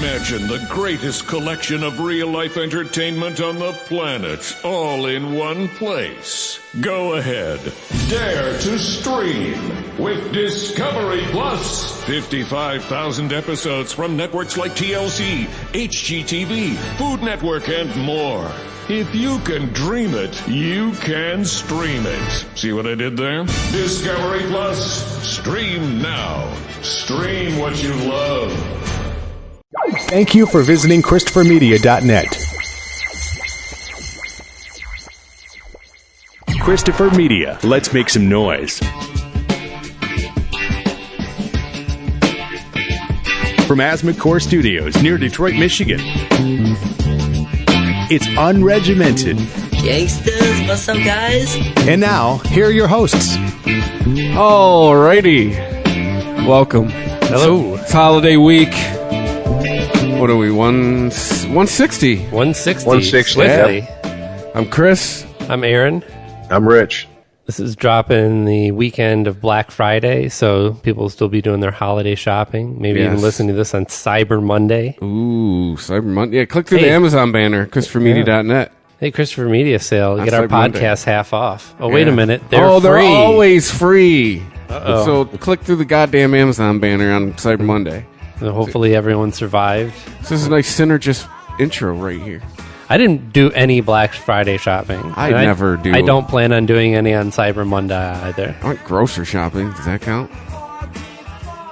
Imagine the greatest collection of real-life entertainment on the planet, all in one place. Go ahead. Dare to stream with Discovery Plus. 55,000 episodes from networks like TLC, HGTV, Food Network, and more. If you can dream it, you can stream it. See what I did there? Discovery Plus. Stream now. Stream what you love. Thank you for visiting ChristopherMedia.net. Christopher Media. Let's make some noise. From Asthma Core Studios near Detroit, Michigan. It's Unregimented. Gangsters, what's up, guys? And now, here are your hosts. Alrighty. Welcome. Hello. It's holiday week. What are we, 160? 160. 160. Swiftly. I'm Chris. I'm Aaron. I'm Rich. This is dropping the weekend of Black Friday, so people will still be doing their holiday shopping. Maybe even listening to this on Cyber Monday. Ooh, Cyber Monday. Yeah, click through the Amazon banner, ChristopherMedia.net. Hey, Christopher Media sale. Get our Cyber Monday. podcast half off. Oh, wait a minute. They're free. They're always free. Uh-oh. So click through the goddamn Amazon banner on Cyber Monday. So hopefully everyone survived. This is a nice synergist intro right here. I didn't do any Black Friday shopping. I never do. I don't plan on doing any on Cyber Monday either. I went grocery shopping. Does that count?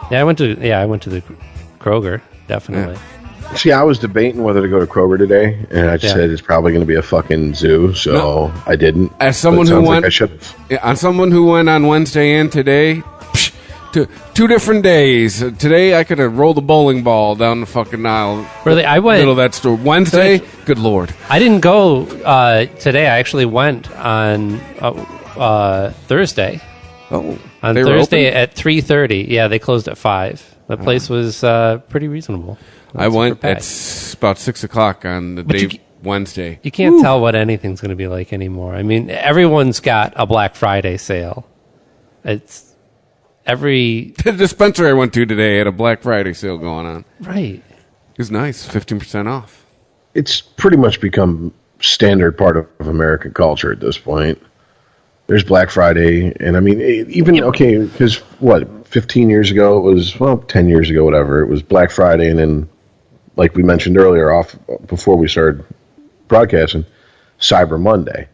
Yeah, I went to the Kroger, definitely. Yeah. See, I was debating whether to go to Kroger today, and I just said it's probably going to be a fucking zoo, so I didn't. As someone who went, I should have. On someone who went on Wednesday and today, two different days. Today I could have rolled a bowling ball down the fucking aisle. Really, I went middle of that store. Wednesday, good lord. I didn't go today. I actually went on Thursday. Oh, On they Thursday were open? at 3:30. Yeah, they closed at 5. The place was pretty reasonable. I went super at packed. about 6 o'clock on the day Wednesday. You can't tell what anything's going to be like anymore. I mean, everyone's got a Black Friday sale. It's every The dispensary I went to today had a Black Friday sale going on. right. It was nice, 15% off. It's pretty much become standard part of American culture at this point. There's Black Friday, and I mean, because 15 years ago, it was, 10 years ago, whatever, it was Black Friday, and then, like we mentioned earlier, before we started broadcasting, Cyber Monday.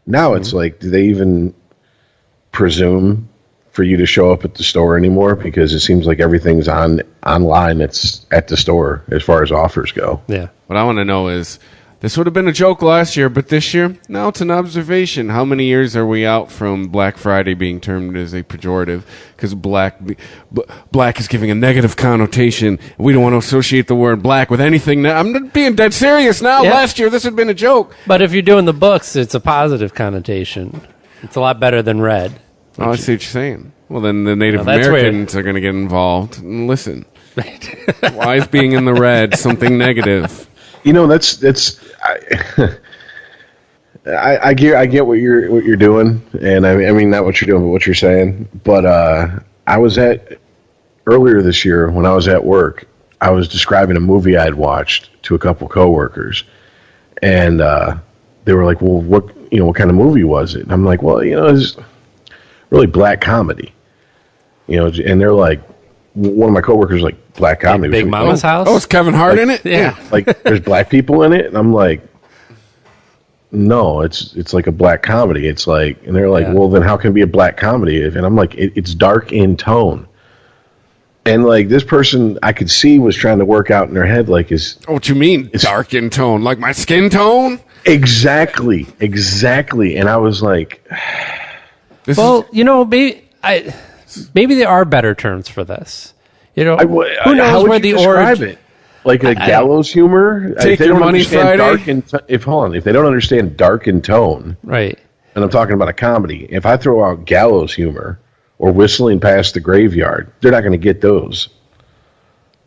Now it's like, do they even presume for you to show up at the store anymore? Because it seems like everything's online. It's at the store as far as offers go. Yeah. What I want to know is, this would have been a joke last year, but this year, now it's an observation. How many years are we out from Black Friday being termed as a pejorative? Because black is giving a negative connotation. We don't want to associate the word black with anything. I'm not being dead serious now. Yeah. Last year, this had been a joke. But if you're doing the books, it's a positive connotation. It's a lot better than red. Oh, I see what you're saying. Well, then the Native that's Americans are going to get involved. And listen, why is being in the red something negative? You know, I get what you're doing, and I mean not what you're doing, but what you're saying. But I was earlier this year when I was at work, I was describing a movie I'd watched to a couple coworkers, and they were like, "Well, what kind of movie was it?" And I'm like, "Well, it's really black comedy." And they're like, one of my coworkers was like, "Black comedy, Big Mama's House? Oh, is Kevin Hart in it? Yeah. Like there's black people in it?" And I'm like, "No, it's like a black comedy." It's like, and they're like, "Well, then how can it be a black comedy?" And I'm like, it's dark in tone. And like this person I could see was trying to work out in their head, like, Oh, what you mean dark in tone? Like my skin tone? Exactly. And I was like, maybe there are better terms for this. Who knows how would where you the describe origin? it? Like a gallows humor? Take your money Friday? If they don't understand dark in tone, Right. and I'm talking about a comedy, if I throw out gallows humor or whistling past the graveyard, they're not going to get those.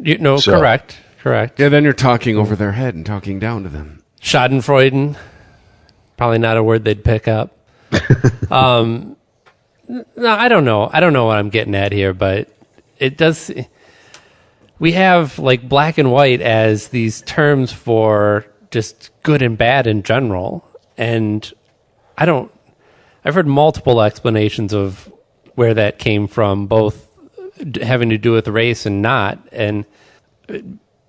Correct. Yeah, then you're talking over their head and talking down to them. Schadenfreude, probably not a word they'd pick up. No, I don't know. I don't know what I'm getting at here, but it does. we have like black and white as these terms for just good and bad in general. And I've heard multiple explanations of where that came from, both having to do with race and not. And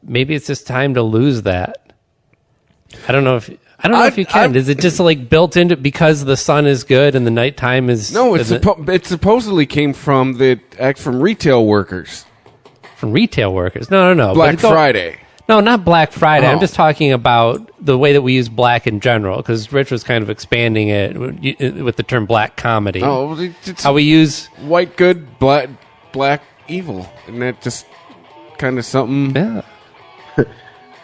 maybe it's just time to lose that. I don't know if you can. Is it just like built into because the sun is good and the nighttime is? No, it supposedly came from retail workers. From retail workers? No. Black Friday. No, not Black Friday. Oh. I'm just talking about the way that we use black in general, because Rich was kind of expanding it with the term black comedy. Oh, it's how we use white good, black evil, and that just kind of something. Yeah.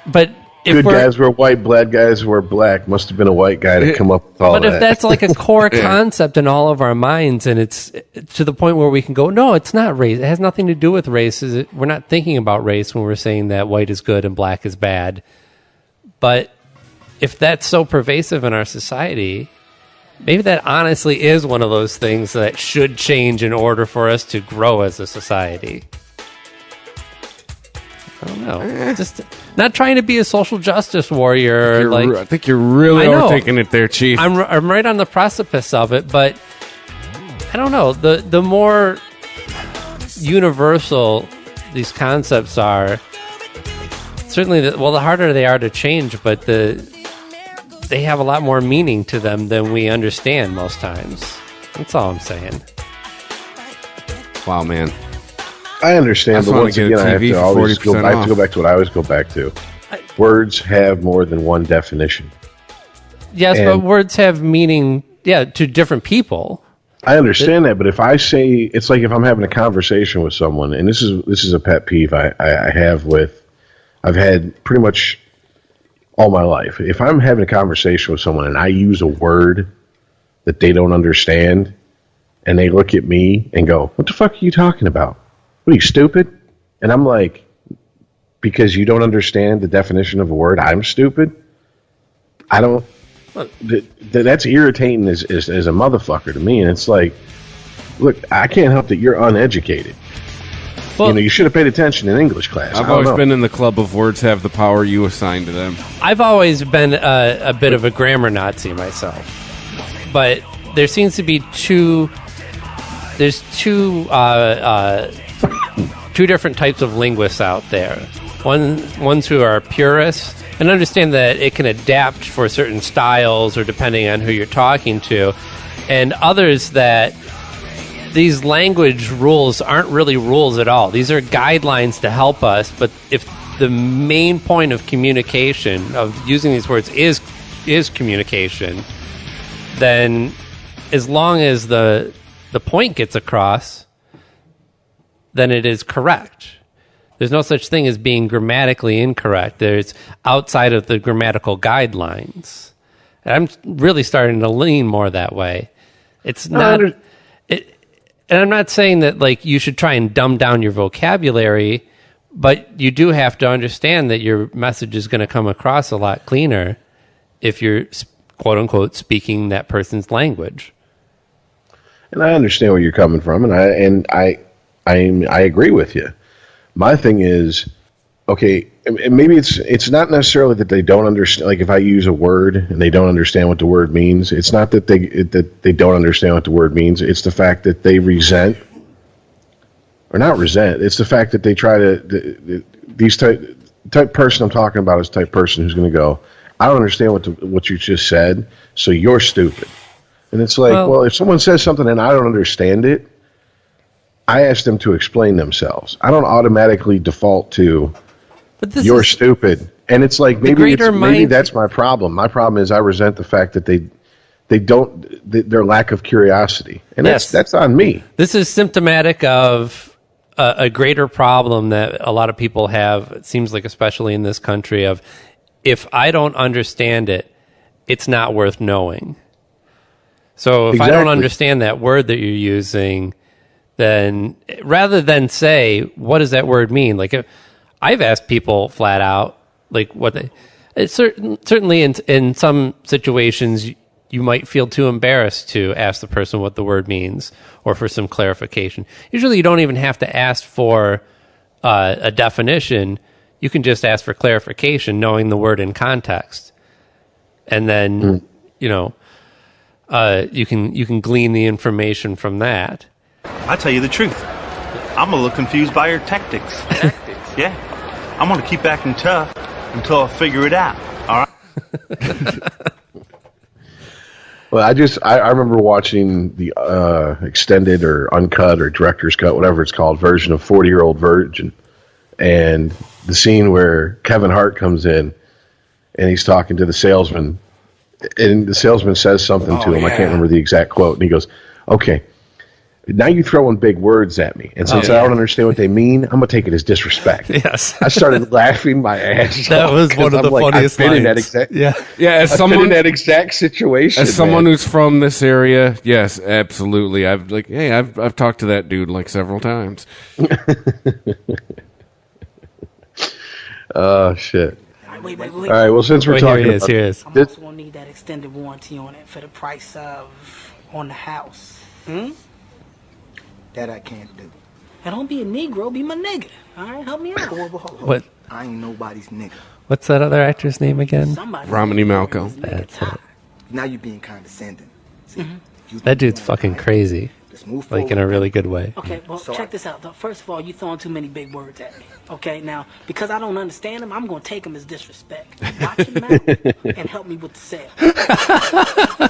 But if good guys were white, bad guys were black. Must have been a white guy to come up with all that. But if that's like a core concept in all of our minds, and it's to the point where we can go, no, it's not race. It has nothing to do with race. We're not thinking about race when we're saying that white is good and black is bad. But if that's so pervasive in our society, maybe that honestly is one of those things that should change in order for us to grow as a society. I don't know. Just not trying to be a social justice warrior. I think you're really overthinking it there, Chief. I'm right on the precipice of it, but I don't know. The more universal these concepts are, certainly, the harder they are to change, but they have a lot more meaning to them than we understand most times. That's all I'm saying. Wow, man. I understand, but once again, I have to always go back to what I always go back to. Words have more than one definition. Yes, but words have meaning, to different people. I understand that, but if I say, it's like if I'm having a conversation with someone, and this is a pet peeve I have I've had pretty much all my life. If I'm having a conversation with someone and I use a word that they don't understand, and they look at me and go, "What the fuck are you talking about? What are you, stupid?" And I'm like, because you don't understand the definition of a word, I'm stupid? I don't... That's irritating as a motherfucker to me. And it's like, look, I can't help that you're uneducated. Well, you should have paid attention in English class. I've always been in the club of words have the power you assign to them. I've always been a bit of a grammar Nazi myself. But there seems to be two different types of linguists out there. Ones who are purists and understand that it can adapt for certain styles or depending on who you're talking to, and others that these language rules aren't really rules at all. These are guidelines to help us, but if the main point of communication, of using these words, is communication, then as long as the point gets across, then it is correct. There's no such thing as being grammatically incorrect. There's outside of the grammatical guidelines. And I'm really starting to lean more that way. It's not... and I'm not saying that like you should try and dumb down your vocabulary, but you do have to understand that your message is going to come across a lot cleaner if you're, quote-unquote, speaking that person's language. And I understand where you're coming from, and I agree with you. My thing is, okay, maybe it's not necessarily that they don't understand. Like if I use a word and they don't understand what the word means, it's not that they don't understand what the word means. It's the fact that they resent, or not resent. It's the fact that they try to these type person I'm talking about is the type person who's going to go, "I don't understand what you just said, so you're stupid." And it's like, well, if someone says something and I don't understand it, I ask them to explain themselves. I don't automatically default to, "You're stupid." And it's like, maybe that's my problem. My problem is I resent the fact that their lack of curiosity. And that's on me. This is symptomatic of a greater problem that a lot of people have, it seems like, especially in this country, of if I don't understand it, it's not worth knowing. So if I don't understand that word that you're using, then rather than say, what does that word mean? Like, I've asked people flat out, like, what they... certainly in some situations, you might feel too embarrassed to ask the person what the word means or for some clarification. Usually you don't even have to ask for a definition, you can just ask for clarification, knowing the word in context, and then you can glean the information from that. I tell you the truth, I'm a little confused by your tactics. Yeah, I'm gonna keep acting tough until I figure it out. All right. Well, I remember watching the extended or uncut or director's cut, whatever it's called, version of 40-Year-Old Virgin, and the scene where Kevin Hart comes in and he's talking to the salesman, and the salesman says something to him. I can't remember the exact quote, and he goes, "Okay, now you throwing big words at me, and since I don't understand what they mean, I'm gonna take it as disrespect." Yes, I started laughing my ass off. That was one of the funniest I've been lines. as someone in that exact situation, as someone who's from this area, yes, absolutely. I've talked to that dude like several times. Oh shit. Wait. All right, well, since we're talking about here it is. I'm also going to need that extended warranty on it for the price of on the house. That I can't do. And don't be a Negro, be my nigga. All right, help me out. Hold. What? I ain't nobody's nigga. What's that other actor's name again? Somebody Romney Malco. That's it. Now you being condescending. See, you That dude's fucking crazy, Just move like in a really good way. Okay, well, So check this out. First of all, you throwing too many big words at me. Okay, now, because I don't understand them, I'm going to take them as disrespect. Watch your mouth and help me with the sale.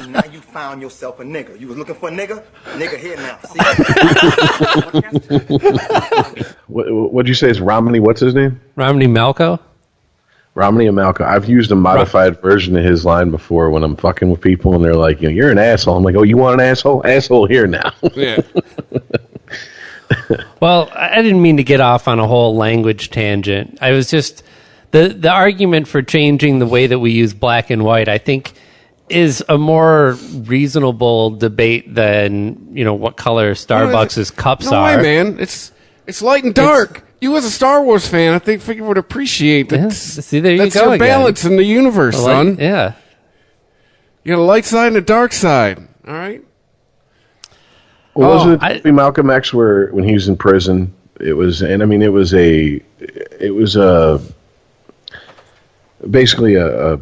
Now you found yourself a nigga. You was looking for a nigga? Nigga here now. See? What'd you say is Romney? What's his name? Romney Malco? Romney and Malcolm. I've used a modified version of his line before when I'm fucking with people and they're like, you're an asshole. I'm like, oh, you want an asshole? Asshole here now. Yeah. Well, I didn't mean to get off on a whole language tangent. I was just the argument for changing the way that we use black and white, I think, is a more reasonable debate than what color Starbucks' cups are. No way, man. It's light and dark. You as a Star Wars fan, I think you would appreciate that. Yeah. See, there you that's go your again. balance in the universe, son. Yeah. You got a light side and a dark side. All right. Well, wasn't it Malcolm X where when he was in prison? It was basically a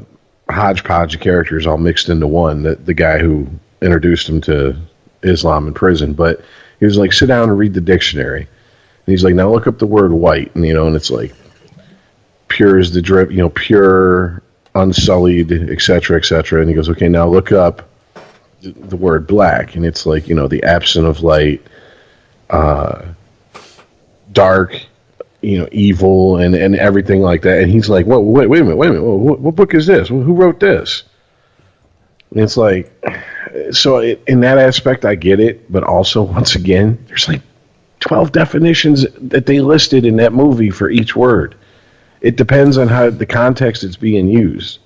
hodgepodge of characters all mixed into one. The guy who introduced him to Islam in prison, but he was like, sit down and read the dictionary. And he's like, now look up the word white, and it's like pure as the drip, pure, unsullied, etc., etc. And he goes, okay, now look up the word black, and it's like the absent of light, dark, evil, and everything like that. And he's like, wait a minute, what book is this? Who wrote this? And it's like, so in that aspect, I get it, but also once again, there's like 12 definitions that they listed in that movie for each word. It depends on how the context it's being used.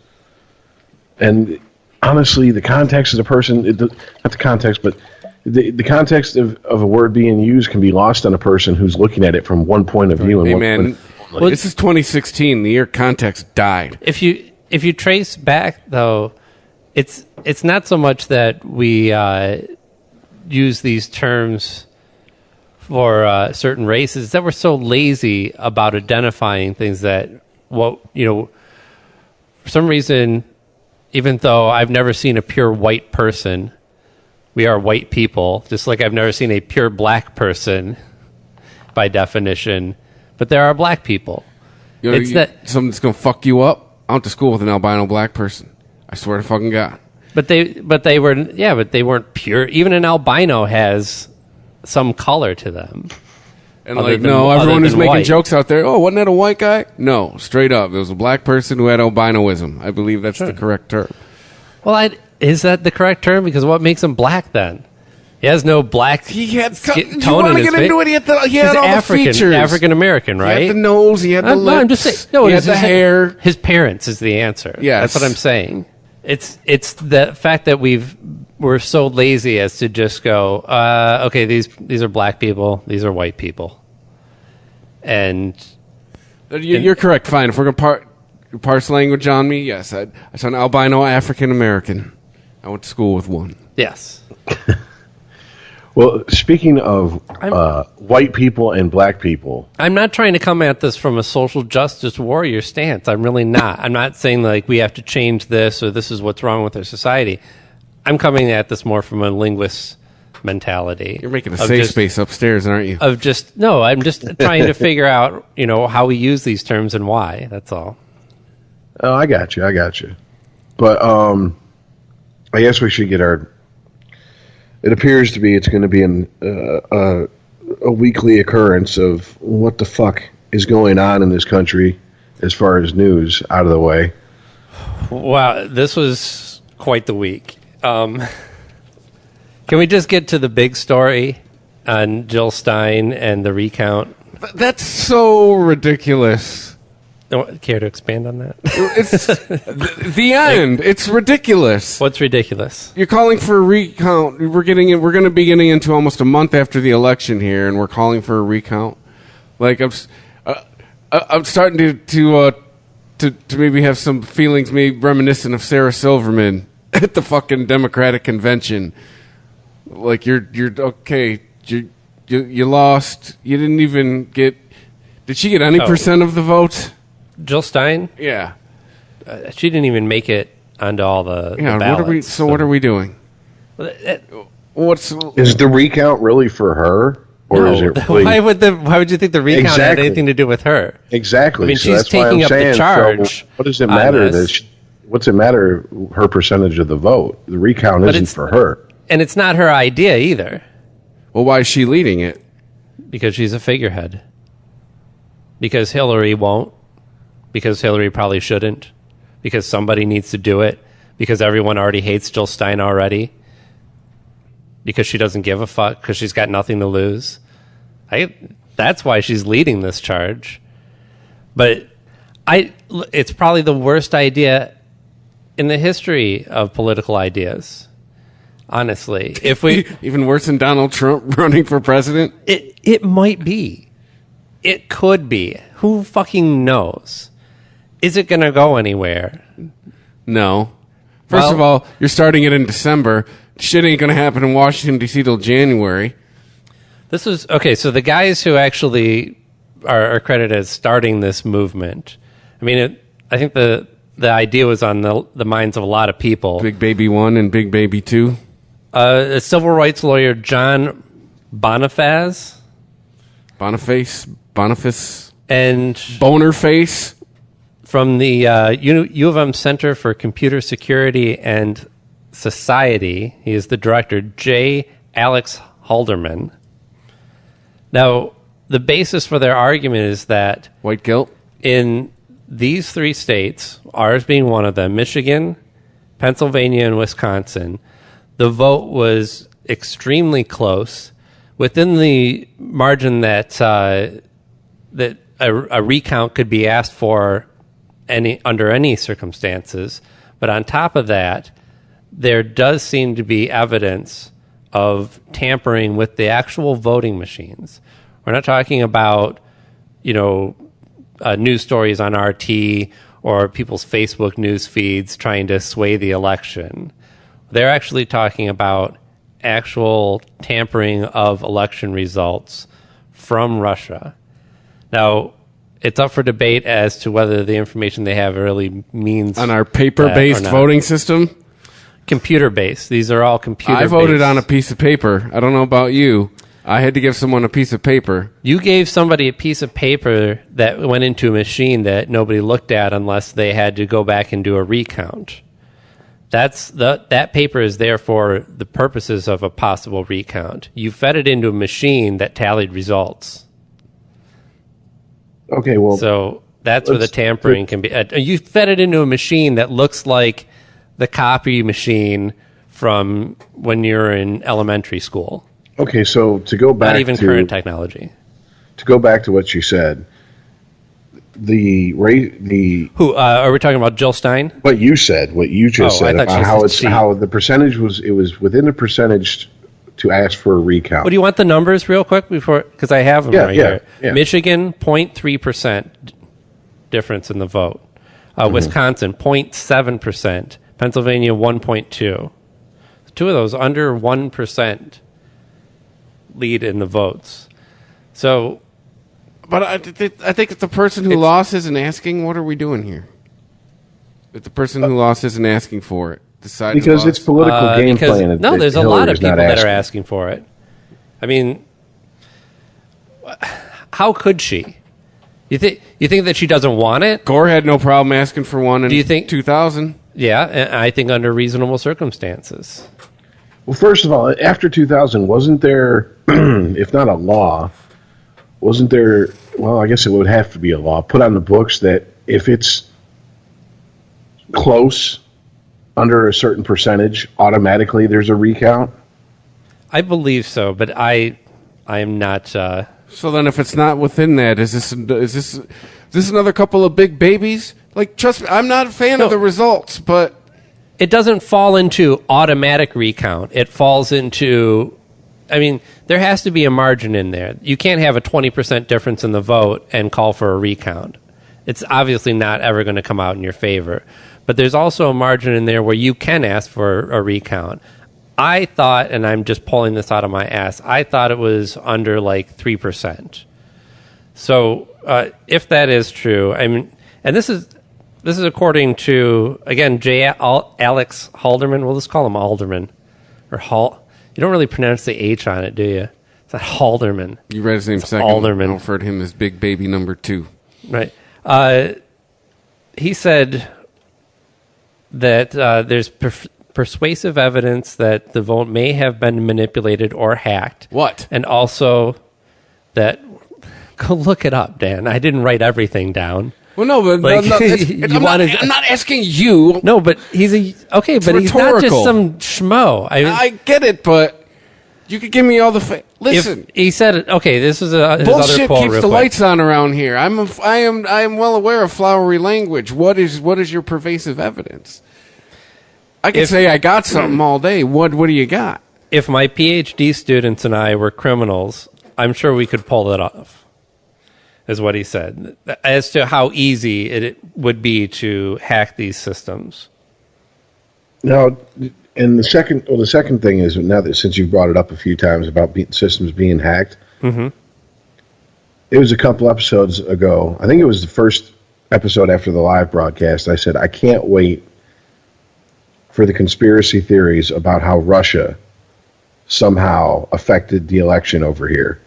And honestly, the context of the person, not the context, but the context of a word being used can be lost on a person who's looking at it from one point of view. Hey, man, this is 2016. The year context died. If you trace back, though, it's not so much that we use these terms for certain races, that we're so lazy about identifying things that, for some reason, even though I've never seen a pure white person, we are white people, just like I've never seen a pure black person by definition, but there are black people. Something that's going to fuck you up. I went to school with an albino black person. I swear to fucking God. But they weren't pure. Even an albino has some color to them. And everyone who's making jokes out there, oh, wasn't that a white guy? No, straight up. It was a black person who had albinoism. I believe that's the correct term. Well, is that the correct term? Because what makes him black then? He has no black He had tone you want to get into it? He had all African, the features. African American, right? He had the nose. He had the lips. No, I'm just saying. No, he had the hair. His parents is the answer. Yes. That's what I'm saying. It's the fact that we're so lazy as to just go, okay, these are black people, these are white people, and you're correct. Fine, if we're gonna parse language on me, yes, I saw an albino African American. I went to school with one. Yes. Well, speaking of white people and black people, I'm not trying to come at this from a social justice warrior stance. I'm really not. I'm not saying like we have to change this or this is what's wrong with our society. I'm coming at this more from a linguist mentality. You're making a safe space upstairs, aren't you? I'm just trying to figure out, how we use these terms and why. That's all. Oh, I got you. But I guess we should get our. It appears to be it's going to be a weekly occurrence of what the fuck is going on in this country as far as news out of the way. Wow, this was quite the week. Can we just get to the big story on Jill Stein and the recount? That's so ridiculous. Care to expand on that? It's the end. It's ridiculous. What's ridiculous? You're calling for a recount. We're going to be getting into almost a month after the election here, and we're calling for a recount. Like I'm starting to maybe have some feelings, maybe reminiscent of Sarah Silverman at the fucking Democratic convention. Like you're okay. You lost. You didn't even get. Did she get any percent of the vote? Jill Stein? Yeah. She didn't even make it onto all the ballots. What are we doing? Is the recount really for her? Or is it really... Why would you think the recount had anything to do with her? Exactly. I mean, so she's taking up the charge. So what does it matter? What's it matter her percentage of the vote? The recount isn't for her. And it's not her idea either. Well, why is she leading it? Because she's a figurehead. Because Hillary won't. Because Hillary probably shouldn't. Because somebody needs to do it. Because everyone already hates Jill Stein already. Because she doesn't give a fuck. Because she's got nothing to lose. That's why she's leading this charge. But it's probably the worst idea in the history of political ideas. Honestly. If we even worse than Donald Trump running for president? It might be. It could be. Who fucking knows? Is it going to go anywhere? No. First of all, you're starting it in December. Shit ain't going to happen in Washington, D.C. till January. This is... Okay, so the guys who actually are credited as starting this movement, I mean, I think the idea was on the minds of a lot of people. Big Baby 1 and Big Baby 2. A civil rights lawyer, John Boniface. And Bonerface. From the U of M Center for Computer Security and Society. He is the director, J. Alex Halderman. Now, the basis for their argument is that... White guilt? In these three states, ours being one of them, Michigan, Pennsylvania, and Wisconsin, the vote was extremely close, within the margin that a recount could be asked for under any circumstances. But on top of that, there does seem to be evidence of tampering with the actual voting machines. We're not talking about, news stories on RT or people's Facebook news feeds trying to sway the election. They're actually talking about actual tampering of election results from Russia. Now, it's up for debate as to whether the information they have really means... On our paper-based voting system? Computer-based. These are all computer-based. I voted on a piece of paper. I don't know about you. I had to give someone a piece of paper. You gave somebody a piece of paper that went into a machine that nobody looked at unless they had to go back and do a recount. That paper is there for the purposes of a possible recount. You fed it into a machine that tallied results. Okay, well... So that's where the tampering can be. You fed it into a machine that looks like the copy machine from when you're in elementary school. Okay, so to go back Not even current technology. To go back to what you said, Who are we talking about? Jill Stein? What you said, what you just said about how the percentage was within the percentage to ask for a recount. Well, do you want the numbers real quick because I have them here? Yeah. Michigan 0.3% difference in the vote. Wisconsin 0.7%. Pennsylvania 1.2. Two of those under 1%. lead in the votes. So, but I think if the person who lost isn't asking, what are we doing here? If the person who lost isn't asking for it, decides because it's political game plan. No, there's a lot of people that are asking for it. I mean, how could she? You think that she doesn't want it? Gore had no problem asking for one in 2000. Yeah, I think under reasonable circumstances. Well, first of all, after 2000, wasn't there, if not a law, wasn't there, well, I guess it would have to be a law, put on the books that if it's close, under a certain percentage, automatically there's a recount? I believe so, but I am not... So then if it's not within that, is this another couple of big babies? Like, trust me, I'm not a fan of the results, but... It doesn't fall into automatic recount. It falls into... I mean, there has to be a margin in there. You can't have a 20% difference in the vote and call for a recount. It's obviously not ever going to come out in your favor. But there's also a margin in there where you can ask for a recount. I thought, and I'm just pulling this out of my ass, I thought it was under like 3%. So if that is true, I mean, and this is according to, again, Alex Halderman. We'll just call him Alderman. Or You don't really pronounce the H on it, do you? It's not Halderman. You read his name second. Alderman. I referred him as Big Baby number 2. Right. He said that there's persuasive evidence that the vote may have been manipulated or hacked. What? And also that, go look it up, Dan. I didn't write everything down. Well, no, but I'm not asking you. No, but but he's not just some schmo. I get it, but you could give me all the listen. He said, okay, this is his bullshit other quote. Keeps the lights on around here. I am well aware of flowery language. What is your pervasive evidence? I could say I got something all day. What do you got? If my PhD students and I were criminals, I'm sure we could pull it off, is what he said, as to how easy it would be to hack these systems. Now, and the second thing is, now that since you've brought it up a few times about systems being hacked, mm-hmm. It was a couple episodes ago. I think it was the first episode after the live broadcast. I said, I can't wait for the conspiracy theories about how Russia somehow affected the election over here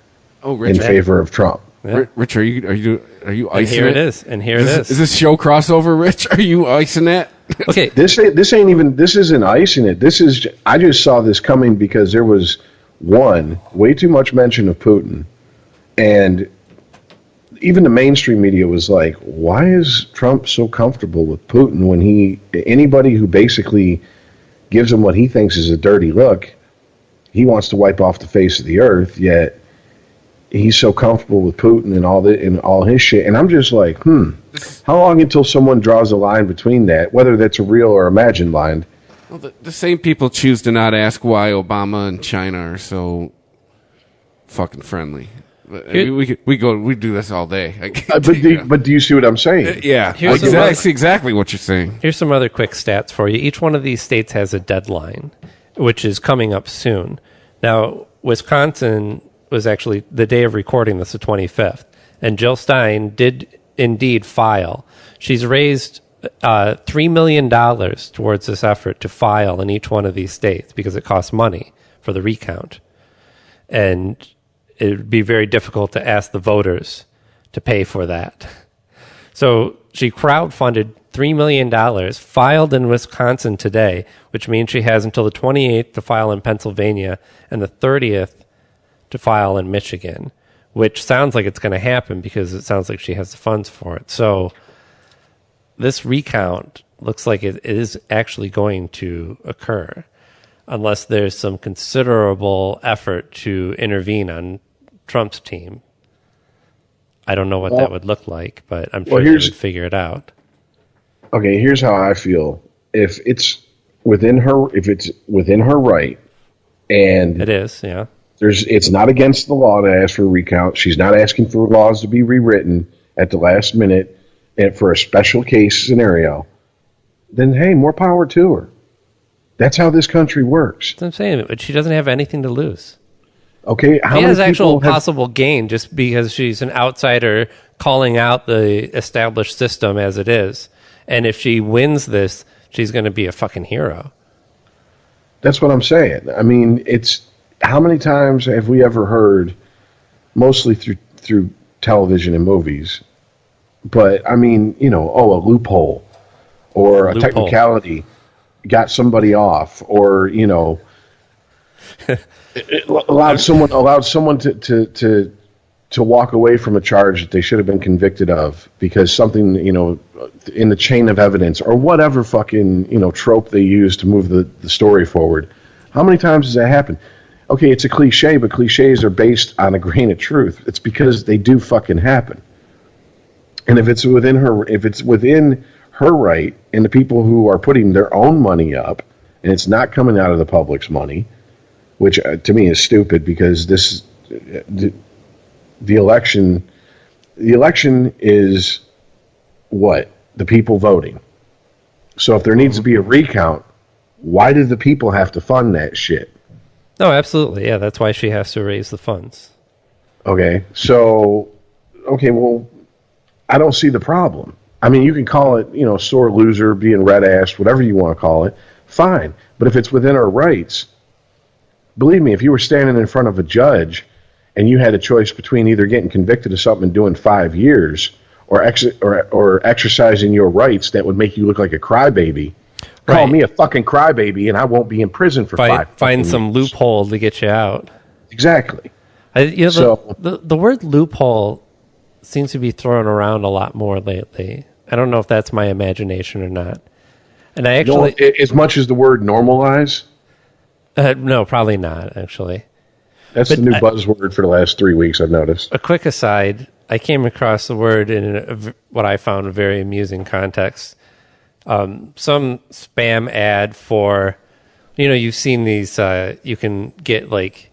in favor of Trump. Yeah. Rich, are you icing and here it is. And here it is. Is this show crossover, Rich? Are you icing that? Okay. This isn't icing it. I just saw this coming because there was way too much mention of Putin, and even the mainstream media was like, why is Trump so comfortable with Putin when anybody who basically gives him what he thinks is a dirty look, he wants to wipe off the face of the earth, yet he's so comfortable with Putin and all his shit. And I'm just like, how long until someone draws a line between that, whether that's a real or imagined line? Well, the same people choose to not ask why Obama and China are so fucking friendly. We do this all day. But do you see what I'm saying? Yeah, that's exactly what you're saying. Here's some other quick stats for you. Each one of these states has a deadline, which is coming up soon. Now, Wisconsin was actually the day of recording this, the 25th, and Jill Stein did indeed file. She's raised $3 million towards this effort to file in each one of these states because it costs money for the recount, and it would be very difficult to ask the voters to pay for that. So she crowdfunded $3 million, filed in Wisconsin today, which means she has until the 28th to file in Pennsylvania and the 30th to file in Michigan, which sounds like it's going to happen because it sounds like she has the funds for it. So this recount looks like it is actually going to occur, unless there's some considerable effort to intervene on Trump's team. I don't know what that would look like, but I'm sure they would figure it out. Okay, here's how I feel. If it's within her right, and it is, yeah. It's not against the law to ask for a recount. She's not asking for laws to be rewritten at the last minute and for a special case scenario. Then hey, more power to her. That's how this country works. That's what I'm saying, but she doesn't have anything to lose. Okay, how She many has actual people have, possible gain just because she's an outsider calling out the established system as it is. And if she wins this, she's going to be a fucking hero. That's what I'm saying. I mean, it's how many times have we ever heard, mostly through television and movies, but I mean, you know, a loophole or a technicality got somebody off, or you know, it allowed someone to walk away from a charge that they should have been convicted of because something, you know, in the chain of evidence or whatever fucking, you know, trope they use to move the story forward. How many times does that happen? Okay, it's a cliche, but cliches are based on a grain of truth. It's because they do fucking happen. And if it's within her right, and the people who are putting their own money up, and it's not coming out of the public's money, which to me is stupid because the election is what? The people voting. So if there needs to be a recount, why did the people have to fund that shit? No, absolutely. Yeah, that's why she has to raise the funds. Okay, well, I don't see the problem. I mean, you can call it, you know, sore loser, being red-assed, whatever you want to call it, fine. But if it's within our rights, believe me, if you were standing in front of a judge and you had a choice between either getting convicted of something and doing 5 years or exercising your rights that would make you look like a crybaby, call me a fucking crybaby and I won't be in prison for 5 Find some years. loophole to get you out. Exactly. The word loophole seems to be thrown around a lot more lately. I don't know if that's my imagination or not. And I actually... as much as the word normalize? No, probably not, actually. That's the new buzzword for the last 3 weeks, I've noticed. A quick aside, I came across the word in what I found a very amusing context. Some spam ad for, you know, you've seen these, you can get like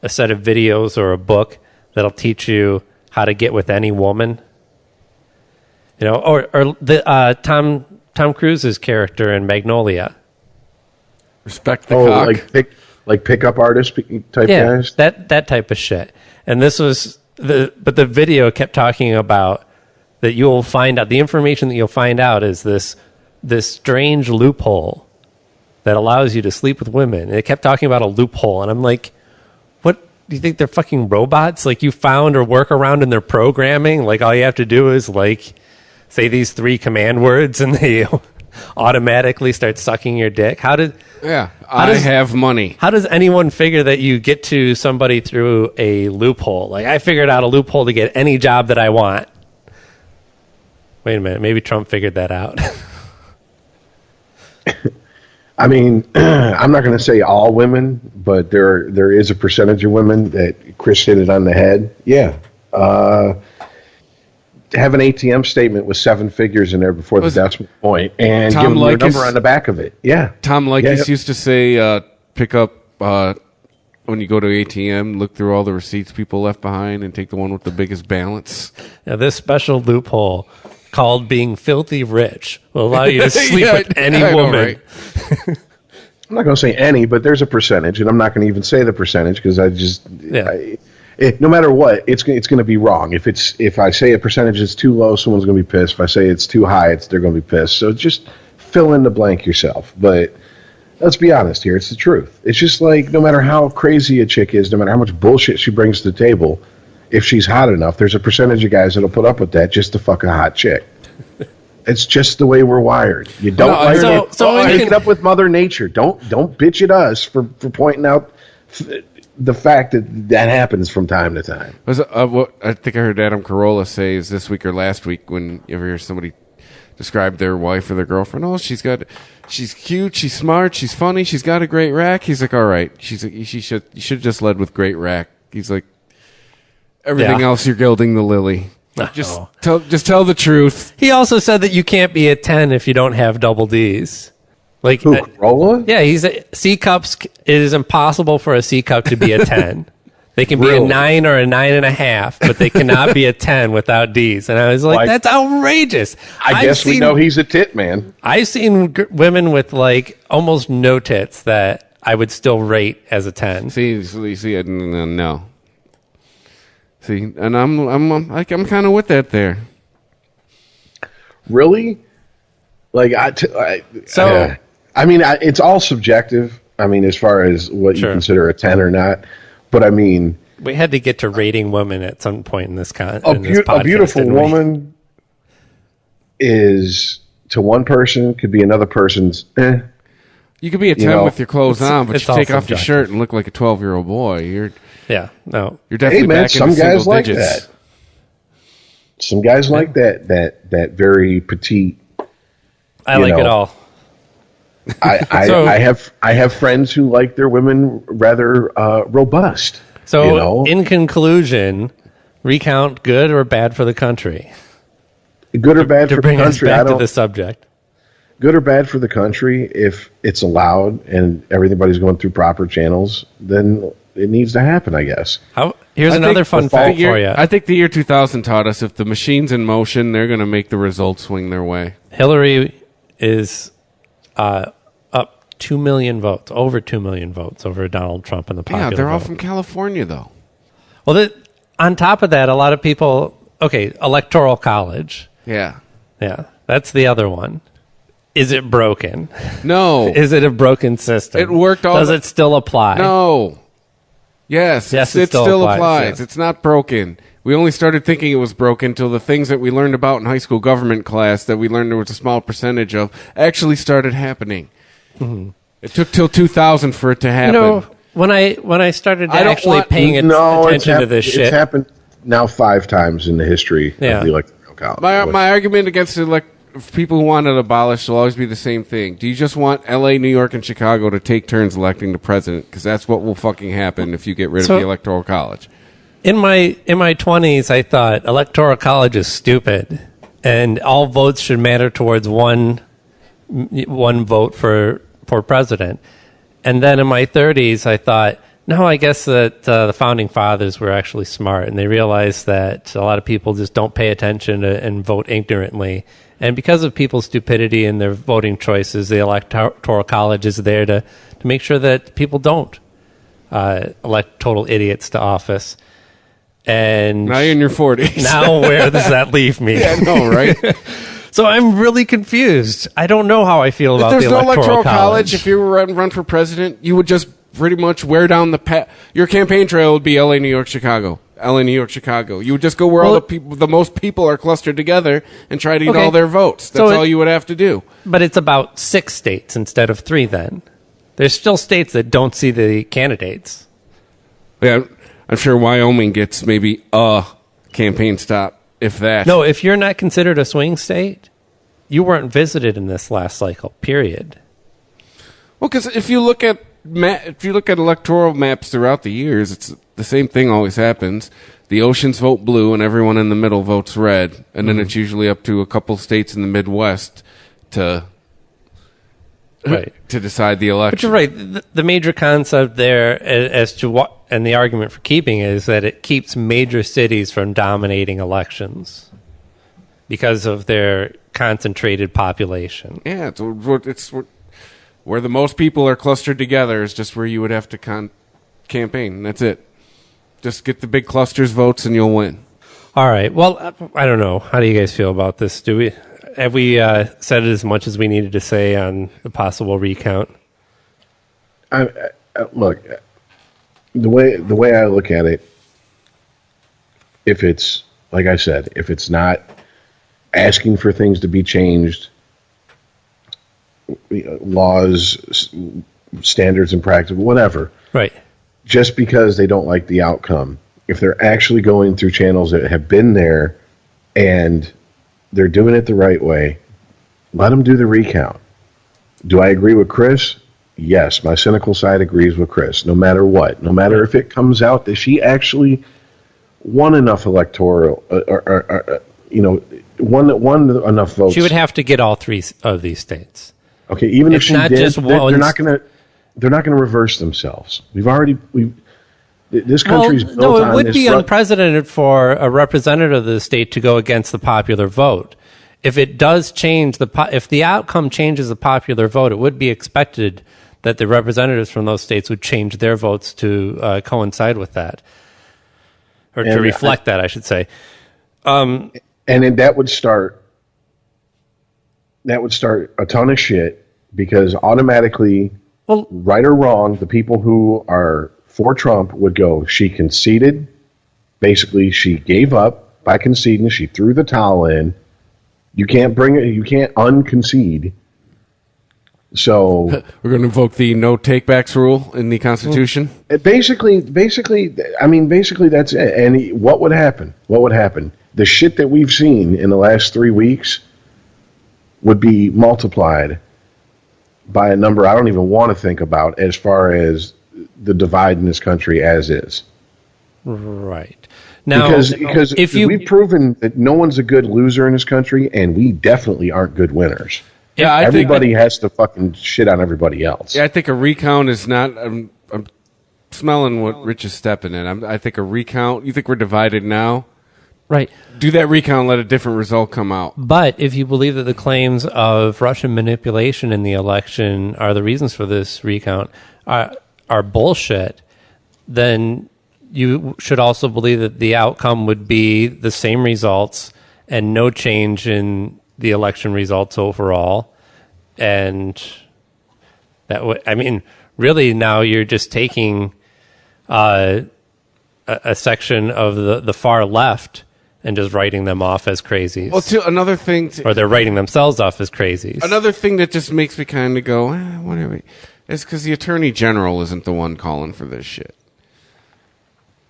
a set of videos or a book that'll teach you how to get with any woman. You know, or the Tom Cruise's character in Magnolia. Respect the cock. Like pickup artist type guys? that type of shit. And this was but the video kept talking about that you'll find out, the information that you'll find out is this strange loophole that allows you to sleep with women. And it kept talking about a loophole, and I'm like, what, do you think they're fucking robots? Like, you found or work around in their programming? Like, all you have to do is like say these 3 command words and they automatically start sucking your dick. I have money. How does anyone figure that you get to somebody through a loophole? Like, I figured out a loophole to get any job that I want. Wait a minute, maybe Trump figured that out. I mean, I'm not going to say all women, but there is a percentage of women that Chris hit it on the head. Yeah. Have an ATM statement with 7 figures in there before the decimal point, and give them your number on the back of it. Yeah. Tom Leykis used to say, pick up, when you go to ATM, look through all the receipts people left behind and take the one with the biggest balance. Now, this special loophole called being filthy rich will allow you to sleep with any woman. I'm not going to say any, but there's a percentage, and I'm not going to even say the percentage because no matter what, it's going to be wrong. If I say a percentage is too low, someone's going to be pissed. If I say it's too high, they're going to be pissed. So just fill in the blank yourself. But let's be honest here. It's the truth. It's just like no matter how crazy a chick is, no matter how much bullshit she brings to the table, if she's hot enough, there's a percentage of guys that'll put up with that just to fuck a hot chick. It's just the way we're wired. You don't take it up with Mother Nature. Don't bitch at us for pointing out the fact that happens from time to time. I think I heard Adam Carolla say is this week or last week when you ever hear somebody describe their wife or their girlfriend. Oh, she's cute, she's smart, she's funny, she's got a great rack. He's like, all right. She's like, you should just led with great rack. He's like, everything else you're gilding the lily. Just tell the truth. He also said that you can't be a 10 if you don't have double D's. Like who, Corolla? Yeah, he's C cups. It is impossible for a C cup to be a 10. They can be a 9 or a 9.5, but they cannot be a 10 without D's. And I was like, that's outrageous. I guess we know he's a tit man. I've seen women with like almost no tits that I would still rate as a 10. See, no. See, and I'm kind of with that there. Really? Like it's all subjective. I mean, as far as what you consider a 10 or not. But I mean, we had to get to rating women at some point in this a beautiful woman is to one person could be another person's. You could be a 10 with your clothes on, but you take off your shirt and look like a 12-year-old boy. You're definitely back some guys like that. Some guys like that very petite. I like it all. I have friends who like their women rather robust. So, in conclusion, Recount good or bad for the country? Good or bad for the country? To bring us back to the subject. Good or bad for the country? If it's allowed and everybody's going through proper channels, then it needs to happen, I guess. Here's another fun fact for you. I think the year 2000 taught us if the machine's in motion, they're going to make the results swing their way. Hillary is up 2 million votes, over 2 million votes over Donald Trump in the popular vote. Yeah, they're all vote. from California, though. Well, on top of that, a lot of people... Okay, Electoral College. Yeah. Yeah, that's the other one. Is it broken? No. Is it a broken system? It worked all... Does it still apply? No. Yes, it still applies. Yeah. It's not broken. We only started thinking it was broken until the things that we learned about in high school government class that we learned there was a small percentage of actually started happening. Mm-hmm. It took till 2000 for it to happen. When I started paying attention to this shit... It's happened now 5 times in the history of the Electoral College. My argument against people who want it abolished will always be the same thing. Do you just want L.A., New York, and Chicago to take turns electing the president? Because that's what will fucking happen if you get rid of the Electoral College. In my 20s, I thought Electoral College is stupid, and all votes should matter towards one vote for president. And then in my 30s, I thought, no, I guess that the founding fathers were actually smart, and they realized that a lot of people just don't pay attention and vote ignorantly. And because of people's stupidity and their voting choices, the Electoral College is there to make sure that people don't elect total idiots to office. And now you're in your 40s. Now where does that leave me? Yeah, I know, right? So I'm really confused. I don't know how I feel about the Electoral College. There's no Electoral College. If you were run for president, you would just pretty much wear down your campaign trail would be L.A., New York, Chicago. L.A., New York, Chicago. You would just go where all the most people are clustered together and try to get all their votes. That's all you would have to do. But it's about 6 states instead of 3 then. There's still states that don't see the candidates. Yeah, I'm sure Wyoming gets maybe a campaign stop, if that. No, if you're not considered a swing state, you weren't visited in this last cycle, period. Well, because if you look at electoral maps throughout the years, it's the same thing always happens. The oceans vote blue and everyone in the middle votes red, and then it's usually up to a couple states in the Midwest to decide the election. But you're right. The major concept there as to what, and the argument for keeping it, is that it keeps major cities from dominating elections because of their concentrated population. Yeah, it's where the most people are clustered together is just where you would have to campaign. That's it. Just get the big clusters votes and you'll win. All right. Well, I don't know. How do you guys feel about this? Have we said as much as we needed to say on the possible recount? Look, the way I look at it, if it's, like I said, if it's not asking for things to be changed, laws, standards, and practice, whatever. Right. Just because they don't like the outcome, if they're actually going through channels that have been there and they're doing it the right way, let them do the recount. Do I agree with Chris? Yes, my cynical side agrees with Chris. No matter what, no matter if it comes out that she actually won enough electoral, won enough votes, she would have to get all 3 of these states. Okay, even if she did, they're not going to reverse themselves. This country's built on this. No, it would be unprecedented for a representative of the state to go against the popular vote. If it does change if the outcome changes the popular vote, it would be expected that the representatives from those states would change their votes to coincide with that, or to reflect that, I should say. And then that would start a ton of shit, because automatically, right or wrong, the people who are for Trump would go, she conceded. Basically, she gave up by conceding. She threw the towel in. You can't unconcede. So we're going to invoke the no takebacks rule in the Constitution. Basically, that's it. And what would happen? The shit that we've seen in the last 3 weeks would be multiplied by a number I don't even want to think about, as far as the divide in this country as is. Right. Now, because we've proven that no one's a good loser in this country, and we definitely aren't good winners. Yeah, everybody has to fucking shit on everybody else. Yeah, I think a recount is not. I'm smelling what Rich is stepping in. I think a recount. You think we're divided now? Right. Do that recount and let a different result come out. But if you believe that the claims of Russian manipulation in the election are the reasons for this recount are bullshit, then you should also believe that the outcome would be the same results and no change in the election results overall. And that would, really now you're just taking a section of the far left and just writing them off as crazies. Well, another thing... or they're writing themselves off as crazies. Another thing that just makes me kind of go, whatever, is because the Attorney General isn't the one calling for this shit.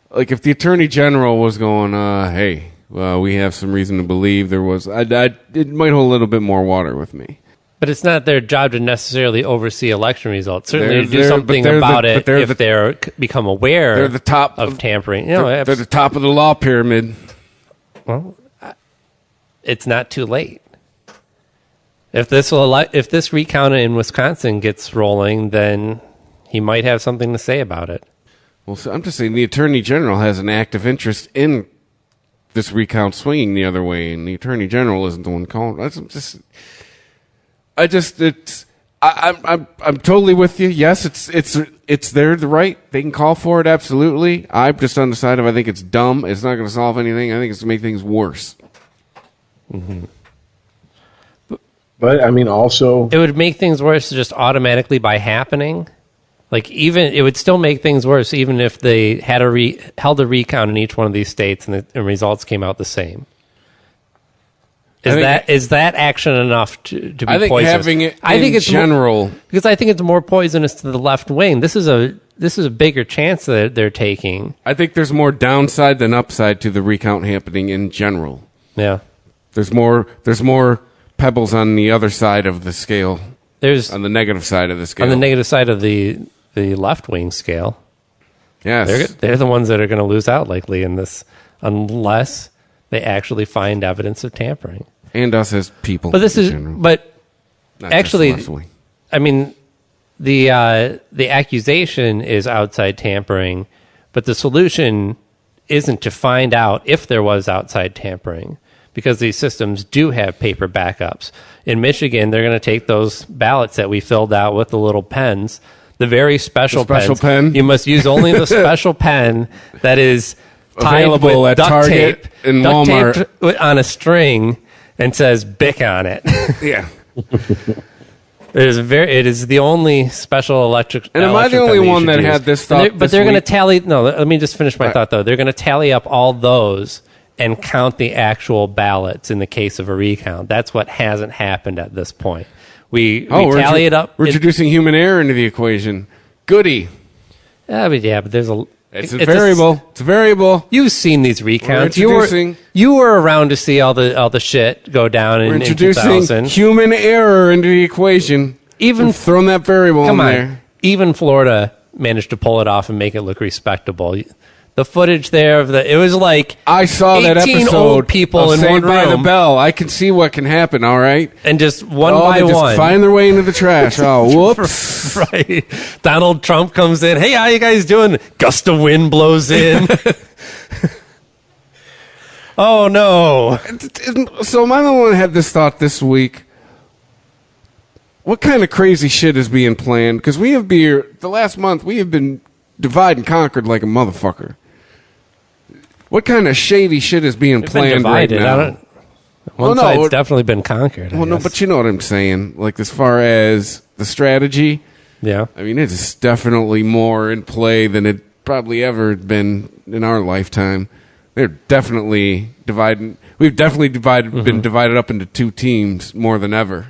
Like, if the Attorney General was going, hey, well, we have some reason to believe there was... it might hold a little bit more water with me. But it's not their job to necessarily oversee election results. Certainly to do something about it if they become aware they're the top of tampering. They're the top of the law pyramid. Well, it's not too late. If this recount in Wisconsin gets rolling, then he might have something to say about it. Well, so I'm just saying the Attorney General has an active interest in this recount swinging the other way, and the Attorney General isn't the one calling. I'm totally with you. Yes, it's their right. They can call for it, absolutely. I'm just undecided. I think it's dumb. It's not going to solve anything. I think it's going to make things worse. Mm-hmm. But also, it would make things worse just automatically by happening. Like, even it would still make things worse even if they had held a recount in each one of these states and the results came out the same. Is that action enough to be I think poisonous? Having it it's general, because I think it's more poisonous to the left wing. This is a bigger chance that they're taking. I think there's more downside than upside to the recount happening in general. Yeah, there's more pebbles on the other side of the scale. There's on the negative side of the scale. On the negative side of the left wing scale. Yes, they're the ones that are going to lose out likely in this, unless they actually find evidence of tampering. And us as people. But this is, general. but Not actually, the accusation is outside tampering, but the solution isn't to find out if there was outside tampering, because these systems do have paper backups. In Michigan, they're going to take those ballots that we filled out with the little pens, the very special pen. You must use only the special pen that is available at Target and Walmart on a string and says BIC on it. Yeah. It is the only special electric. And am I the only one that had this thought? But they're going to tally. No, let me just finish my thought though. They're going to tally up all those and count the actual ballots in the case of a recount. That's what hasn't happened at this point. We tally it up. We're introducing human error into the equation. Goody. But there's a. It's a variable. It's a variable. You've seen these recounts. You were around to see all the shit go down in 2000. We're introducing human error into the equation. Even throwing that variable in there. Even Florida managed to pull it off and make it look respectable. The footage there it was like I saw that episode. Old people in one room. By the Bell. I can see what can happen. All right, and just one by they one, just find their way into the trash. Oh, whoops! Right. Donald Trump comes in. Hey, how you guys doing? Gust of wind blows in. Oh no! So am I the one who had this thought this week? what kind of crazy shit is being planned? Because the last month, we have been divide and conquered like a motherfucker. What kind of shady shit is being planned right now? One side's definitely been conquered. Well, no, but you know what I'm saying. Like, as far as the strategy, yeah. I mean, it's definitely more in play than it probably ever been in our lifetime. They're definitely dividing. We've definitely been divided up into two teams more than ever.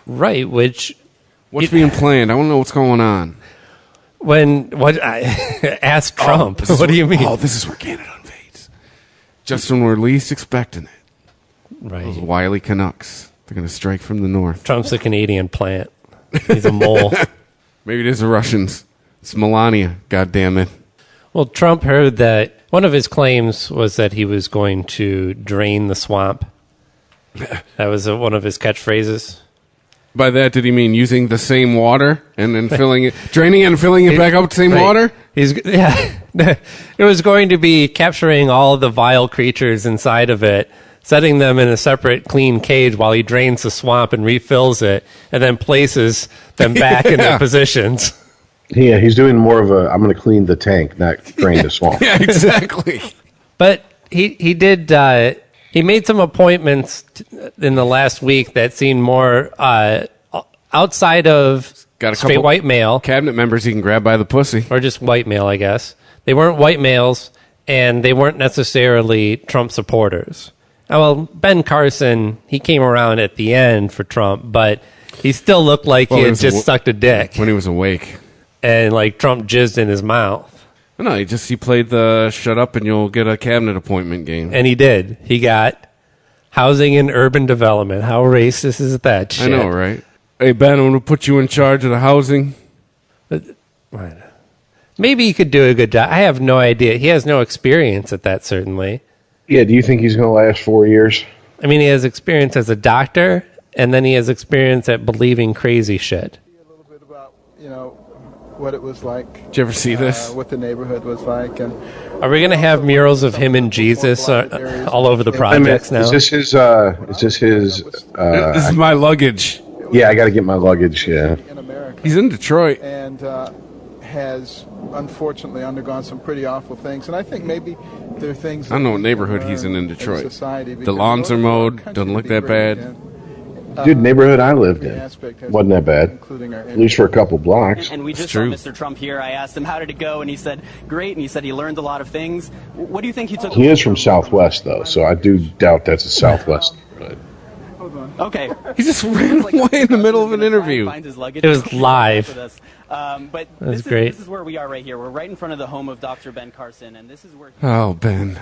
Right, what's being planned? I want to know what's going on. Ask Trump. What do you mean? Oh, this is where Canada invades. Just when we're least expecting it. Right. Those wily Canucks. They're going to strike from the north. Trump's a Canadian plant. He's a mole. Maybe it is the Russians. It's Melania. God damn it. Well, Trump heard that one of his claims was that he was going to drain the swamp. That was one of his catchphrases. By that, did he mean using the same water and then draining it and filling it back up with the same water? It was going to be capturing all of the vile creatures inside of it, setting them in a separate clean cage while he drains the swamp and refills it, and then places them back in their positions. Yeah, he's doing more of I'm going to clean the tank, not drain the swamp. Yeah, exactly. But he did... he made some appointments in the last week that seemed more outside of straight white male. Cabinet members he can grab by the pussy. Or just white male, I guess. They weren't white males, and they weren't necessarily Trump supporters. Well, Ben Carson, he came around at the end for Trump, but he still looked like he had just sucked a dick. When he was awake. And like Trump jizzed in his mouth. No, he played the shut up and you'll get a cabinet appointment game. And he did. He got housing and urban development. How racist is that shit? I know, right? Hey, Ben, I'm going to put you in charge of the housing. Maybe he could do a good job. I have no idea. He has no experience at that, certainly. Yeah, do you think he's going to last 4 years? I mean, he has experience as a doctor, and then he has experience at believing crazy shit. A little bit about, what it was like. Did you ever see this? What the neighborhood was like. And are we going to have murals of him and Jesus all over the projects now? Is this his... this is my luggage. Yeah, I got to get my luggage, yeah. In America. He's in Detroit. And has unfortunately undergone some pretty awful things. And I think maybe there are things... I don't know what neighborhood he's in Detroit. The lawns are mowed. Doesn't look that bad. Dude, neighborhood I lived in wasn't that bad, at least for a couple blocks. And we just saw Mr. Trump here. I asked him, how did it go? And he said, great. And he said he learned a lot of things. What do you think he took? He is from Southwest, though, so I do doubt that's a Southwest neighborhood. Okay. He just ran away in the middle of an interview. It was live. But that's great. This is where we are right here. We're right in front of the home of Dr. Ben Carson, and this is where... Oh, Ben.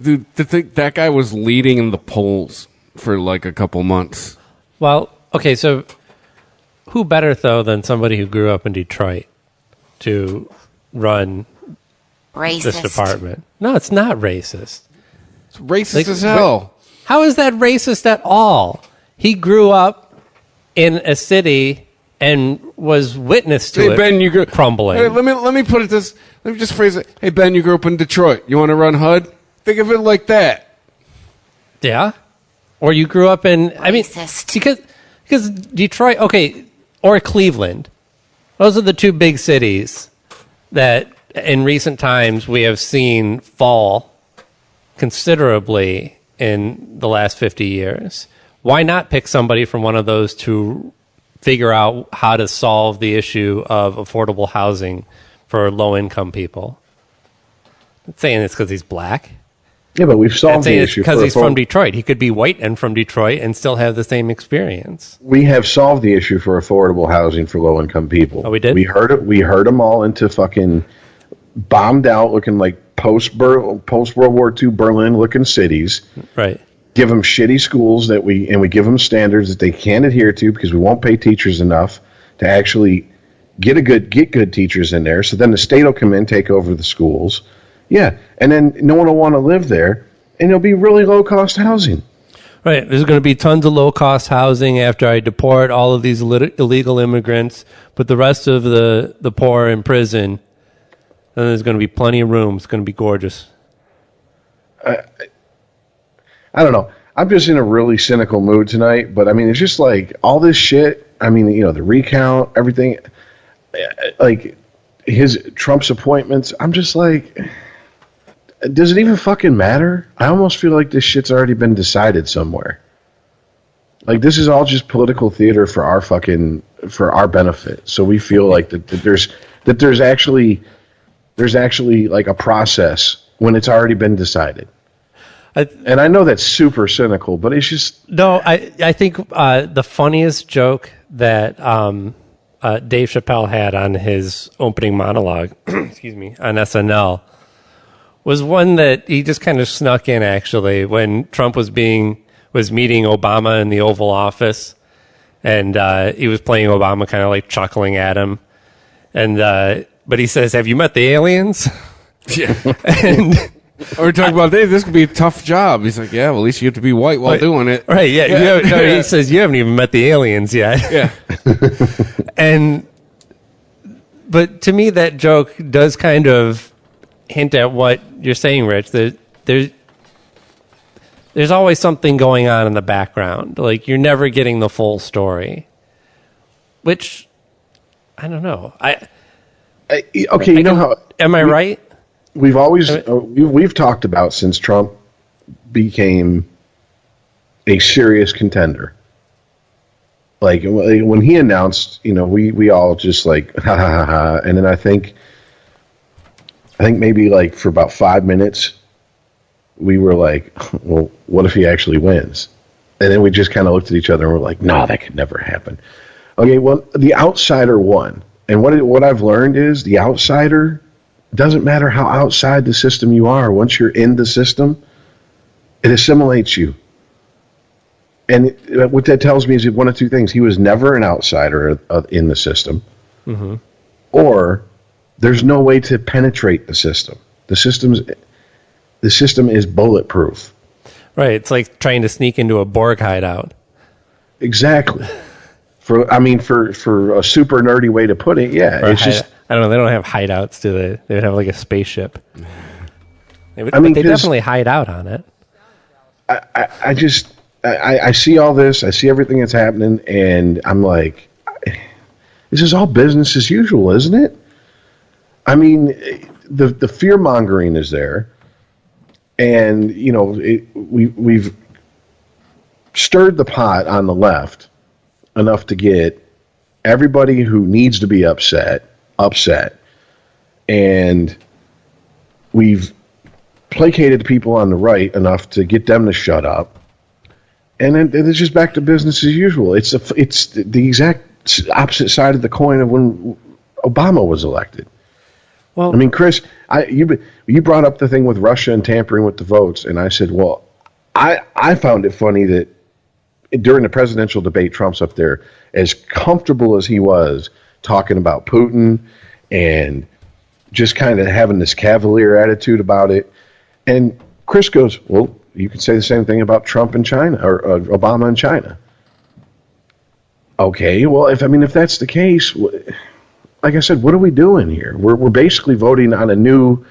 Dude, that guy was leading in the polls for like a couple months. Well, okay, so who better, though, than somebody who grew up in Detroit to run this department? No, it's not racist. It's racist as hell. How is that racist at all? He grew up in a city and was witness to it crumbling. Hey, let me put it this. Let me just phrase it. Hey, Ben, you grew up in Detroit. You want to run HUD? Think of it like that. Yeah. Or you grew up in, because Detroit, okay, or Cleveland. Those are the two big cities that in recent times we have seen fall considerably in the last 50 years. Why not pick somebody from one of those to figure out how to solve the issue of affordable housing for low-income people? I'm not saying it's because he's black. Yeah, but we've solved the issue because he's from Detroit. He could be white and from Detroit and still have the same experience. We have solved the issue for affordable housing for low-income people. Oh, we did? We heard them all into fucking bombed out, looking like post-World War II Berlin-looking cities. Right. Give them shitty schools we give them standards that they can't adhere to because we won't pay teachers enough to actually get good teachers in there. So then the state will come in, take over the schools. Yeah, and then no one will want to live there, and it'll be really low-cost housing. Right. There's going to be tons of low-cost housing after I deport all of these illegal immigrants, put the rest of the poor in prison, and there's going to be plenty of room. It's going to be gorgeous. I don't know. I'm just in a really cynical mood tonight, but I mean, it's just like all this shit. I mean, the recount, everything, like Trump's appointments. I'm just like, does it even fucking matter? I almost feel like this shit's already been decided somewhere. Like this is all just political theater for our benefit. So we feel like that there's actually like a process when it's already been decided. And I know that's super cynical, but it's just... No, I think the funniest joke that Dave Chappelle had on his opening monologue, excuse me, on SNL, was one that he just kind of snuck in, actually, when Trump was meeting Obama in the Oval Office, and he was playing Obama, kind of like chuckling at him. And but he says, "Have you met the aliens?" Yeah. And... We're talking about, Dave, this could be a tough job. He's like, yeah, well, at least you have to be white while doing it. Right, yeah. He says, you haven't even met the aliens yet. Yeah. But to me, that joke does kind of hint at what you're saying, Rich. There's always something going on in the background. Like, you're never getting the full story. Which, I don't know. Am I right? We've talked about since Trump became a serious contender. Like when he announced, we all just like ha ha ha ha, and then I think maybe like for about 5 minutes we were like, well, what if he actually wins? And then we just kind of looked at each other and we're like, no, that could never happen. Okay, well, the outsider won, and what I've learned is the outsider. Doesn't matter how outside the system you are. Once you're in the system, it assimilates you. And what that tells me is one of two things. He was never an outsider in the system. Mm-hmm. Or there's no way to penetrate the system. The system is bulletproof. Right. It's like trying to sneak into a Borg hideout. Exactly. For a super nerdy way to put it, yeah. It's just... I don't know. They don't have hideouts, do they? They would have like a spaceship. They definitely hide out on it. I see all this. I see everything that's happening, and I'm like, this is all business as usual, isn't it? I mean, the fear mongering is there, and we've stirred the pot on the left enough to get everybody who needs to be upset, and we've placated people on the right enough to get them to shut up, and then it's just back to business as usual. It's the exact opposite side of the coin of when Obama was elected. Well, I mean, Chris, you brought up the thing with Russia and tampering with the votes, and I said, well, I found it funny that during the presidential debate, Trump's up there as comfortable as he was talking about Putin and just kind of having this cavalier attitude about it. And Chris goes, well, you can say the same thing about Trump and China, or Obama and China. Okay, well, if that's the case, like I said, what are we doing here? We're basically voting on a new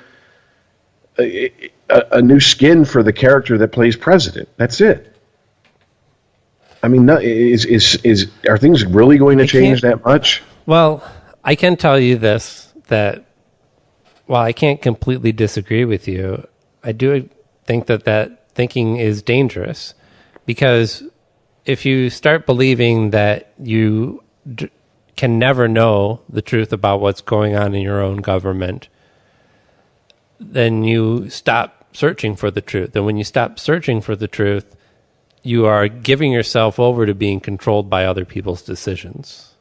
skin for the character that plays president. That's it. I mean, are things really going to change that much? Well, I can tell you this, that while I can't completely disagree with you, I do think that thinking is dangerous, because if you start believing that you can never know the truth about what's going on in your own government, then you stop searching for the truth. And when you stop searching for the truth, you are giving yourself over to being controlled by other people's decisions.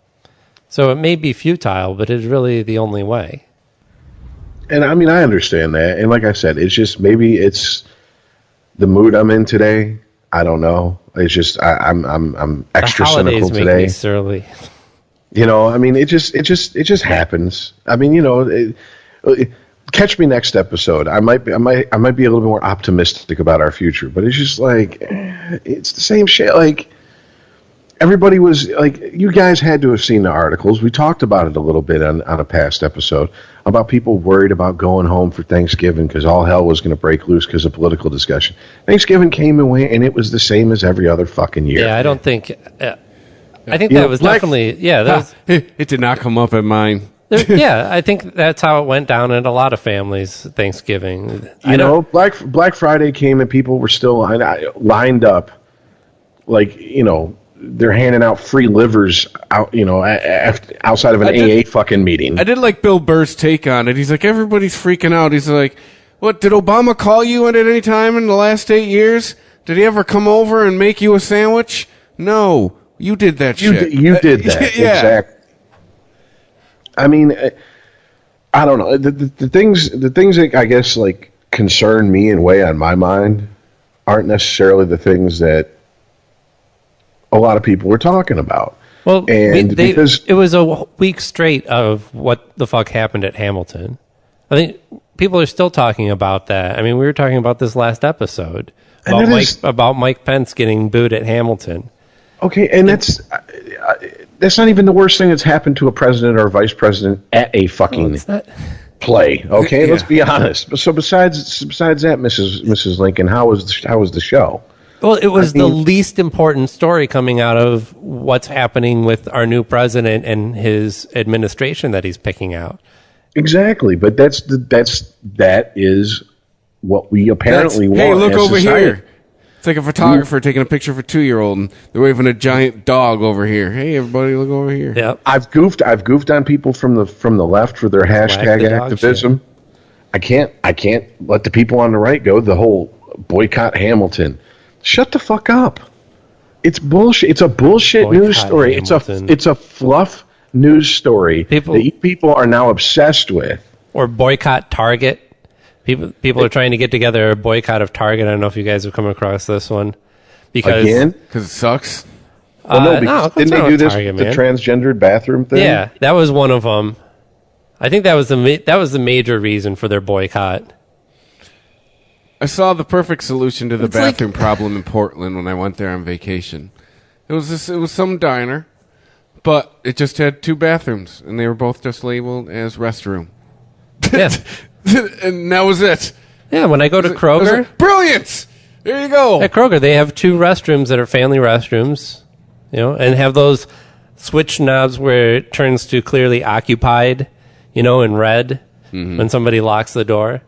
So it may be futile, but it's really the only way. And I mean, I understand that. And like I said, it's just, maybe it's the mood I'm in today. I don't know. It's just, I'm extra cynical today. Make me surly. I mean, it just happens. I mean, catch me next episode. I might be a little bit more optimistic about our future, but it's just like, it's the same shit. Like, everybody was like, you guys had to have seen the articles. We talked about it a little bit on a past episode about people worried about going home for Thanksgiving because all hell was going to break loose because of political discussion. Thanksgiving came and went, and it was the same as every other fucking year. Yeah, I don't think. I think that was definitely. Yeah, that was, it did not come up at mine. Yeah, I think that's how it went down in a lot of families. Thanksgiving, Black Friday came and people were still lined up, like they're handing out free livers out, outside of an AA fucking meeting. I did like Bill Burr's take on it. He's like, everybody's freaking out. He's like, what, did Obama call you at any time in the last 8 years? Did he ever come over and make you a sandwich? No, you did that shit. You did that, yeah. Exactly. I mean, I don't know. The things that I guess like concern me and weigh on my mind aren't necessarily the things that a lot of people were talking about. Well, and because it was a week straight of what the fuck happened at Hamilton. I think people are still talking about that. I mean, we were talking about this last episode about Mike Pence getting booed at Hamilton. Okay, and that's not even the worst thing that's happened to a president or a vice president at a fucking play. Okay, let's be honest. So besides that, Mrs. Lincoln, how was the show? Well, it was the least important story coming out of what's happening with our new president and his administration that he's picking out. Exactly, but that is what we apparently want. Hey, look as over society. here. It's like a photographer taking a picture of a 2-year-old, and they're waving a giant dog over here. Hey, everybody, look over here. Yep. I've goofed on people from the left for their hashtag activism. I can't let the people on the right go. The whole boycott Hamilton. Shut the fuck up. It's bullshit. It's a bullshit news story. Hamilton. It's a fluff news story that you people are now obsessed with. Or boycott Target. People are trying to get together a boycott of Target. I don't know if you guys have come across this one. Because it sucks. Well, no, because didn't they do this Target, the transgendered bathroom thing? Yeah, that was one of them. I think that was the major reason for their boycott. I saw the perfect solution to the bathroom problem in Portland when I went there on vacation. It was some diner, but it just had 2 bathrooms, and they were both just labeled as restroom. Yeah. And that was it. Yeah, when I go to Kroger. Brilliant! There you go. At Kroger, they have 2 restrooms that are family restrooms, and have those switch knobs where it turns to clearly occupied, in red when somebody locks the door.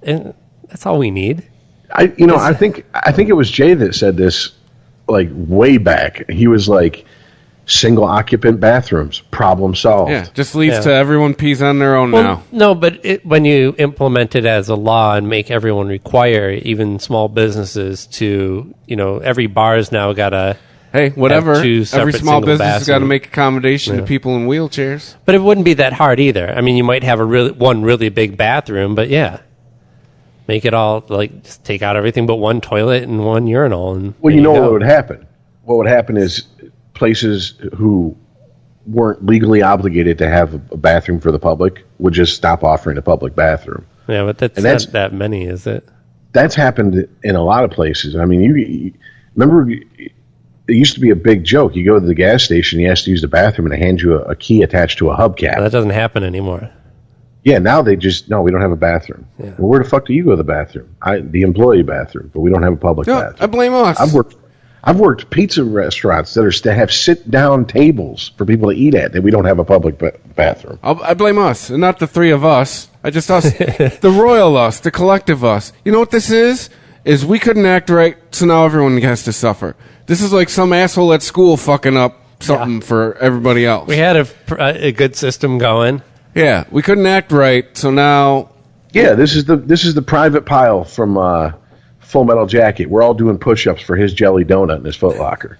And that's all we need. I think it was Jay that said this, like, way back. He was like, single occupant bathrooms, problem solved. Yeah, just leads to everyone pees on their own now. No, but when you implement it as a law and make everyone require, even small businesses to, every bar's now got to whatever. Every small business has got to make accommodation to people in wheelchairs. But it wouldn't be that hard either. I mean, you might have one really big bathroom, but make it all just take out everything but one toilet and one urinal. And well, what would happen? What would happen is places who weren't legally obligated to have a bathroom for the public would just stop offering a public bathroom. Yeah, but that's not that many, is it? That's happened in a lot of places. I mean, you remember, it used to be a big joke. You go to the gas station, you ask to use the bathroom, and they hand you a key attached to a hubcap. That doesn't happen anymore. Yeah, now we don't have a bathroom. Yeah. Well, where the fuck do you go to the bathroom? The employee bathroom, but we don't have a public bathroom. I blame us. I've worked pizza restaurants that have sit-down tables for people to eat at that we don't have a public bathroom. I blame us, and not the 3 of us. Us, the royal us, the collective us. You know what this is? Is we couldn't act right, so now everyone has to suffer. This is like some asshole at school fucking up something for everybody else. We had a good system going. Yeah, we couldn't act right, so now. Yeah, this is the private pile from Full Metal Jacket. We're all doing push-ups for his jelly donut in his Foot Locker.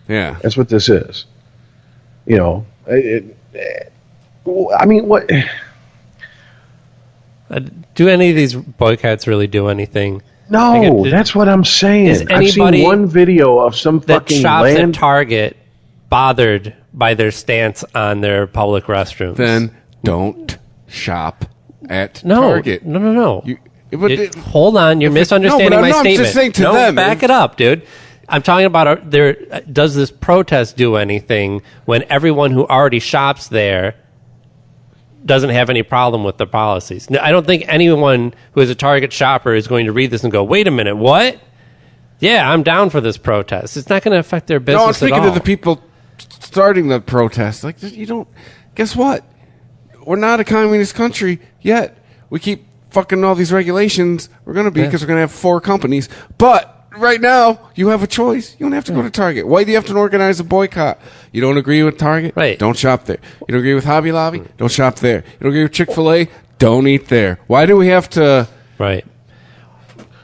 Yeah, that's what this is. I mean, what? Do any of these boycotts really do anything? No, that's what I'm saying. I've seen one video of some fucking shops at Target bothered by their stance on their public restrooms. Then don't shop at Target. No. Hold on, you're misunderstanding my statement. I'm just saying to them. Back it up, dude. I'm talking about does this protest do anything when everyone who already shops there doesn't have any problem with the policies? I don't think anyone who is a Target shopper is going to read this and go, wait a minute, what? Yeah, I'm down for this protest. It's not going to affect their business at all. No, I'm speaking to the people starting the protest. Like, you don't... Guess what? We're not a communist country yet. We keep fucking all these regulations. We're going to be, because we're going to have 4 companies. But right now, you have a choice. You don't have to go to Target. Why do you have to organize a boycott? You don't agree with Target? Right. Don't shop there. You don't agree with Hobby Lobby? Don't shop there. You don't agree with Chick-fil-A? Don't eat there. Why do we have to... Right.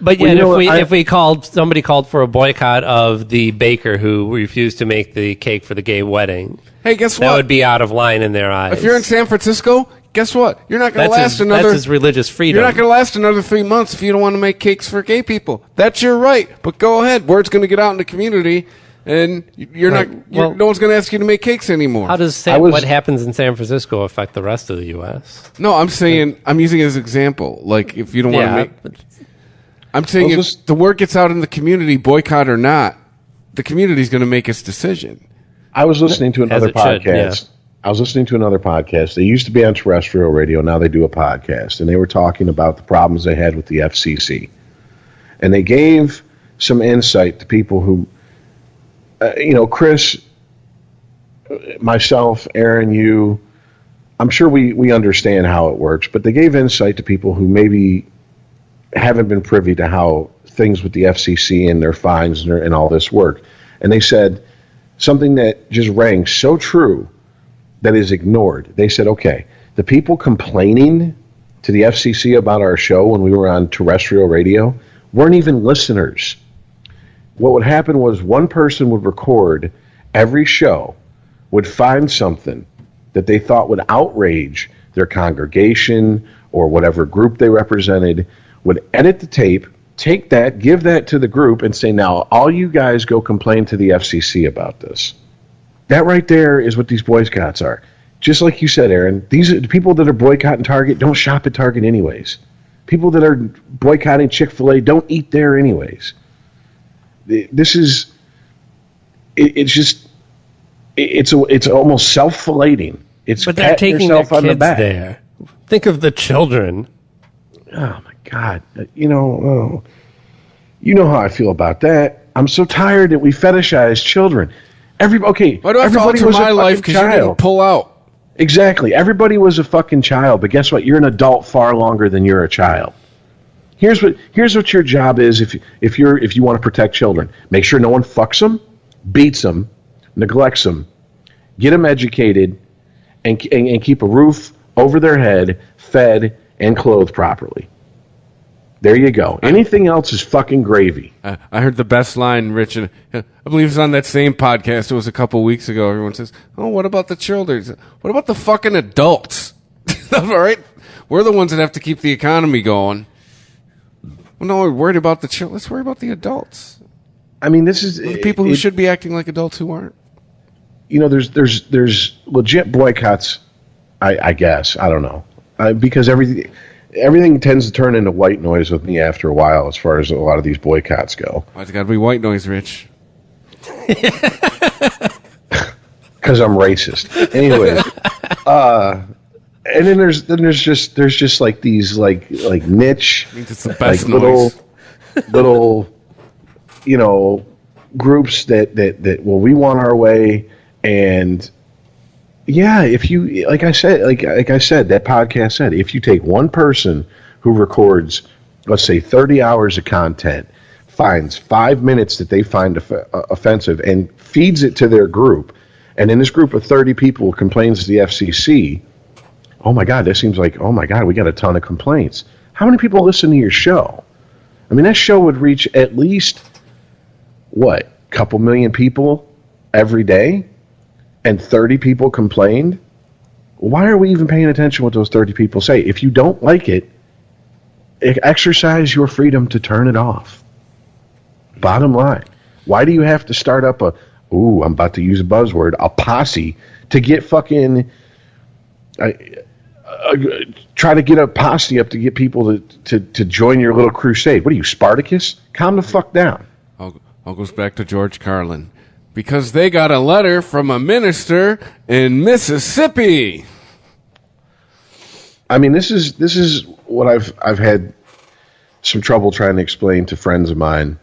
But yet, if somebody called for a boycott of the baker who refused to make the cake for the gay wedding, hey, guess what? That would be out of line in their eyes. If you're in San Francisco, guess what? You're not going to last another. That's his religious freedom. You're not going to last another 3 months if you don't want to make cakes for gay people. That's your right. But go ahead. Word's going to get out in the community, and you're not. No one's going to ask you to make cakes anymore. How does what happens in San Francisco affect the rest of the U.S.? No, I'm saying I'm using it as an example. Like if you don't want to make. I'm saying if the word gets out in the community, boycott or not, the community's going to make its decision. I was listening to another podcast. I was listening to another podcast. They used to be on terrestrial radio. Now they do a podcast. And they were talking about the problems they had with the FCC. And they gave some insight to people who, Chris, myself, Aaron, you, I'm sure we understand how it works. But they gave insight to people who maybe haven't been privy to how things with the FCC and their fines and all this work. And they said something that just rang so true that is ignored. They said, okay, the people complaining to the FCC about our show when we were on terrestrial radio weren't even listeners. What would happen was one person would record every show, would find something that they thought would outrage their congregation or whatever group they represented, would edit the tape, take that, give that to the group, and say, now, all you guys go complain to the FCC about this. That right there is what these boycotts are. Just like you said, Aaron, these are the people that are boycotting Target don't shop at Target anyways. People that are boycotting Chick-fil-A don't eat there anyways. This is, it's almost self-filleting. But they're taking their kids there. Think of the children. Oh my God! You know how I feel about that. I'm so tired that we fetishize children. Why do I have to alter my life because you didn't pull out? Exactly. Everybody was a fucking child, but guess what? You're an adult far longer than you're a child. Here's what your job is if you want to protect children. Make sure no one fucks them, beats them, neglects them, get them educated, and keep a roof over their head, fed, and clothed properly. There you go. Anything else is fucking gravy. I heard the best line, Rich, and I believe it's on that same podcast. It was a couple weeks ago. Everyone says, oh, what about the children? What about the fucking adults? All right? We're the ones that have to keep the economy going. Well, no, we're worried about the children. Let's worry about the adults. I mean, this is... The people who should be acting like adults who aren't. You know, there's legit boycotts, I guess. I don't know. Because everything tends to turn into white noise with me after a while as far as a lot of these boycotts go. Why's it got to be white noise, Rich? Because I'm racist. Anyway, and then there's just like these like niche, it's the best little groups that well, we want our way. And yeah, if you like I said that podcast said, if you take one person who records, let's say 30 hours of content, finds 5 minutes that they find offensive and feeds it to their group, and in this group of 30 people complains to the FCC, oh my God, that seems like, oh my God, we got a ton of complaints. How many people listen to your show? I mean, that show would reach at least, a couple million people every day, and 30 people complained? Why are we even paying attention to what those 30 people say? If you don't like it, exercise your freedom to turn it off. Bottom line. Why do you have to start up I'm about to use a buzzword, a posse, to get fucking... try to get a posse up to get people to join your little crusade. What are you, Spartacus? Calm the fuck down. Oh, All goes back to George Carlin. Because they got a letter from a minister in Mississippi. I mean, this is what I've had some trouble trying to explain to friends of mine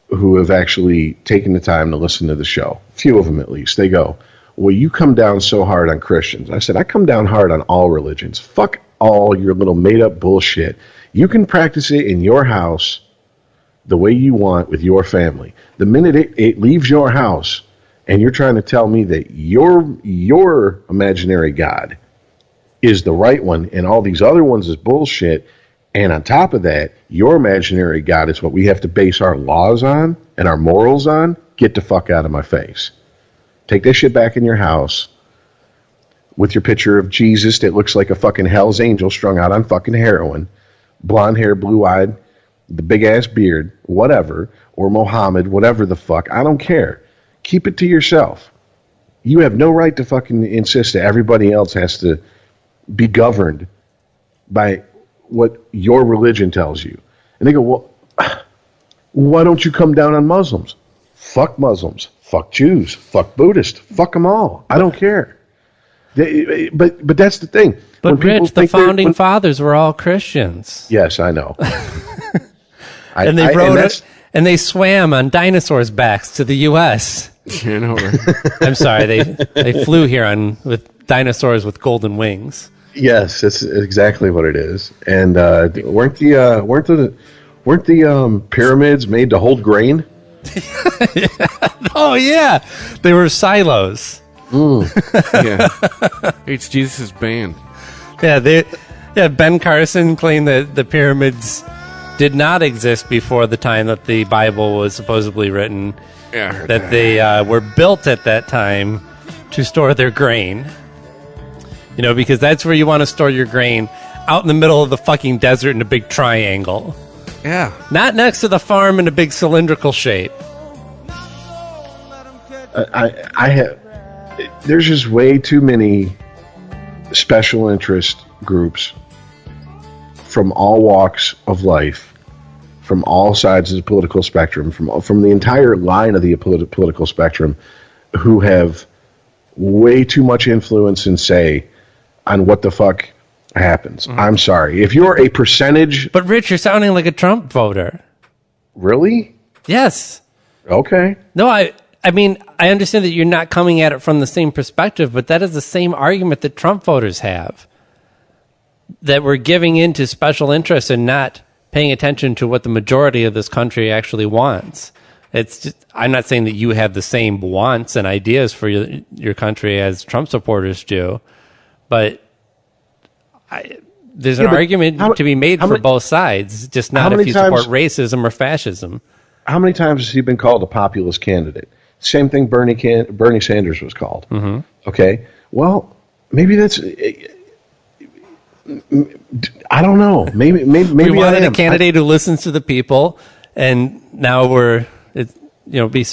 who have actually taken the time to listen to the show. A few of them, at least. They go, well, you come down so hard on Christians. I said, I come down hard on all religions. Fuck all your little made-up bullshit. You can practice it in your house the way you want with your family. The minute it leaves your house and you're trying to tell me that your imaginary God is the right one and all these other ones is bullshit, and on top of that, your imaginary God is what we have to base our laws on and our morals on, get the fuck out of my face. Take that shit back in your house with your picture of Jesus that looks like a fucking Hell's Angel strung out on fucking heroin, blonde hair, blue-eyed, the big-ass beard, whatever, or Mohammed, whatever the fuck. I don't care. Keep it to yourself. You have no right to fucking insist that everybody else has to be governed by what your religion tells you. And they go, well, why don't you come down on Muslims? Fuck Muslims. Fuck Jews. Fuck Buddhists. Fuck them all. I don't care. But that's the thing. But Rich, the founding fathers were all Christians. Yes, I know. And they wrote it, and they swam on dinosaurs' backs to the U.S. You know, I'm sorry, they flew here with dinosaurs with golden wings. Yes, that's exactly what it is. And weren't the pyramids made to hold grain? Oh yeah, they were silos. Yeah, it's Jesus' band. Yeah, Ben Carson claimed that the pyramids did not exist before the time that the Bible was supposedly written. Yeah, I heard that they were built at that time to store their grain. You know, because that's where you want to store your grain, out in the middle of the fucking desert in a big triangle. Yeah. Not next to the farm in a big cylindrical shape. There's just way too many special interest groups from all walks of life, from all sides of the political spectrum, from the entire line of the political spectrum, who have way too much influence and say on what the fuck happens. Mm-hmm. I'm sorry. If you're a percentage... But Rich, you're sounding like a Trump voter. Really? Yes. Okay. No, I mean, I understand that you're not coming at it from the same perspective, but that is the same argument that Trump voters have. That we're giving in to special interests and not paying attention to what the majority of this country actually wants. It's just, I'm not saying that you have the same wants and ideas for your country as Trump supporters do, but there's an argument to be made for both sides, just not if you support racism or fascism. How many times has he been called a populist candidate? Same thing Bernie Sanders was called. Mm-hmm. Okay, well, maybe that's... I don't know. Maybe we wanted a candidate who listens to the people, and now be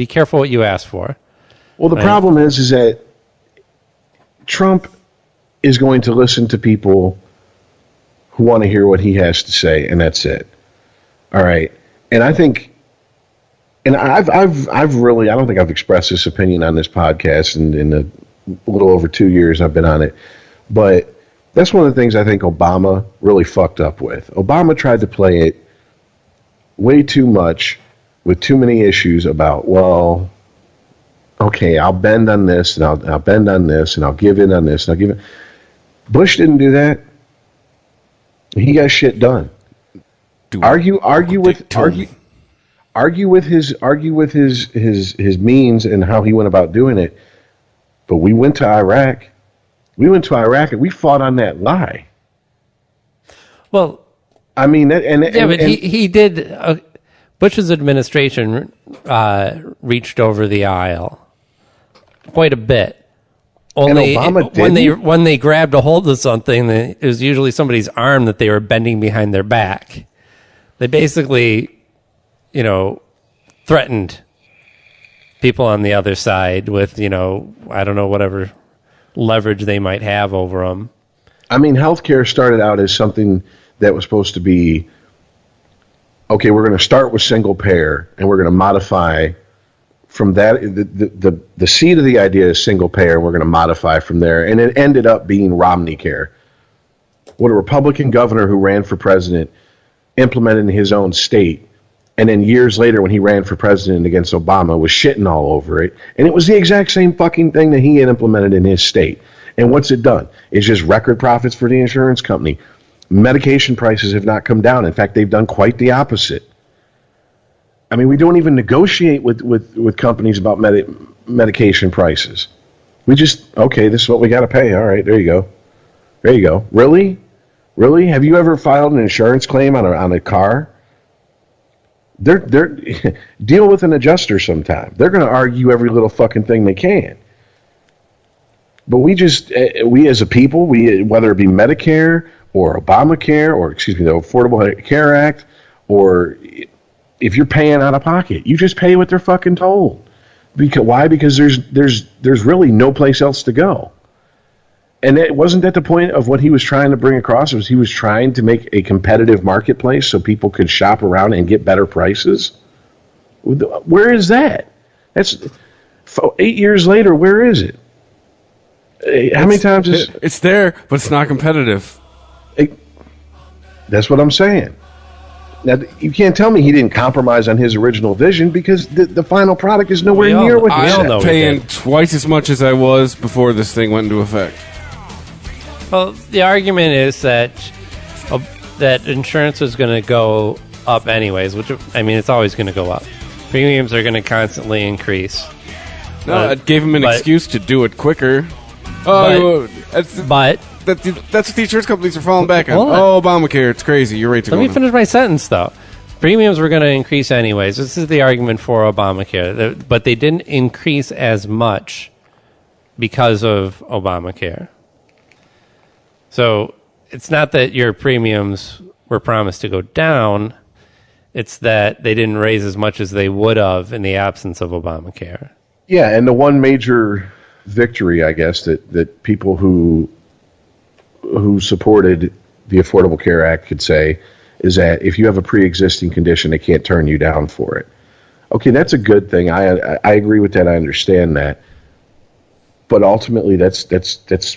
careful what you ask for. Well, the problem is that Trump is going to listen to people who want to hear what he has to say, and that's it. All right, and I think, and I've really, I don't think I've expressed this opinion on this podcast in the little over 2 years I've been on it, but that's one of the things I think Obama really fucked up with. Obama tried to play it way too much with too many issues about, well, okay, I'll bend on this, and I'll bend on this, and I'll give in on this, and I'll give in. Bush didn't do that. He got shit done. Argue with his means and how he went about doing it. But we went to Iraq. And we fought on that lie. Well, I mean, he did. Bush's administration reached over the aisle quite a bit. Only when they grabbed a hold of something, it was usually somebody's arm that they were bending behind their back. They basically, threatened people on the other side with, I don't know, whatever leverage they might have over them. I mean, healthcare started out as something that was supposed to be okay, we're going to start with single payer, and we're going to modify from that. The seed of the idea is single payer, and we're going to modify from there. And it ended up being Romney Care. What a Republican governor who ran for president implemented in his own state, and then years later when he ran for president against Obama was shitting all over it. And it was the exact same fucking thing that he had implemented in his state. And what's it done? It's just record profits for the insurance company. Medication prices have not come down. In fact, they've done quite the opposite. I mean, we don't even negotiate with companies about medication prices. We just, okay, this is what we got to pay. All right, there you go. There you go. Really? Really? Have you ever filed an insurance claim on a car? They're deal with an adjuster sometime. They're going to argue every little fucking thing they can. But we as a people, whether it be Medicare or Obamacare or, the Affordable Care Act, or if you're paying out of pocket, you just pay what they're fucking told. Why? Because there's really no place else to go. And it wasn't that the point of what he was trying to bring across. He was trying to make a competitive marketplace so people could shop around and get better prices. Where is that? That's 8 years later. Where is it? How many times is it's there, but it's not competitive? That's what I'm saying. Now, you can't tell me he didn't compromise on his original vision, because the final product is nowhere near what he said. I'm paying twice as much as I was before this thing went into effect. Well, the argument is that insurance is going to go up anyways, which, I mean, it's always going to go up. Premiums are going to constantly increase. No, it gave him an excuse to do it quicker. That's what the insurance companies are falling back on. Obamacare, it's crazy. Your rates are going up. Let me finish my sentence, though. Premiums were going to increase anyways. This is the argument for Obamacare. But they didn't increase as much because of Obamacare. So it's not that your premiums were promised to go down. It's that they didn't raise as much as they would have in the absence of Obamacare. Yeah, and the one major victory, I guess, that people who supported the Affordable Care Act could say is that if you have a pre-existing condition, they can't turn you down for it. Okay, that's a good thing. I agree with that. I understand that. But ultimately, that's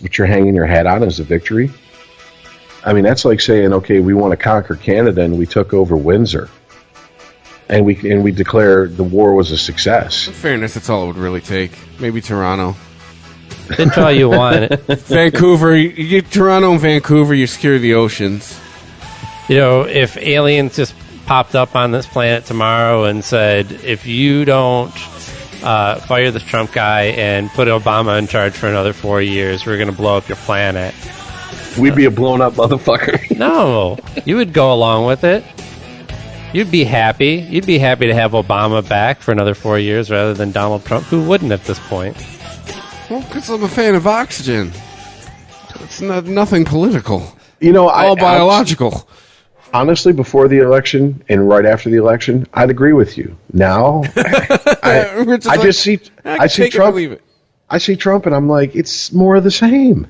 what you're hanging your hat on as a victory. I mean, that's like saying, okay, we want to conquer Canada and we took over Windsor, and we declare the war was a success. In fairness, that's all it would really take. Maybe Toronto. That's all you want. Vancouver, you get Toronto and Vancouver, you secure the oceans. You know, if aliens just popped up on this planet tomorrow and said, if you don't fire this Trump guy and put Obama in charge for another 4 years, we're going to blow up your planet. We'd be a blown up motherfucker. No, you would go along with it. You'd be happy. You'd be happy to have Obama back for another 4 years rather than Donald Trump, who wouldn't at this point. Well, because I'm a fan of oxygen. It's nothing political. You know, all biological. Honestly, before the election and right after the election, I'd agree with you. Now, I see Trump. I see Trump, and I'm like, it's more of the same.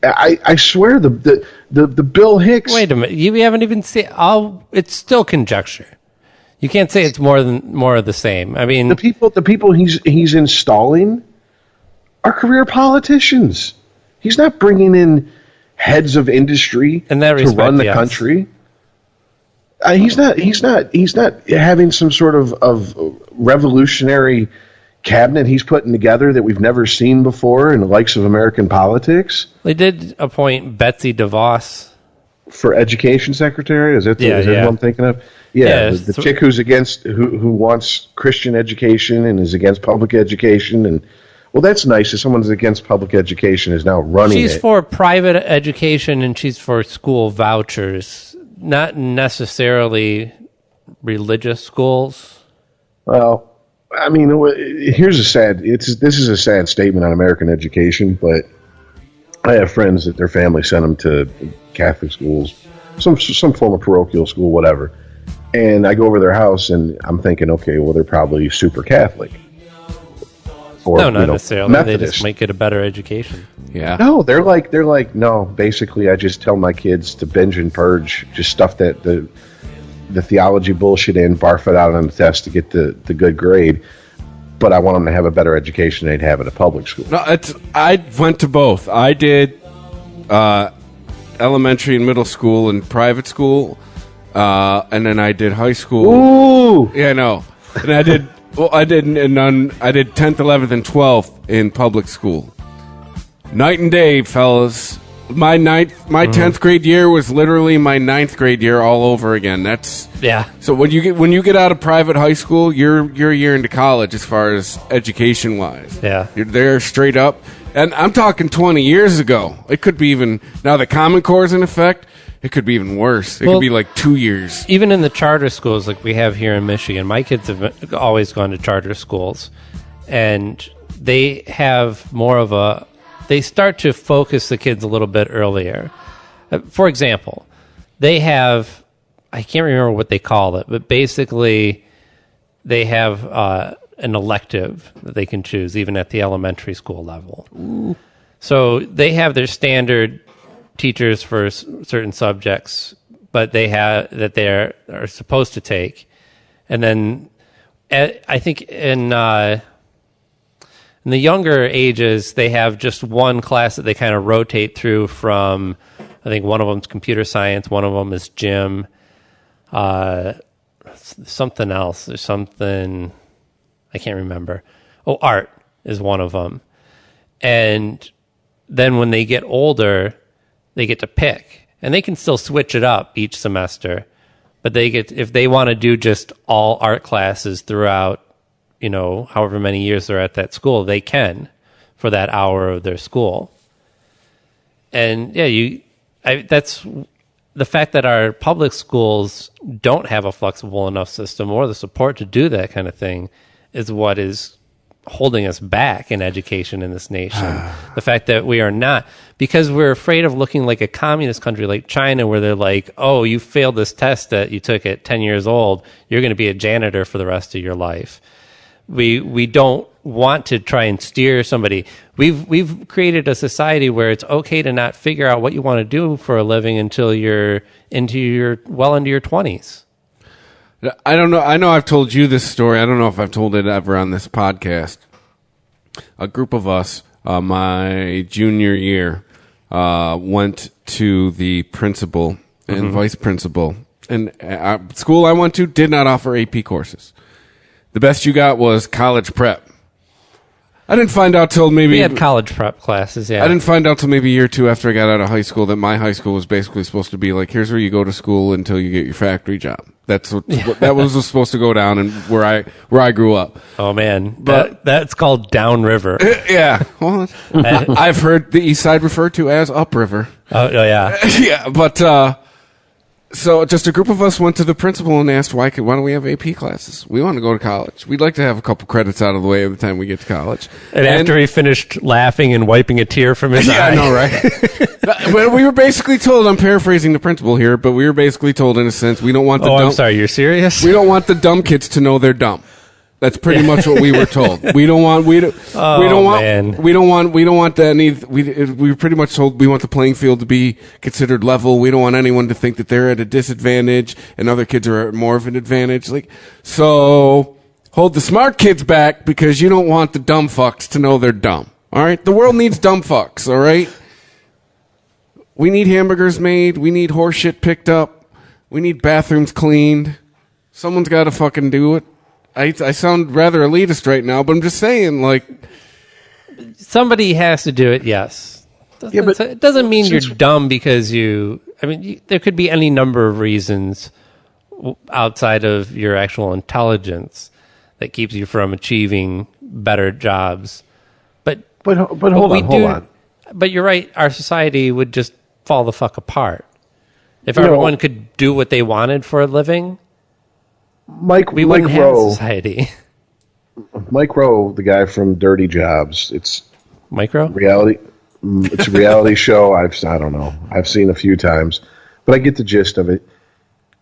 I swear, the Bill Hicks. Wait a minute, you haven't even seen. It's still conjecture. You can't say it's more of the same. I mean, the people he's installing are career politicians. He's not bringing in heads of industry to run the country. He's not having some sort of revolutionary cabinet he's putting together that we've never seen before in the likes of American politics. They did appoint Betsy DeVos for education secretary. Is that who I'm thinking of? Yeah, the chick who's against who wants Christian education and is against public education. And well, that's nice. If someone's against public education is now running She's for private education and she's for school vouchers, not necessarily religious schools. Well, I mean, this is a sad statement on American education, but I have friends that their family sent them to Catholic schools, some form of parochial school, whatever. And I go over their house and I'm thinking, okay, well, they're probably super Catholic. Or, no, not necessarily. Methodist. They just might get a better education. Yeah. No, they're like, no, basically I just tell my kids to binge and purge just stuff that the theology bullshit in, barf it out on the test to get the good grade. But I want them to have a better education they'd have at a public school. No, I went to both. I did elementary and middle school in private school, and then I did high school. Ooh, yeah, no, and I did 10th, 11th, and 12th in public school. Night and day, fellas. My 10th grade year was literally my 9th grade year all over again. That's So when you get out of private high school, you're a year into college as far as education wise. Yeah, you're there straight up, and I'm talking 20 years ago. It could be even now. The Common Core is in effect. It could be even worse. It could be like 2 years. Even in the charter schools like we have here in Michigan, my kids have always gone to charter schools, and they have more of a. They start to focus the kids a little bit earlier. For example, they have, I can't remember what they call it, but basically they have an elective that they can choose even at the elementary school level. Ooh. So they have their standard teachers for certain subjects, but they are supposed to take. And then I think in the younger ages, they have just one class that they kind of rotate through from, I think one of them's computer science, one of them is gym, something else. There's something, I can't remember. Oh, art is one of them. And then when they get older, they get to pick. And they can still switch it up each semester. But if they want to do just all art classes throughout, however many years they're at that school, they can for that hour of their school. And that's the fact that our public schools don't have a flexible enough system or the support to do that kind of thing is what is holding us back in education in this nation. The fact that we are not, because we're afraid of looking like a communist country like China, where they're like, oh, you failed this test that you took at 10 years old, you're going to be a janitor for the rest of your life. We don't want to try and steer somebody. We've created a society where it's okay to not figure out what you want to do for a living until you're into your 20s. I don't know. I know I've told you this story. I don't know if I've told it ever on this podcast. A group of us, my junior year, went to the principal and vice principal. And school I went to did not offer AP courses. The best you got was college prep. I didn't find out till maybe... We had college prep classes, yeah. I didn't find out till maybe a year or two after I got out of high school that my high school was basically supposed to be like, here's where you go to school until you get your factory job. That was supposed to go down, and where I grew up. Oh man, but that's called downriver. Yeah, well, I've heard the East Side referred to as upriver. Oh yeah, yeah. But so just a group of us went to the principal and asked why don't we have AP classes? We want to go to college. We'd like to have a couple credits out of the way by the time we get to college. And after he finished laughing and wiping a tear from his eye. I know, right? But we were basically told, I'm paraphrasing the principal here, but we were basically told in a sense, we don't want the I'm sorry, you're serious? We don't want the dumb kids to know they're dumb. That's pretty much what we were told. We don't want that. We were pretty much told we want the playing field to be considered level. We don't want anyone to think that they're at a disadvantage and other kids are at more of an advantage. So hold the smart kids back because you don't want the dumb fucks to know they're dumb. All right, the world needs dumb fucks. All right, we need hamburgers made. We need horse shit picked up. We need bathrooms cleaned. Someone's got to fucking do it. I sound rather elitist right now, but I'm just saying, somebody has to do it, yes. But it doesn't mean you're dumb because there could be any number of reasons outside of your actual intelligence that keeps you from achieving better jobs. But hold on. But you're right, our society would just fall the fuck apart. If everyone could do what they wanted for a living... we wouldn't have a society. Mike Rowe, the guy from Dirty Jobs. It's Mike Rowe? Reality. It's a reality show. I don't know. I've seen a few times, but I get the gist of it.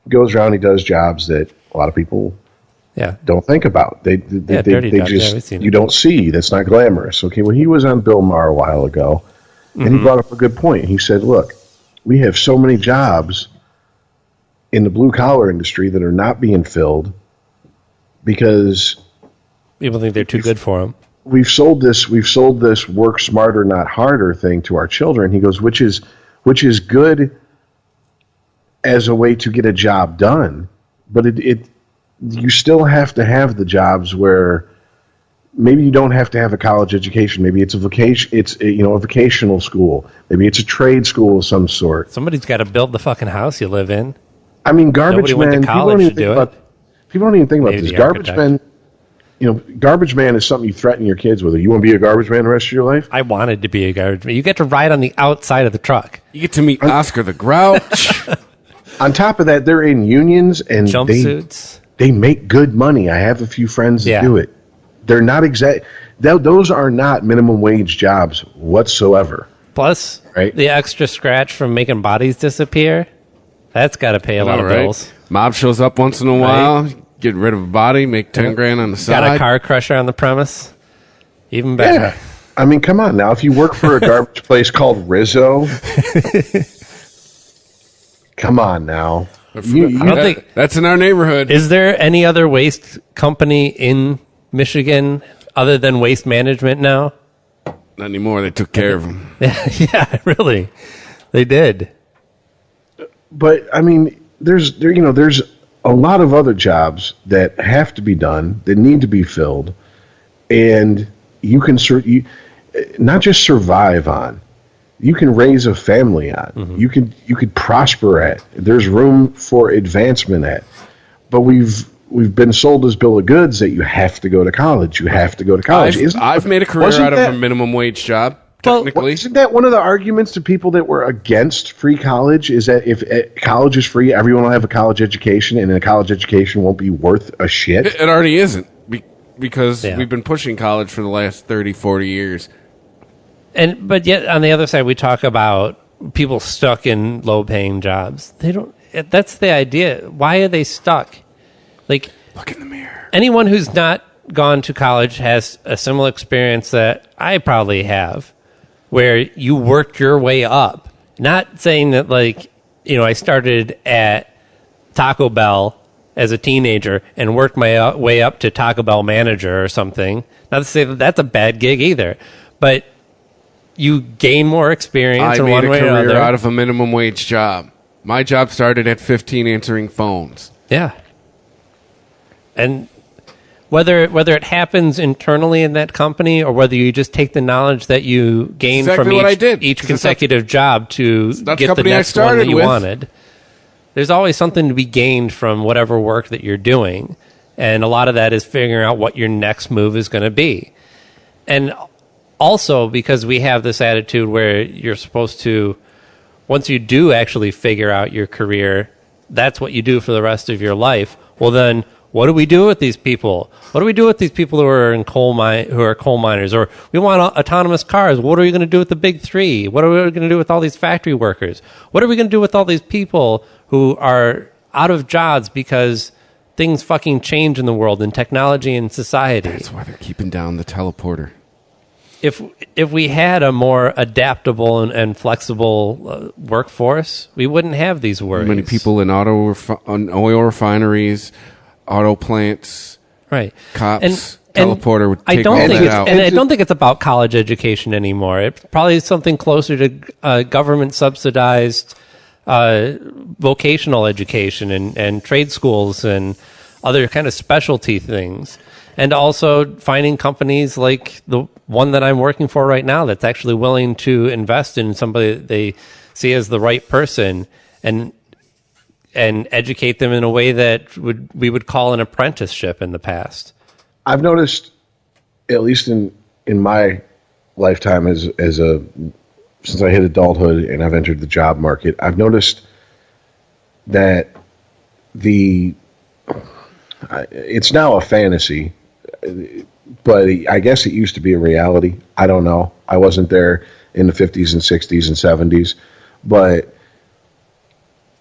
He goes around. He does jobs that a lot of people don't think about. They just you don't see. That's not glamorous. Okay. When he was on Bill Maher a while ago, and he brought up a good point. He said, "Look, we have so many jobs in the blue collar industry that are not being filled because people think they're too good for them. We've sold this work smarter, not harder thing to our children. He goes, which is good as a way to get a job done, but you still have to have the jobs where maybe you don't have to have a college education. Maybe it's a vocational school. Maybe it's a trade school of some sort. Somebody's got to build the fucking house you live in. I mean, garbage Nobody man. Went to college People don't even think about Maybe this. the Garbage man. Garbage man is something you threaten your kids with. You want to be a garbage man the rest of your life? I wanted to be a garbage man. You get to ride on the outside of the truck. You get to meet Oscar the Grouch. On top of that, they're in unions and jumpsuits. They make good money. I have a few friends that do it. They're not exact. Those are not minimum wage jobs whatsoever. Plus, the extra scratch from making bodies disappear, that's got to pay a lot of bills. Mob shows up once in a while, get rid of a body, make 10 grand on the side. Got a car crusher on the premise. Even better. Yeah. I mean, come on now. If you work for a garbage place called Rizzo, come on now. I don't think that's in our neighborhood. Is there any other waste company in Michigan other than Waste Management now? Not anymore. They took care of them. Yeah, really. They did. But I mean, there's a lot of other jobs that have to be done, that need to be filled, and you can not just survive on. You can raise a family on. Mm-hmm. You could prosper at. There's room for advancement at. But we've been sold this bill of goods that you have to go to college. You have to go to college. I've made a career out of a minimum wage job. Technically, isn't that one of the arguments to people that were against free college? Is that if college is free, everyone will have a college education, and a college education won't be worth a shit? It already isn't because we've been pushing college for the last 30, 40 years. But yet, on the other side, we talk about people stuck in low-paying jobs. They don't. That's the idea. Why are they stuck? Like, look in the mirror. Anyone who's not gone to college has a similar experience that I probably have, where you worked your way up. Not saying that, I started at Taco Bell as a teenager and worked my way up to Taco Bell manager or something. Not to say that that's a bad gig either, but you gain more experience in one way or another. I made a career out of a minimum wage job. My job started at 15 answering phones. Yeah. And whether it happens internally in that company or whether you just take the knowledge that you gain from each consecutive job to get the next one that you wanted, there's always something to be gained from whatever work that you're doing. And a lot of that is figuring out what your next move is going to be. And also because we have this attitude where you're supposed to, once you do actually figure out your career, that's what you do for the rest of your life. Well, then what do we do with these people? What do we do with these people who are coal miners? Or we want autonomous cars. What are we going to do with the big three? What are we going to do with all these factory workers? What are we going to do with all these people who are out of jobs because things fucking change in the world and technology and society? That's why they're keeping down the teleporter. If we had a more adaptable and flexible workforce, we wouldn't have these worries. Many people in oil refineries, auto plants, right? Cops, teleporter would take I don't all think that out. And I don't think it's about college education anymore. It's probably something closer to government subsidized vocational education and trade schools and other kind of specialty things. And also finding companies like the one that I'm working for right now that's actually willing to invest in somebody that they see as the right person and educate them in a way that we would call an apprenticeship in the past. I've noticed, at least in my lifetime since I hit adulthood and I've entered the job market, I've noticed that it's now a fantasy, but I guess it used to be a reality. I don't know. I wasn't there in the 50s and 60s and 70s, but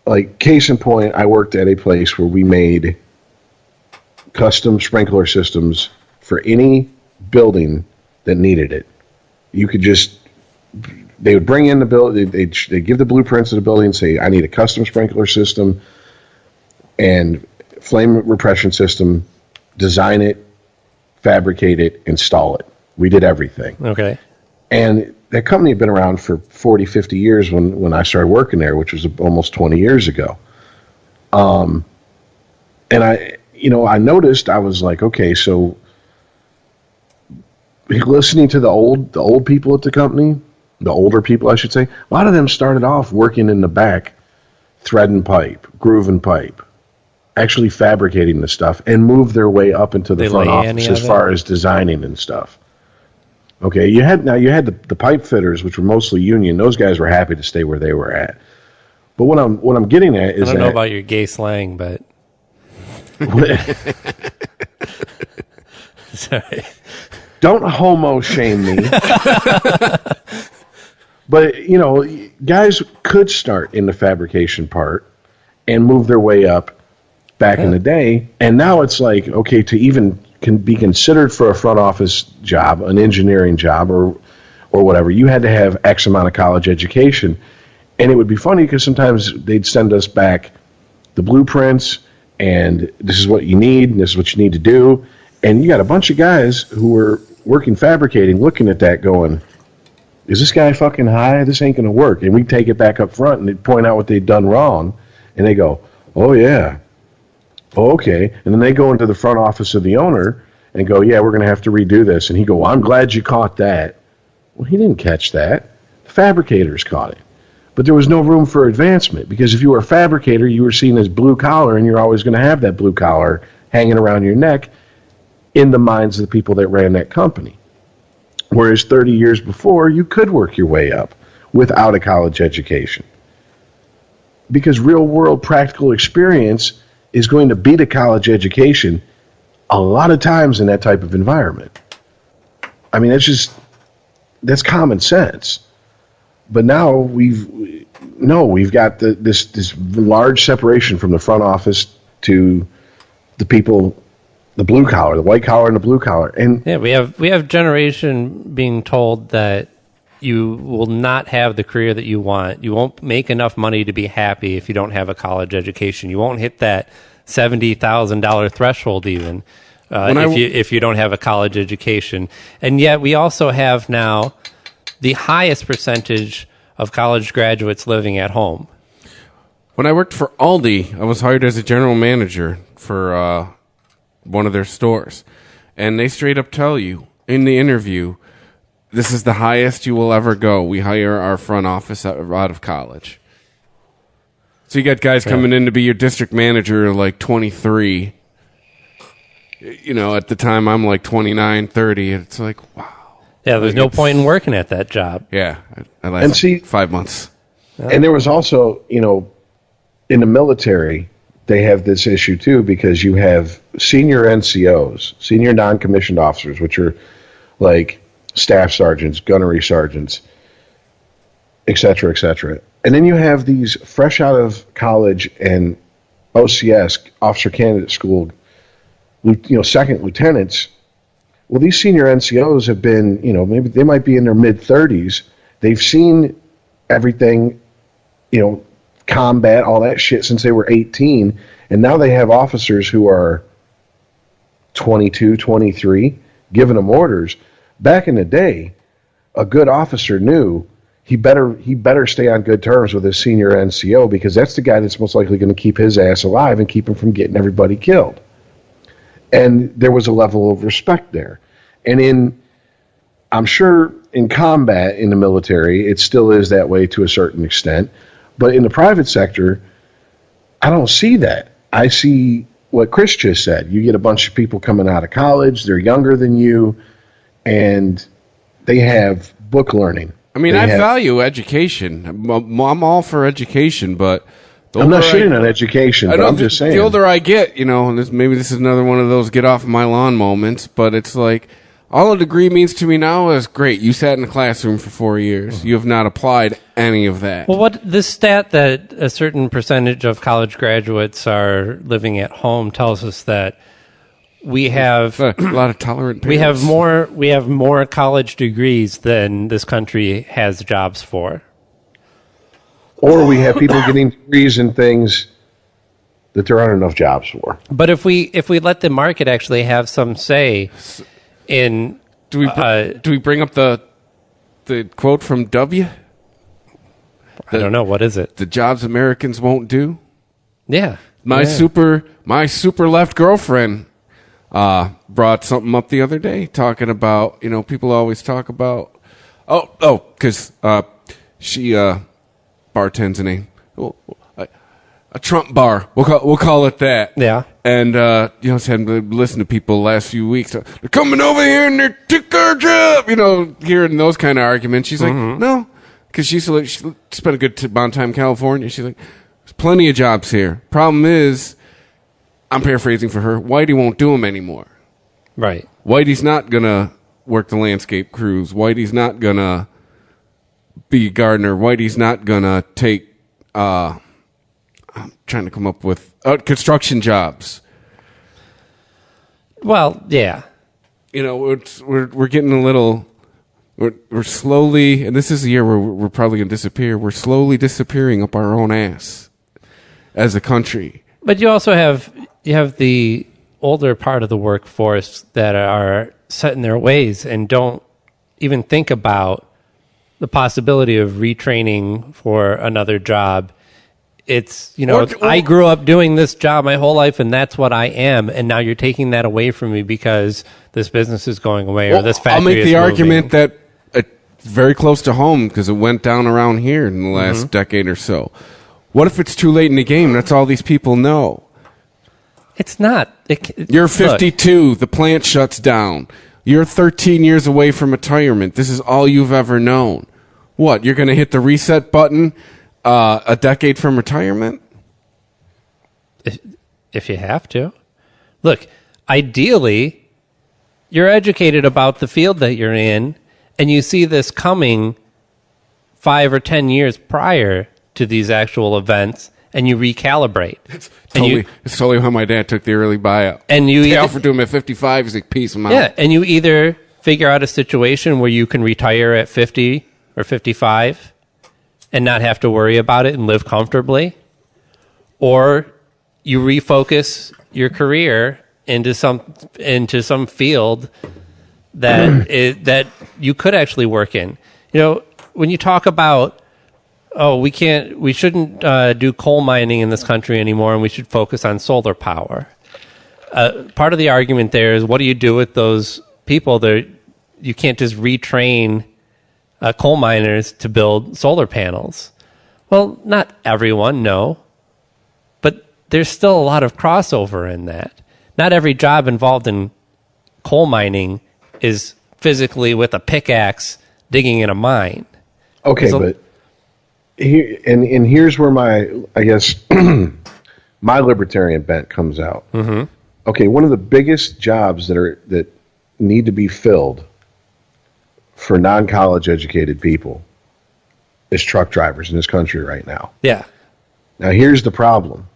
like case in point, I worked at a place where we made custom sprinkler systems for any building that needed it. You could they would bring in the building, they'd give the blueprints of the building and say, I need a custom sprinkler system. and flame repression system, design it, fabricate it, install it. We did everything. Okay. And that company had been around for 40, 50 years when I started working there, which was almost 20 years ago. And I noticed, I was like, okay, so listening to the old people at the company, the older people, I should say, a lot of them started off working in the back, threading pipe, grooving pipe, actually fabricating the stuff, and moved their way up into the front office as far as designing and stuff. Okay, you had the pipe fitters, which were mostly union. Those guys were happy to stay where they were at. But what I'm getting at is I don't know about your gay slang, but sorry. Don't homo shame me. But, guys could start in the fabrication part and move their way up back in the day. And now it's like, okay, to even can be considered for a front office job, an engineering job or whatever, you had to have X amount of college education. And it would be funny because sometimes they'd send us back the blueprints and this is what you need and this is what you need to do. And you got a bunch of guys who were working fabricating looking at that going, is this guy fucking high? This ain't going to work. And we take it back up front and they'd point out what they'd done wrong. And they go, oh, yeah. Oh, okay. And then they go into the front office of the owner and go, yeah, we're going to have to redo this. And he go, well, I'm glad you caught that. Well, he didn't catch that. The fabricators caught it. But there was no room for advancement because if you were a fabricator, you were seen as blue collar and you're always going to have that blue collar hanging around your neck in the minds of the people that ran that company. Whereas 30 years before, you could work your way up without a college education. Because real-world practical experience is going to beat a college education a lot of times in that type of environment. I mean, that's common sense. But now we've got this large separation from the front office to the people, the blue collar, the white collar and the blue collar. And yeah, we have generation being told that you will not have the career that you want. You won't make enough money to be happy if you don't have a college education. You won't hit that $70,000 threshold even if you don't have a college education. And yet we also have now the highest percentage of college graduates living at home. When I worked for Aldi, I was hired as a general manager for one of their stores. And they straight up tell you in the interview, this is the highest you will ever go. We hire our front office out of college. So you got guys coming in to be your district manager like 23. At the time I'm like 29, 30. It's like, wow. Yeah, there's no point in working at that job. Yeah, I lasted 5 months. And there was also, in the military, they have this issue too because you have senior NCOs, senior non-commissioned officers, which are like staff sergeants, gunnery sergeants, et cetera, et cetera. And then you have these fresh out of college and OCS, officer candidate school, second lieutenants. Well, these senior NCOs have been, maybe they might be in their mid-30s. They've seen everything, combat, all that shit since they were 18. And now they have officers who are 22, 23, giving them orders. Back in the day, a good officer knew he better stay on good terms with his senior NCO because that's the guy that's most likely going to keep his ass alive and keep him from getting everybody killed. And there was a level of respect there. And I'm sure in combat in the military, it still is that way to a certain extent. But in the private sector, I don't see that. I see what Chris just said. You get a bunch of people coming out of college, they're younger than you, and they have book learning. I mean, I value education. I'm all for education, but I'm not shitting on education, but I'm just saying. The older I get, and maybe this is another one of those get off my lawn moments, but it's like, all a degree means to me now is, great, you sat in a classroom for 4 years. You have not applied any of that. Well, this stat that a certain percentage of college graduates are living at home tells us that we have a lot of tolerant parents. We have more college degrees than this country has jobs for. Or we have people getting degrees in things that there aren't enough jobs for. But if we let the market actually have some say in, do we bring up the quote from W? I don't know, what is it? The jobs Americans won't do. Yeah, my super left girlfriend brought something up the other day, talking about, people always talk about because she bartends in a Trump bar. We'll call it that. Yeah. And had listened to people the last few weeks. They're coming over here and they took our job. Hearing those kind of arguments. She's like, no, because she spent a good amount of time in California. She's like, there's plenty of jobs here. Problem is, I'm paraphrasing for her, Whitey won't do them anymore. Right. Whitey's not gonna work the landscape crews. Whitey's not gonna be a gardener. Whitey's not gonna take. I'm trying to come up with construction jobs. Well, yeah. We're getting a little. We're slowly, and this is the year where we're probably going to disappear. We're slowly disappearing up our own ass as a country. But you also have the older part of the workforce that are set in their ways and don't even think about the possibility of retraining for another job. It's, I grew up doing this job my whole life, and that's what I am. And now you're taking that away from me because this business is going away or this factory I'll make is the moving. argument that very close to home because it went down around here in the last decade or so. What if it's too late in the game? That's all these people know. It's not. You're 52. The plant shuts down. You're 13 years away from retirement. This is all you've ever known. What? You're going to hit the reset button a decade from retirement? If you have to. Look, ideally, you're educated about the field that you're in, and you see this coming 5 or 10 years prior to these actual events, and you recalibrate. It's totally how my dad took the early buyout. And they offered to him at 55. He's like, peace, I'm out. Yeah, and you either figure out a situation where you can retire at 50 or 55 and not have to worry about it and live comfortably, or you refocus your career into some field that you could actually work in. When you talk about, we shouldn't do coal mining in this country anymore, and we should focus on solar power. Part of the argument there is, what do you do with those people? You can't just retrain coal miners to build solar panels. Well, not everyone, no. But there's still a lot of crossover in that. Not every job involved in coal mining is physically with a pickaxe digging in a mine. Okay, but here's where my libertarian bent comes out. Mm-hmm. Okay, one of the biggest jobs that need to be filled for non-college educated people is truck drivers in this country right now. Yeah. Now here's the problem.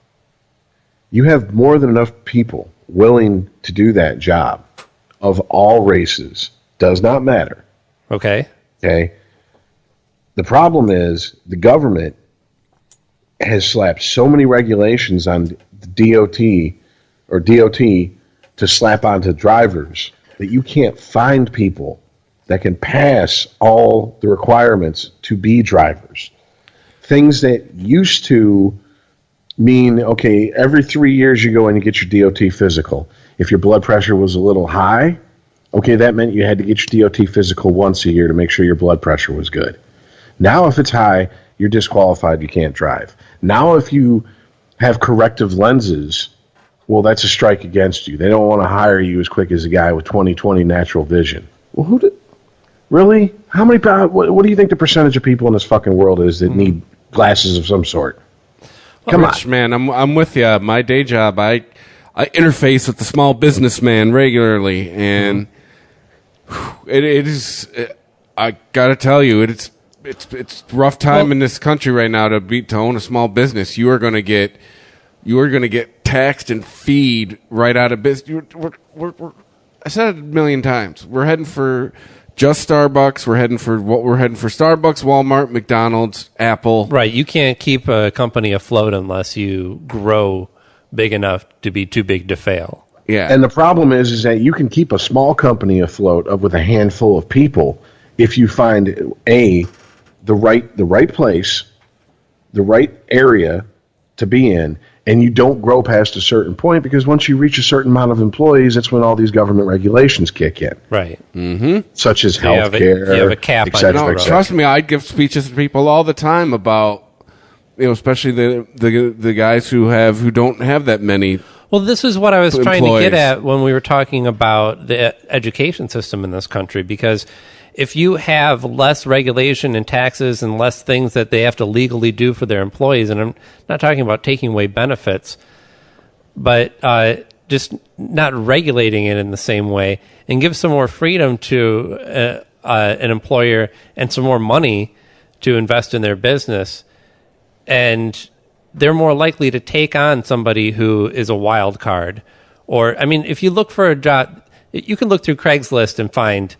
You have more than enough people willing to do that job of all races. Does not matter. Okay. Okay. The problem is the government has slapped so many regulations on the DOT to slap onto drivers that you can't find people that can pass all the requirements to be drivers. Things that used to mean, okay, every 3 years you go in and get your DOT physical. If your blood pressure was a little high, okay, that meant you had to get your DOT physical once a year to make sure your blood pressure was good. Now if it's high, you're disqualified, you can't drive. Now if you have corrective lenses, well, that's a strike against you. They don't want to hire you as quick as a guy with 20/20 natural vision. Well, really? How many? What do you think the percentage of people in this fucking world is that need glasses of some sort? Come Rich, man, I'm with you. My day job, I interface with the small businessman regularly, and it is. I gotta tell you, it's rough time in this country right now to own a small business. You are gonna get taxed and feed right out of business. I said it a million times. We're heading for just Starbucks. We're heading for Starbucks, Walmart, McDonald's, Apple. Right. You can't keep a company afloat unless you grow big enough to be too big to fail. Yeah. And the problem is that you can keep a small company afloat with a handful of people if you find the right place, the right area to be in, and you don't grow past a certain point, because once you reach a certain amount of employees, that's when all these government regulations kick in. Right. Mm-hmm. Such as healthcare. You have a cap on No, trust me, I'd give speeches to people all the time about, especially the guys who don't have that many. Well, this is what I was trying to employees. get at when we were talking about the education system in this country, because if you have less regulation and taxes and less things that they have to legally do for their employees, and I'm not talking about taking away benefits, but just not regulating it in the same way, and give some more freedom to an employer and some more money to invest in their business, and they're more likely to take on somebody who is a wild card. Or, I mean, if you look for a job, you can look through Craigslist and find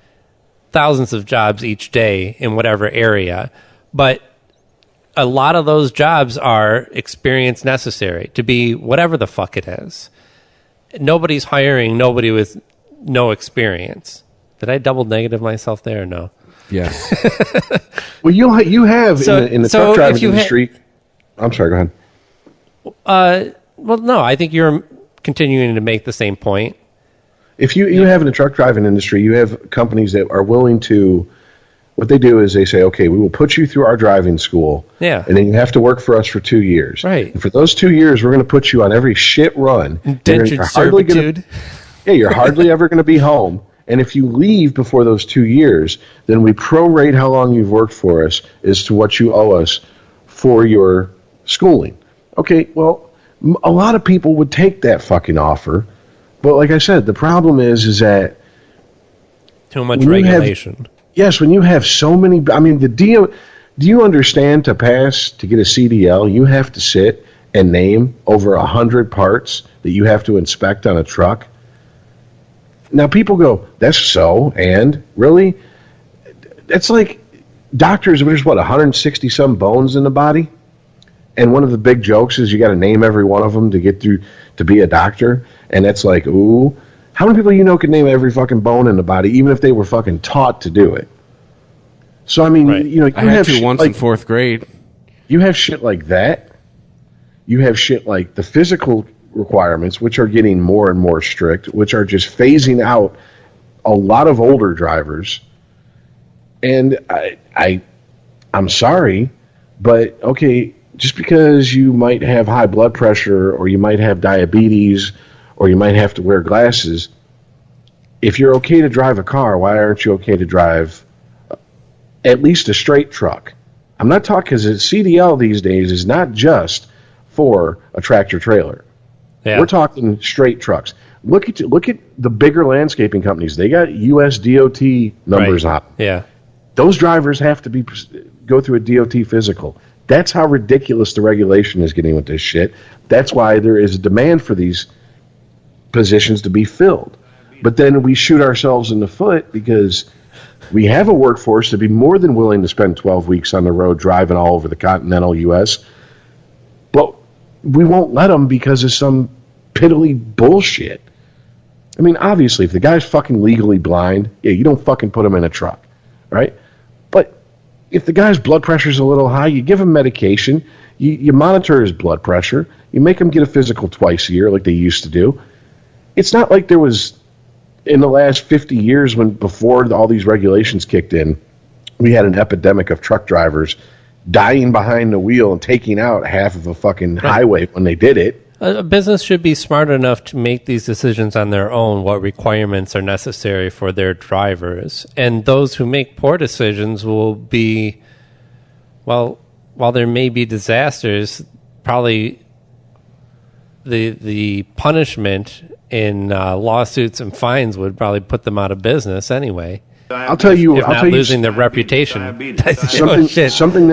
thousands of jobs each day in whatever area, but a lot of those jobs are experience necessary to be whatever the fuck it is. Nobody's hiring nobody with no experience. Did I double negative myself there or no? Yes. Well, you have in the truck driving industry. I'm sorry, go ahead. Well, no, I think you're continuing to make the same point. If you have in the truck driving industry, you have companies that are willing to, what they do is they say, okay, we will put you through our driving school, and then you have to work for us for 2 years. Right. And for those 2 years, we're going to put you on every shit run. Indentured servitude. You're hardly ever going to be home. And if you leave before those 2 years, then we prorate how long you've worked for us as to what you owe us for your schooling. Okay, well, a lot of people would take that fucking offer. But like I said, the problem is that too much regulation. Yes, when you have so many, I mean, do you understand to get a CDL, you have to sit and name over 100 parts that you have to inspect on a truck? Now people go, that's so, and really? That's like doctors, there's 160 some bones in the body? And one of the big jokes is you got to name every one of them to get through to be a doctor. And that's like, ooh, how many people can name every fucking bone in the body, even if they were fucking taught to do it? So I mean, you I had to once in fourth grade. You have shit like that. You have shit like the physical requirements, which are getting more and more strict, which are just phasing out a lot of older drivers. And I'm sorry, but okay. Just because you might have high blood pressure or you might have diabetes or you might have to wear glasses, if you're okay to drive a car, why aren't you okay to drive at least a straight truck? I'm not talking, because a CDL these days is not just for a tractor trailer. Yeah. We're talking straight trucks. Look at the bigger landscaping companies. They got US DOT numbers on. Yeah. Those drivers have to go through a DOT physical. That's how ridiculous the regulation is getting with this shit. That's why there is a demand for these positions to be filled. But then we shoot ourselves in the foot because we have a workforce to be more than willing to spend 12 weeks on the road driving all over the continental U.S., but we won't let them because of some piddly bullshit. I mean, obviously, if the guy's fucking legally blind, you don't fucking put him in a truck, right? But if the guy's blood pressure's a little high, you give him medication, you monitor his blood pressure, you make him get a physical twice a year like they used to do. It's not like there was, in the last 50 years, before all these regulations kicked in, we had an epidemic of truck drivers dying behind the wheel and taking out half of a fucking highway when they did it. A business should be smart enough to make these decisions on their own, what requirements are necessary for their drivers. And those who make poor decisions will be, well, while there may be disasters, probably the punishment in lawsuits and fines would probably put them out of business anyway. I'll tell you, if not losing their reputation. Something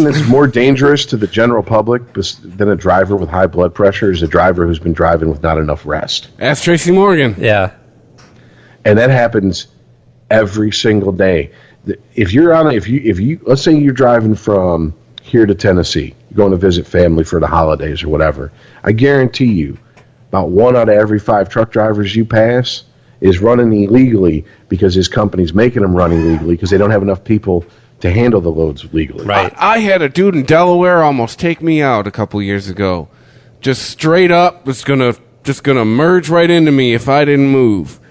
that's more dangerous to the general public than a driver with high blood pressure is a driver who's been driving with not enough rest. Ask Tracy Morgan. Yeah, and that happens every single day. If you let's say you're driving from here to Tennessee, going to visit family for the holidays or whatever, I guarantee you about 1 out of every 5 truck drivers you pass is running illegally because his company's making them run illegally because they don't have enough people to handle the loads legally. Right. I had a dude in Delaware almost take me out a couple years ago. Just straight up was gonna merge right into me if I didn't move.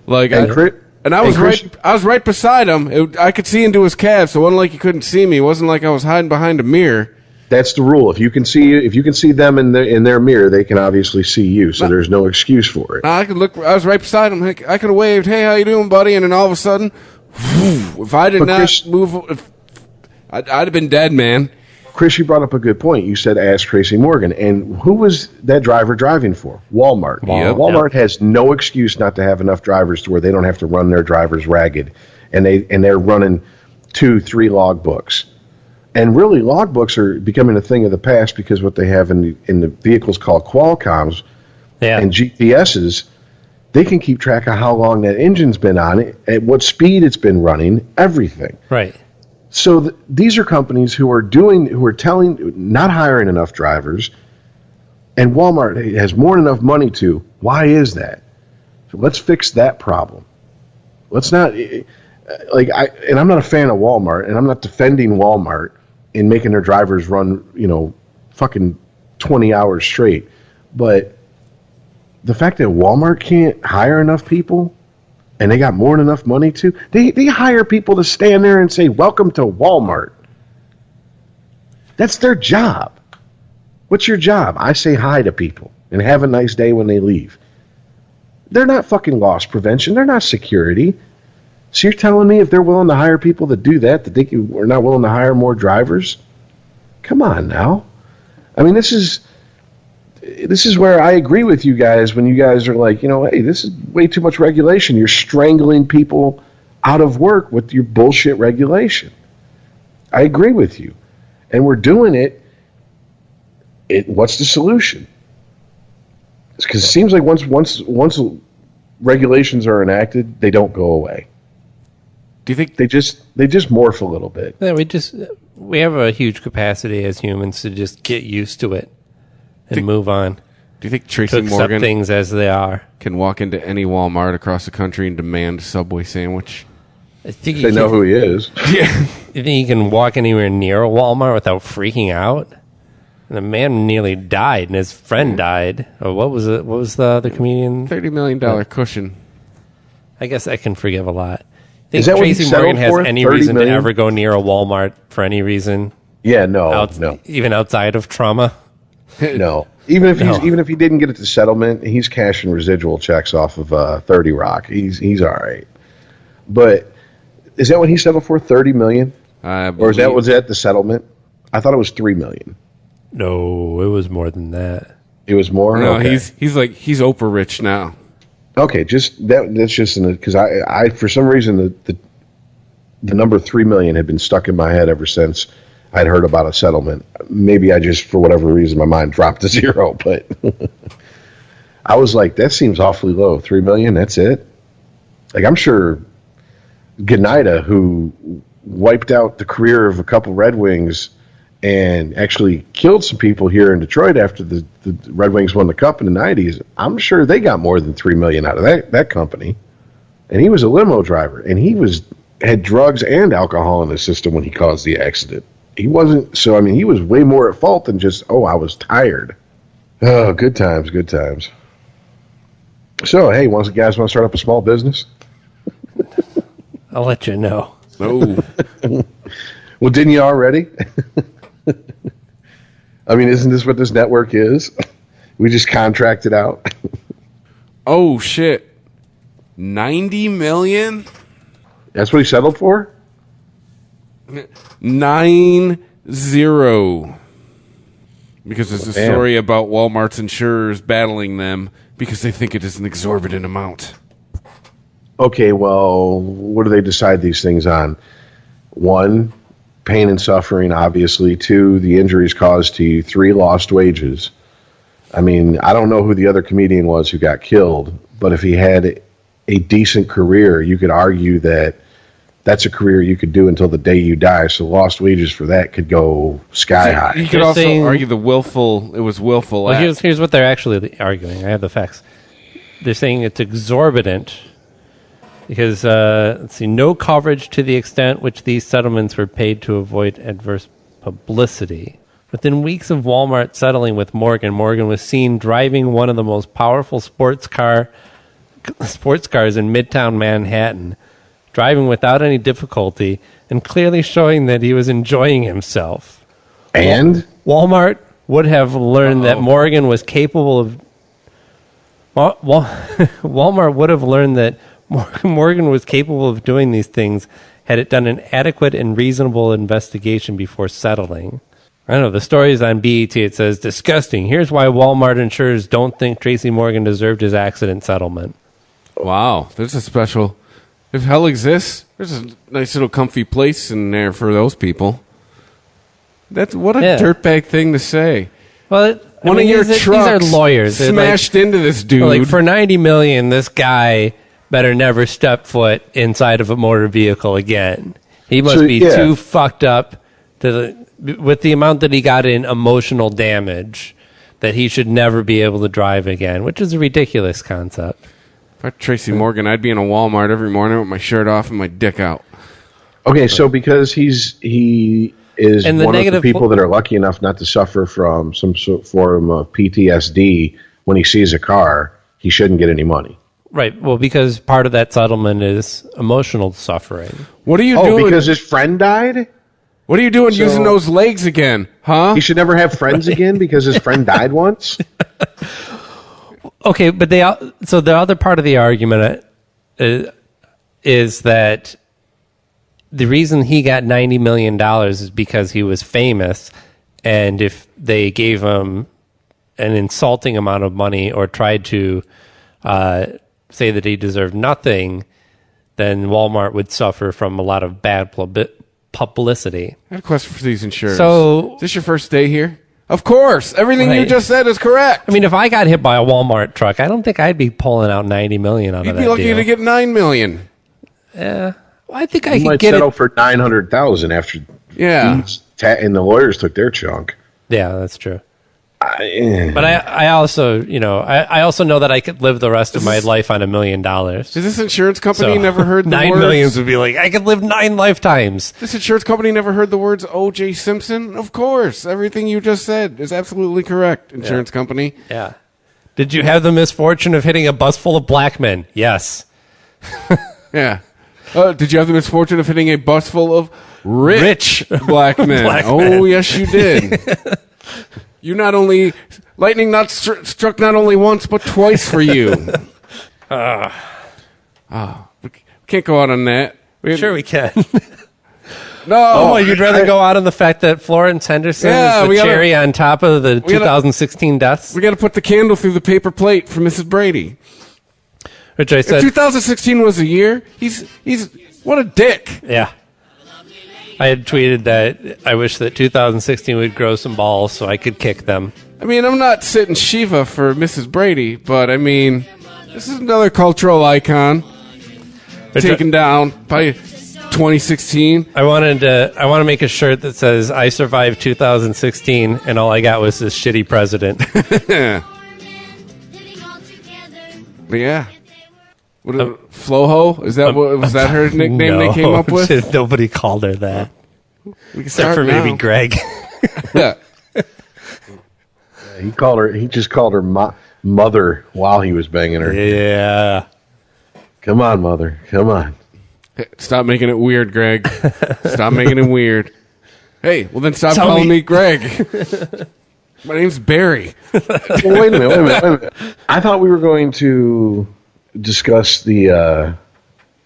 Like, I was right beside him. I could see into his cab, so it wasn't like he couldn't see me. It wasn't like I was hiding behind a mirror. That's the rule. If you can see them in their mirror, they can obviously see you. So there's no excuse for it. I could look. I was right beside him. I could have waved, "Hey, how you doing, buddy?" And then all of a sudden, if I did not move, I'd have been dead, man. Chris, you brought up a good point. You said ask Tracy Morgan. And who was that driver driving for? Walmart. Yep. Walmart has no excuse not to have enough drivers to where they don't have to run their drivers ragged. And they're running 2-3 logbooks. And really, logbooks are becoming a thing of the past because what they have in the vehicles called Qualcomms and GPSs, they can keep track of how long that engine's been on it, at what speed it's been running, everything. Right. So these are companies who are not hiring enough drivers, and Walmart has more than enough money to. Why is that? So let's fix that problem. Let's not and I'm not a fan of Walmart, and I'm not defending Walmart in making their drivers run, fucking 20 hours straight. But the fact that Walmart can't hire enough people, and they got more than enough money to, they hire people to stand there and say, "Welcome to Walmart." That's their job. What's your job? I say hi to people and have a nice day when they leave. They're not fucking loss prevention. They're not security. So you're telling me if they're willing to hire people to do that they are not willing to hire more drivers? Come on now. I mean, this is where I agree with you guys when you guys are like, hey, this is way too much regulation. You're strangling people out of work with your bullshit regulation. I agree with you. And we're doing it. What's the solution? Because it seems like once regulations are enacted, they don't go away. Do you think they just morph a little bit? Yeah, we have a huge capacity as humans to just get used to it and move on. Do you think Tracy Morgan things as they are can walk into any Walmart across the country and demand a Subway sandwich? I think they know who he is. Yeah. You think he can walk anywhere near a Walmart without freaking out? And the man nearly died, and his friend died. Or what was it? What was the other comedian? $30 million cushion. I guess I can forgive a lot. Think is that Tracy Morgan has any reason million? to ever go near a Walmart for any reason? Yeah, no. Even outside of trauma? No. Even if he didn't get it to settlement, he's cashing residual checks off of 30 Rock. He's all right. But is that what he settled for? $30 million? Or was that the settlement? I thought it was $3 million. No, it was more than that. It was more? No, okay. he's Oprah rich now. Okay, that's just because I for some reason the number 3 million had been stuck in my head ever since I'd heard about a settlement. Maybe I just, for whatever reason, my mind dropped to 0, but I was like, that seems awfully low. 3 million, that's it? Like, I'm sure Gnida, who wiped out the career of a couple Red Wings and actually killed some people here in Detroit after the Red Wings won the Cup in the 90s, I'm sure they got more than $3 million out of that company. And he was a limo driver, and he had drugs and alcohol in his system when he caused the accident. He wasn't, so I mean, he was way more at fault than just, I was tired. Oh, good times, good times. So, hey, you guys want to start up a small business? I'll let you know. Oh. Well, didn't you already? I mean, isn't this what this network is? We just contracted out. Oh, shit. 90 million? That's what he settled for? 9-0. Because there's a story about Walmart's insurers battling them because they think it is an exorbitant amount. Okay, well, what do they decide these things on? 1, pain and suffering, obviously. 2, the injuries caused to you. 3, lost wages. I mean, I don't know who the other comedian was who got killed, but if he had a decent career, you could argue that that's a career you could do until the day you die. So lost wages for that could go sky high. You could also argue it was willful. Well, here's what they're actually arguing. I have the facts. They're saying it's exorbitant because, let's see, no coverage to the extent which these settlements were paid to avoid adverse publicity. Within weeks of Walmart settling with Morgan, Morgan was seen driving one of the most powerful sports cars in Midtown Manhattan, driving without any difficulty and clearly showing that he was enjoying himself. And Walmart would have learned that Morgan was capable of... Walmart would have learned that Morgan was capable of doing these things had it done an adequate and reasonable investigation before settling. I don't know. The story is on BET. It says, disgusting. Here's why Walmart insurers don't think Tracy Morgan deserved his accident settlement. Wow. There's a special... If hell exists, there's a nice little comfy place in there for those people. What a dirtbag thing to say. Well, One of your trucks these are lawyers. smashed into this dude. Like, for $90 million, this guy better never step foot inside of a motor vehicle again. He must be too fucked up with the amount that he got in emotional damage that he should never be able to drive again, which is a ridiculous concept. If I were Tracy Morgan, I'd be in a Walmart every morning with my shirt off and my dick out. Okay, so because he is one of the people that are lucky enough not to suffer from some form of PTSD when he sees a car, he shouldn't get any money. Right. Well, because part of that settlement is emotional suffering. What are you doing? Because his friend died? What are you doing using those legs again, huh? He should never have friends again because his friend died once? Okay, but so the other part of the argument is that the reason he got $90 million is because he was famous, and if they gave him an insulting amount of money or tried to say that he deserved nothing, then Walmart would suffer from a lot of bad publicity. I have a question for these insurers. So, is this your first day here? Of course. Everything you just said is correct. I mean, if I got hit by a Walmart truck, I don't think I'd be pulling out $90 million out of that deal. You'd be lucky to get $9 million. Yeah. Well, I think I could might get settle for $900,000 after and the lawyers took their chunk. Yeah, that's true. But I also, I also know that I could live the rest of my life on $1 million. Does this insurance company never heard the $9 words? million would be like, I could live 9 lifetimes. This insurance company never heard the words O.J. Simpson? Of course. Everything you just said is absolutely correct, insurance company. Yeah. Did you have the misfortune of hitting a bus full of black men? Yes. Yeah. Did you have the misfortune of hitting a bus full of rich black men? Men. Yes, you did. You not only lightning not struck not only once but twice for you. We can't go out on that. Sure we can. No. You'd rather go out on the fact that Florence Henderson is the cherry on top of the 2016 deaths? We got to put the candle through the paper plate for Mrs. Brady. Which I said, if 2016 was a year, he's what a dick. Yeah. I had tweeted that I wish that 2016 would grow some balls so I could kick them. I mean, I'm not sitting Shiva for Mrs. Brady, but I mean, this is another cultural icon taken down by 2016. I want to make a shirt that says I survived 2016 and all I got was this shitty president. But yeah. Floho? Was that her nickname they came up with? Nobody called her that. Except for maybe Greg. Yeah. He just called her mother while he was banging her. Yeah. Come on, mother. Come on. Hey, stop making it weird, Greg. Stop making it weird. Hey, well then stop calling me Greg. My name's Barry. Well, wait a minute. I thought we were going to discuss the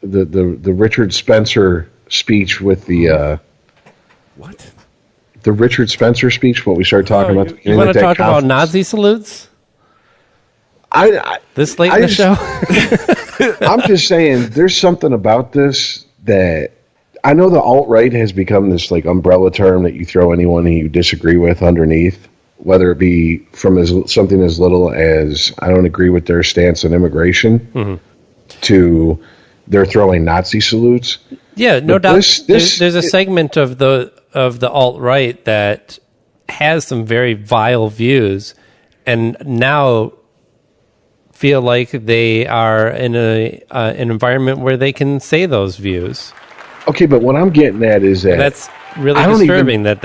Richard Spencer speech with the what? The Richard Spencer speech. What we started talking about. You want to talk about Nazi salutes? This late in the show. I'm just saying, there's something about this that I know the alt-right has become this like umbrella term that you throw anyone you disagree with underneath, whether it be from something as little as I don't agree with their stance on immigration to they're throwing Nazi salutes. Yeah, no But doubt. There's a segment of the alt-right that has some very vile views, and now feel like they are in an environment where they can say those views. Okay, but what I'm getting at is that That's really disturbing that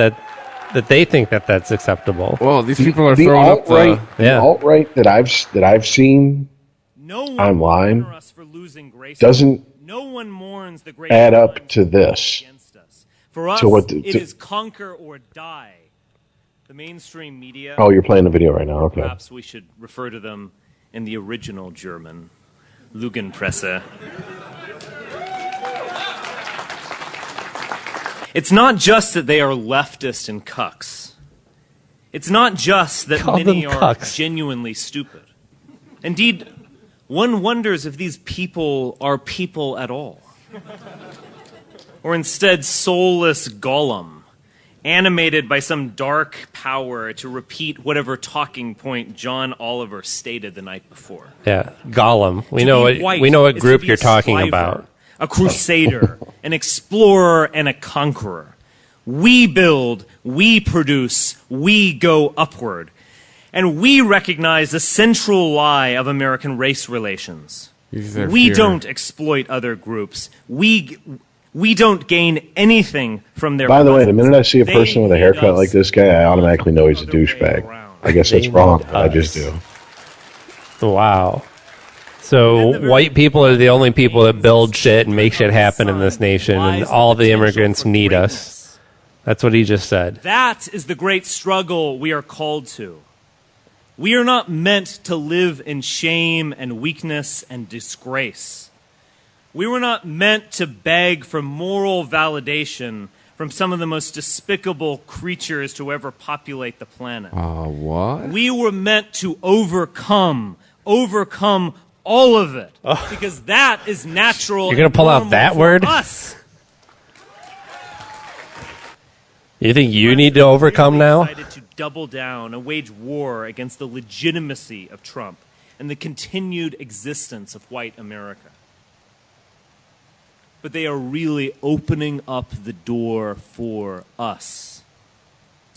they think that that's acceptable. Well, these people are the throwing alt-right, up the alt-right that I've seen online doesn't add up to this. For us, it is conquer or die. The mainstream media. Oh, you're playing the video right now. Okay. Perhaps we should refer to them in the original German, Lügenpresse. It's not just that they are leftist and cucks. It's not just that many are genuinely stupid. Indeed, one wonders if these people are people at all. Or instead soulless Gollum, animated by some dark power to repeat whatever talking point John Oliver stated the night before. Yeah, Gollum. We know what group you're talking about. A crusader, an explorer, and a conqueror. We build, we produce, we go upward. And we recognize the central lie of American race relations. We don't exploit other groups. We don't gain anything from their By the way, the minute I see a person with a haircut like this guy, I automatically know he's a douchebag. I guess that's wrong, but I just do. Wow. So white people are the only people that build shit and make shit happen in this nation, and all the immigrants need us. That's what he just said. That is the great struggle we are called to. We are not meant to live in shame and weakness and disgrace. We were not meant to beg for moral validation from some of the most despicable creatures to ever populate the planet. What? We were meant to overcome all of it, because that is natural. You're going to pull out that word? Us. You think you need to overcome now? Decided to double down and wage war against the legitimacy of Trump and the continued existence of white America. But they are really opening up the door for us.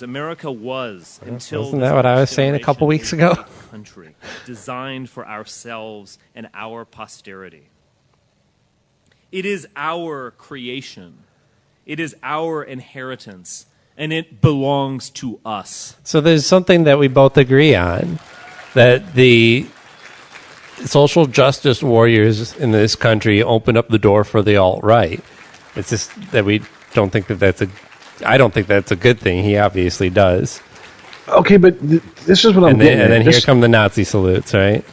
America was, until Wasn't that what I was saying a couple weeks ago? Country designed for ourselves and our posterity. It is our creation. It is our inheritance, and it belongs to us. So there's something that we both agree on, that the social justice warriors in this country open up the door for the alt-right. It's just that we don't think that that's I don't think that's a good thing. He obviously does. Okay, but this is what I'm getting at. And then here come the Nazi salutes, right?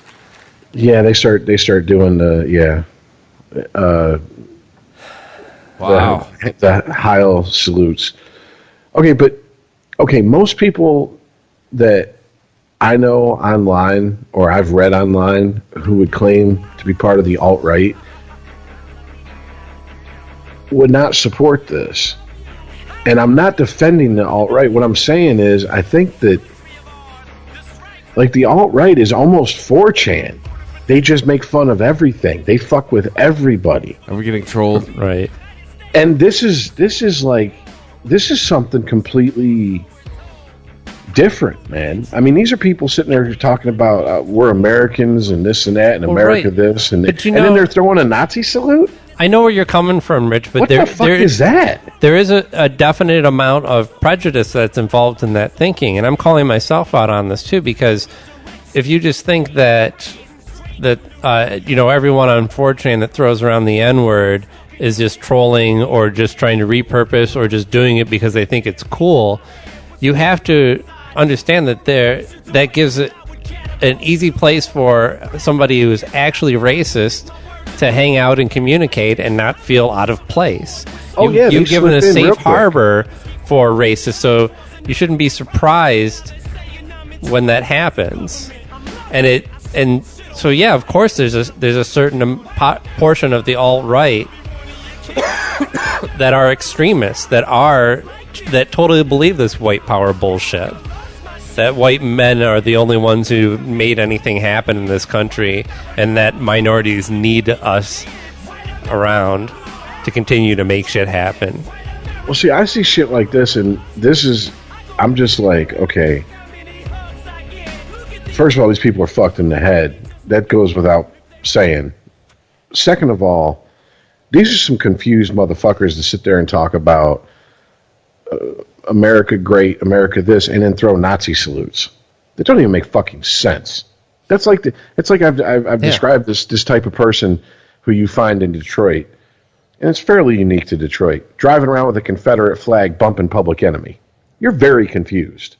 Yeah, they start doing the wow, the Heil salutes. Okay, most people that I know online or I've read online who would claim to be part of the alt-right would not support this. And I'm not defending the alt-right. What I'm saying is I think that like the alt-right is almost 4chan. They just make fun of everything. They fuck with everybody. Are we getting trolled? Right. And this is something completely different, man. I mean, these are people sitting there talking about we're Americans and this and that and America this and that. And then they're throwing a Nazi salute? I know where you're coming from, Rich, but what the fuck is that? There is a definite amount of prejudice that's involved in that thinking, and I'm calling myself out on this too, because if you just think that everyone on 4chan that throws around the N-word is just trolling or just trying to repurpose or just doing it because they think it's cool, you have to understand that that gives it an easy place for somebody who's actually racist to hang out and communicate and not feel out of place. You've given a safe harbor for racists, so you shouldn't be surprised when that happens. And so of course there's a certain portion of the alt-right that are extremists that totally believe this white power bullshit. That white men are the only ones who made anything happen in this country, and that minorities need us around to continue to make shit happen. Well, see, I see shit like this, and I'm just like, okay. First of all, these people are fucked in the head. That goes without saying. Second of all, these are some confused motherfuckers that sit there and talk about America great, America this, and then throw Nazi salutes. That don't even make fucking sense. That's like I've described this type of person who you find in Detroit, and it's fairly unique to Detroit. Driving around with a Confederate flag, bumping Public Enemy. You're very confused,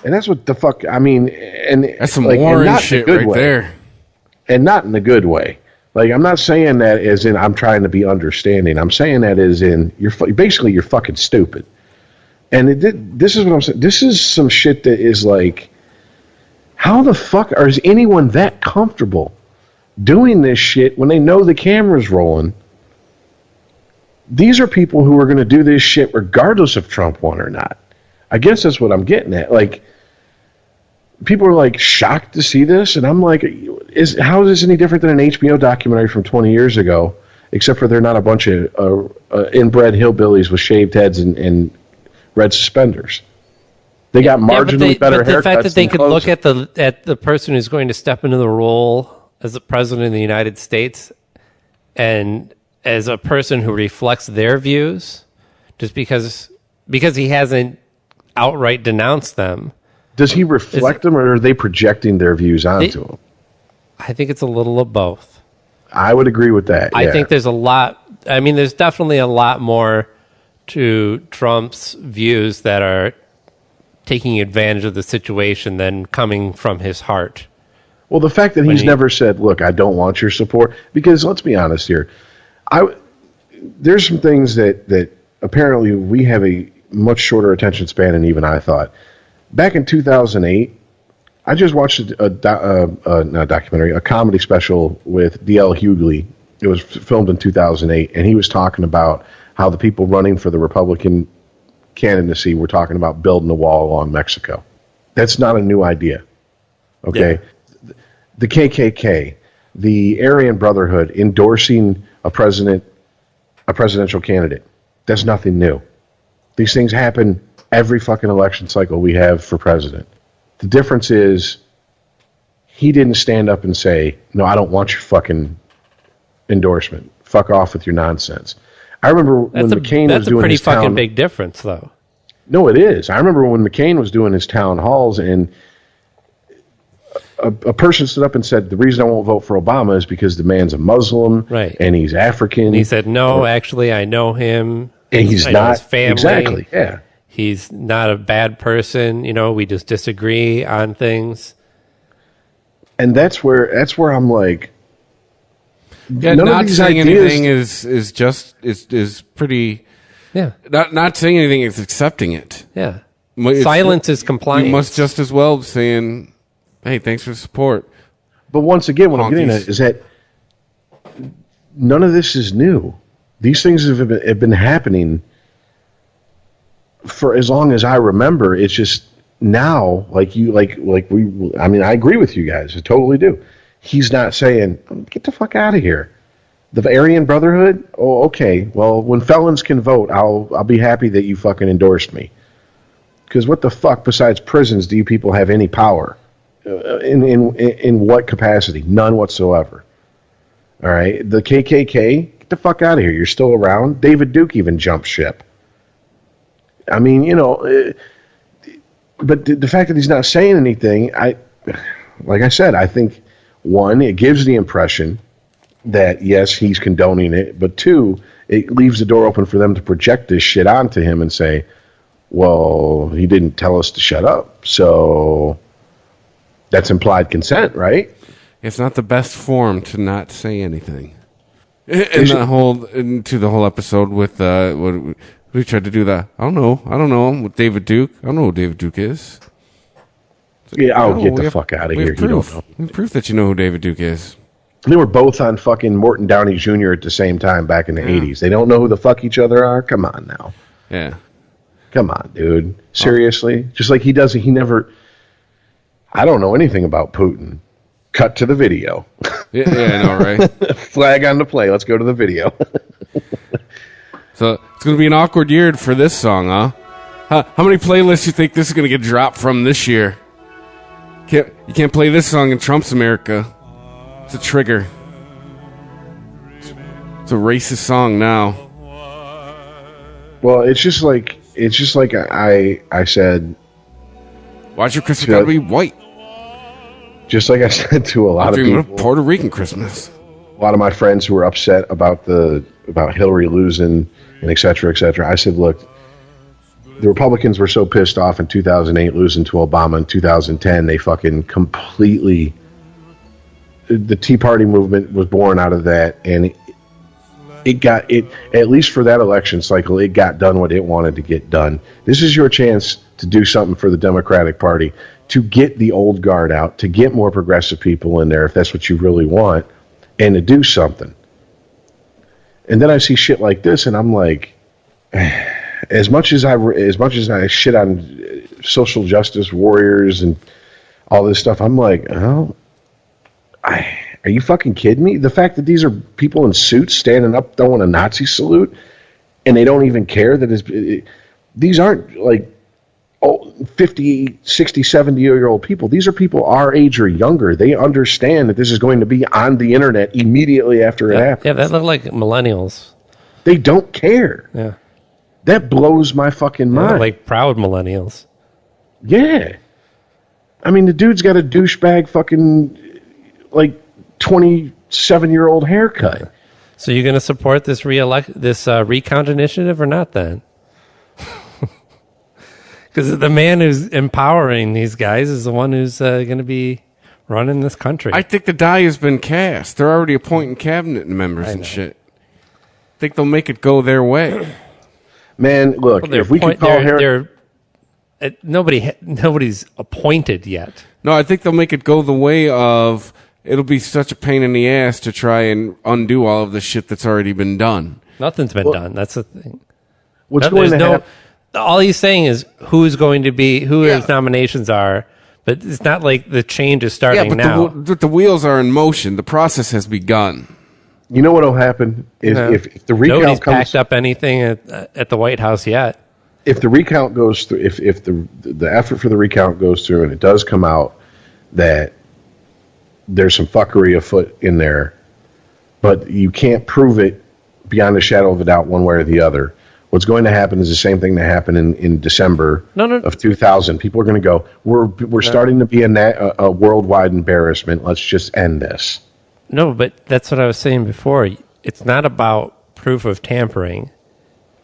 and that's what the fuck. I mean, and that's some Warren shit right there, and not in the good way. Like, I'm not saying that as in I'm trying to be understanding. I'm saying that as in you're fucking stupid. And this is what I'm saying. This is some shit that is like, how the fuck is anyone that comfortable doing this shit when they know the camera's rolling? These are people who are going to do this shit regardless if Trump won or not. I guess that's what I'm getting at. Like, people are like shocked to see this, and I'm like, how is this any different than an HBO documentary from 20 years ago, except for they're not a bunch of inbred hillbillies with shaved heads and red suspenders. They got marginally better haircuts. The fact that they could look at the person who's going to step into the role as the president of the United States and as a person who reflects their views, just because he hasn't outright denounced them. Does he reflect them, or are they projecting their views onto him? I think it's a little of both. I would agree with that. I think there's a lot. I mean, there's definitely a lot more to Trump's views that are taking advantage of the situation than coming from his heart. Well, the fact that he's never said, look, I don't want your support, because let's be honest here. There's some things that apparently we have a much shorter attention span than even I thought. Back in 2008, I just watched a documentary, a comedy special with D.L. Hughley. It was filmed in 2008, and he was talking about how the people running for the Republican candidacy were talking about building a wall along Mexico. That's not a new idea. Okay? Yeah. The KKK, the Aryan Brotherhood endorsing a presidential candidate. That's nothing new. These things happen every fucking election cycle we have for president. The difference is he didn't stand up and say, no, I don't want your fucking endorsement. Fuck off with your nonsense. I remember when McCain was doing his town... That's a pretty fucking big difference, though. No, it is. I remember when McCain was doing his town halls, and a person stood up and said, the reason I won't vote for Obama is because the man's a Muslim, right, and he's African. And he said, no, actually, I know him. And he's not... his family. Exactly, yeah. He's not a bad person. You know, we just disagree on things. And that's where I'm like... Yeah, not saying anything is pretty. Yeah, not saying anything is accepting it. Yeah, silence is compliance. You must just as well be saying, "Hey, thanks for the support." But once again, what I'm getting at is that none of this is new. These things have been happening for as long as I remember. It's just now, I agree with you guys. I totally do. He's not saying, get the fuck out of here. The Aryan Brotherhood? Oh, okay. Well, when felons can vote, I'll be happy that you fucking endorsed me. Because what the fuck, besides prisons, do you people have any power? In what capacity? None whatsoever. All right? The KKK? Get the fuck out of here. You're still around? David Duke even jumped ship. I mean, you know... but the fact that he's not saying anything, like I said, I think... One, it gives the impression that, yes, he's condoning it, but two, it leaves the door open for them to project this shit onto him and say, well, he didn't tell us to shut up, so that's implied consent, right? It's not the best form to not say anything. And the whole episode with we tried to do that. I don't know with David Duke. I don't know who David Duke is. Yeah, get the fuck out of here. You don't know. We have proof that you know who David Duke is. They were both on fucking Morton Downey Jr. at the same time back in the 80s. They don't know who the fuck each other are? Come on now. Yeah. Come on, dude. Seriously? Just like he never... I don't know anything about Putin. Cut to the video. Yeah, I know, right? Flag on the play. Let's go to the video. So it's going to be an awkward year for this song, huh? How many playlists do you think this is going to get dropped from this year? You can't play this song in Trump's America. It's a trigger. It's a racist song now. Well, it's just like I said. Why's your Christmas got to be white? Just like I said to a lot of people, Puerto Rican Christmas. A lot of my friends who were upset about Hillary losing and et cetera, et cetera. I said, look, the Republicans were so pissed off in 2008 losing to Obama. In 2010, they fucking completely. The Tea Party movement was born out of that, and it got it, at least for that election cycle, it got done what it wanted to get done. This is your chance to do something for the Democratic Party, to get the old guard out, to get more progressive people in there if that's what you really want, and to do something. And then I see shit like this, and I'm like, as much as I shit on social justice warriors and all this stuff, I'm like, are you fucking kidding me? The fact that these are people in suits standing up throwing a Nazi salute, and they don't even care that these aren't like 50, 60, 70-year-old people. These are people our age or younger. They understand that this is going to be on the internet immediately after it happens. Yeah, that look like millennials. They don't care. Yeah. That blows my fucking mind. Like proud millennials. Yeah. I mean, the dude's got a douchebag fucking, like, 27-year-old haircut. Yeah. So you're going to support this recount initiative or not then? Because the man who's empowering these guys is the one who's going to be running this country. I think the die has been cast. They're already appointing cabinet members and shit. I think they'll make it go their way. Man, look, if we could call Harry... Nobody's appointed yet. No, I think they'll make it go the way of... It'll be such a pain in the ass to try and undo all of the shit that's already been done. Nothing's been done. That's the thing. What's going to happen? All he's saying is who his nominations are, but it's not like the change is starting now. The wheels are in motion. The process has begun. You know what will happen if the recount nobody's packed up anything at the White House yet. If the recount goes through, if the effort for the recount goes through, and it does come out that there's some fuckery afoot in there, but you can't prove it beyond a shadow of a doubt one way or the other. What's going to happen is the same thing that happened in December of 2000. People are going to go, we're starting to be a worldwide embarrassment. Let's just end this. No, but that's what I was saying before. It's not about proof of tampering.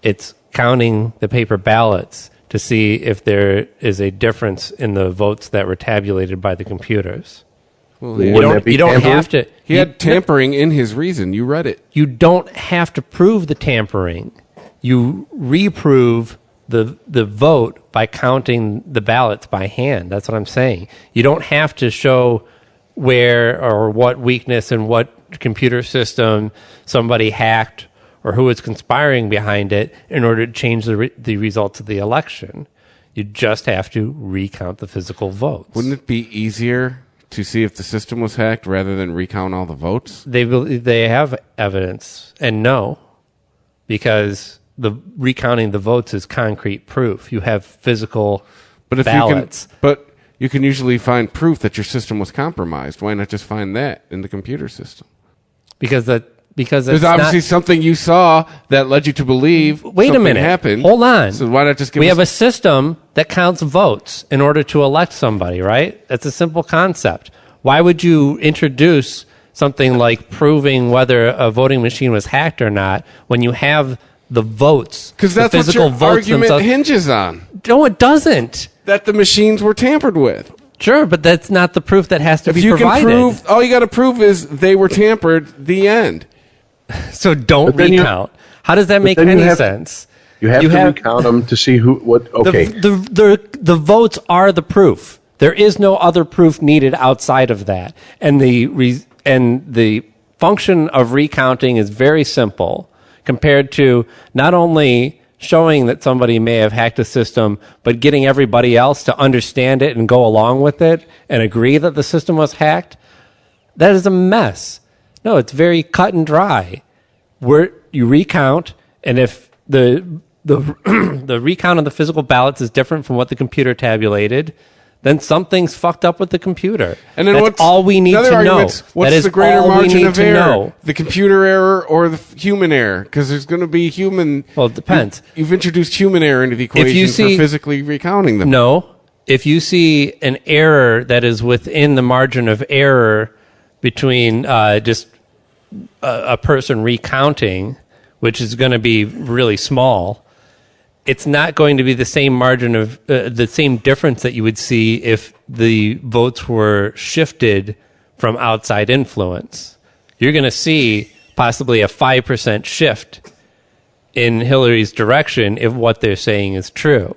It's counting the paper ballots to see if there is a difference in the votes that were tabulated by the computers. Well, you don't have to. He had tampering in his reason. You read it. You don't have to prove the tampering. You reprove the vote by counting the ballots by hand. That's what I'm saying. You don't have to show where or what weakness and what computer system somebody hacked or who is conspiring behind it in order to change the results of the election. You just have to recount the physical votes. Wouldn't it be easier to see if the system was hacked rather than recount all the votes? They have evidence, and no, because the recounting the votes is concrete proof. You have physical ballots. But you can usually find proof that your system was compromised. Why not just find that in the computer system? Because there's obviously something you saw that led you to believe. Wait a minute. Happened. Hold on. So why not just we have a system that counts votes in order to elect somebody, right? That's a simple concept. Why would you introduce something like proving whether a voting machine was hacked or not when you have the votes? Because that's what your argument hinges on. No, it doesn't. That the machines were tampered with. Sure, but that's not the proof that has to be provided. All you got to prove is they were tampered. The end. So don't recount. How does that make any sense? You have to recount them to see what. Okay. The votes are the proof. There is no other proof needed outside of that, and the function of recounting is very simple compared to not only showing that somebody may have hacked a system, but getting everybody else to understand it and go along with it and agree that the system was hacked. That is a mess. No, it's very cut and dry. Where you recount, and if the the recount of the physical ballots is different from what the computer tabulated, then something's fucked up with the computer. And then that's all we need to know. What's the greater margin of error? The computer error or the human error? Because there's going to be human. Well, it depends. You've introduced human error into the equation for physically recounting them. No. If you see an error that is within the margin of error between just a person recounting, which is going to be really small, it's not going to be the same margin of the same difference that you would see if the votes were shifted from outside influence. You're going to see possibly a 5% shift in Hillary's direction if what they're saying is true.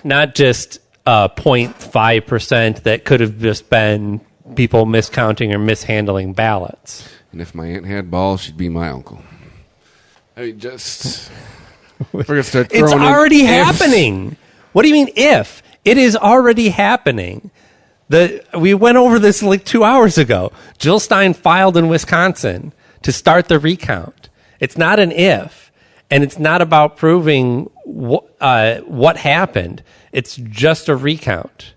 Not just 0.5% that could have just been people miscounting or mishandling ballots. And if my aunt had balls, she'd be my uncle. I mean, just... We're gonna start it's already happening. What do you mean if? It is already happening. We went over this like 2 hours ago. Jill Stein filed in Wisconsin to start the recount. It's not an if, and it's not about proving what happened. It's just a recount,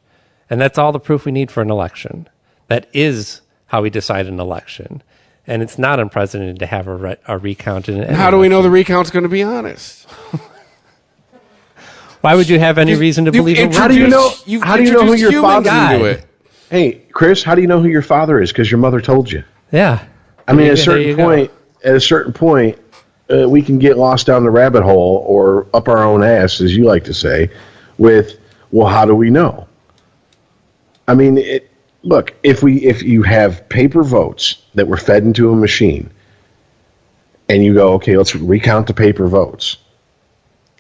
and that's all the proof we need for an election. That is how we decide an election. And it's not unprecedented to have a recount. How do we know the recount's going to be honest? Why would you have any reason to believe it? How do you know? How do you know who your father is? Hey, Chris, how do you know who your father is? Because your mother told you. Yeah. I mean, at a certain point, we can get lost down the rabbit hole or up our own ass, as you like to say, with, well, how do we know? I mean, look, if you have paper votes that were fed into a machine, and you go, okay, let's recount the paper votes.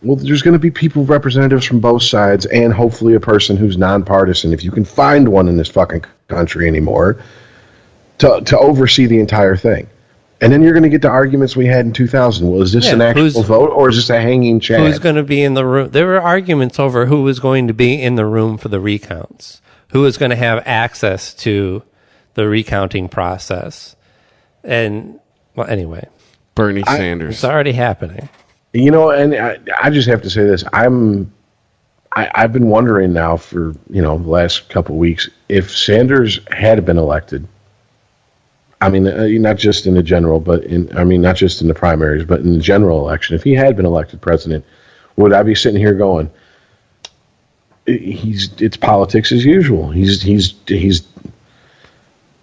Well, there's going to be representatives from both sides, and hopefully a person who's nonpartisan, if you can find one in this fucking country anymore, to oversee the entire thing. And then you're going to get to arguments we had in 2000. Well, is this an actual vote, or is this a hanging chad? Who's going to be in the room? There were arguments over who was going to be in the room for the recounts. Who is going to have access to the recounting process? And, well, anyway. Bernie Sanders. It's already happening. You know, and I just have to say this. I've been wondering now for, the last couple of weeks, if Sanders had been elected, I mean, not just in the general, not just in the primaries, but in the general election, if he had been elected president, would I be sitting here going, it's politics as usual. He's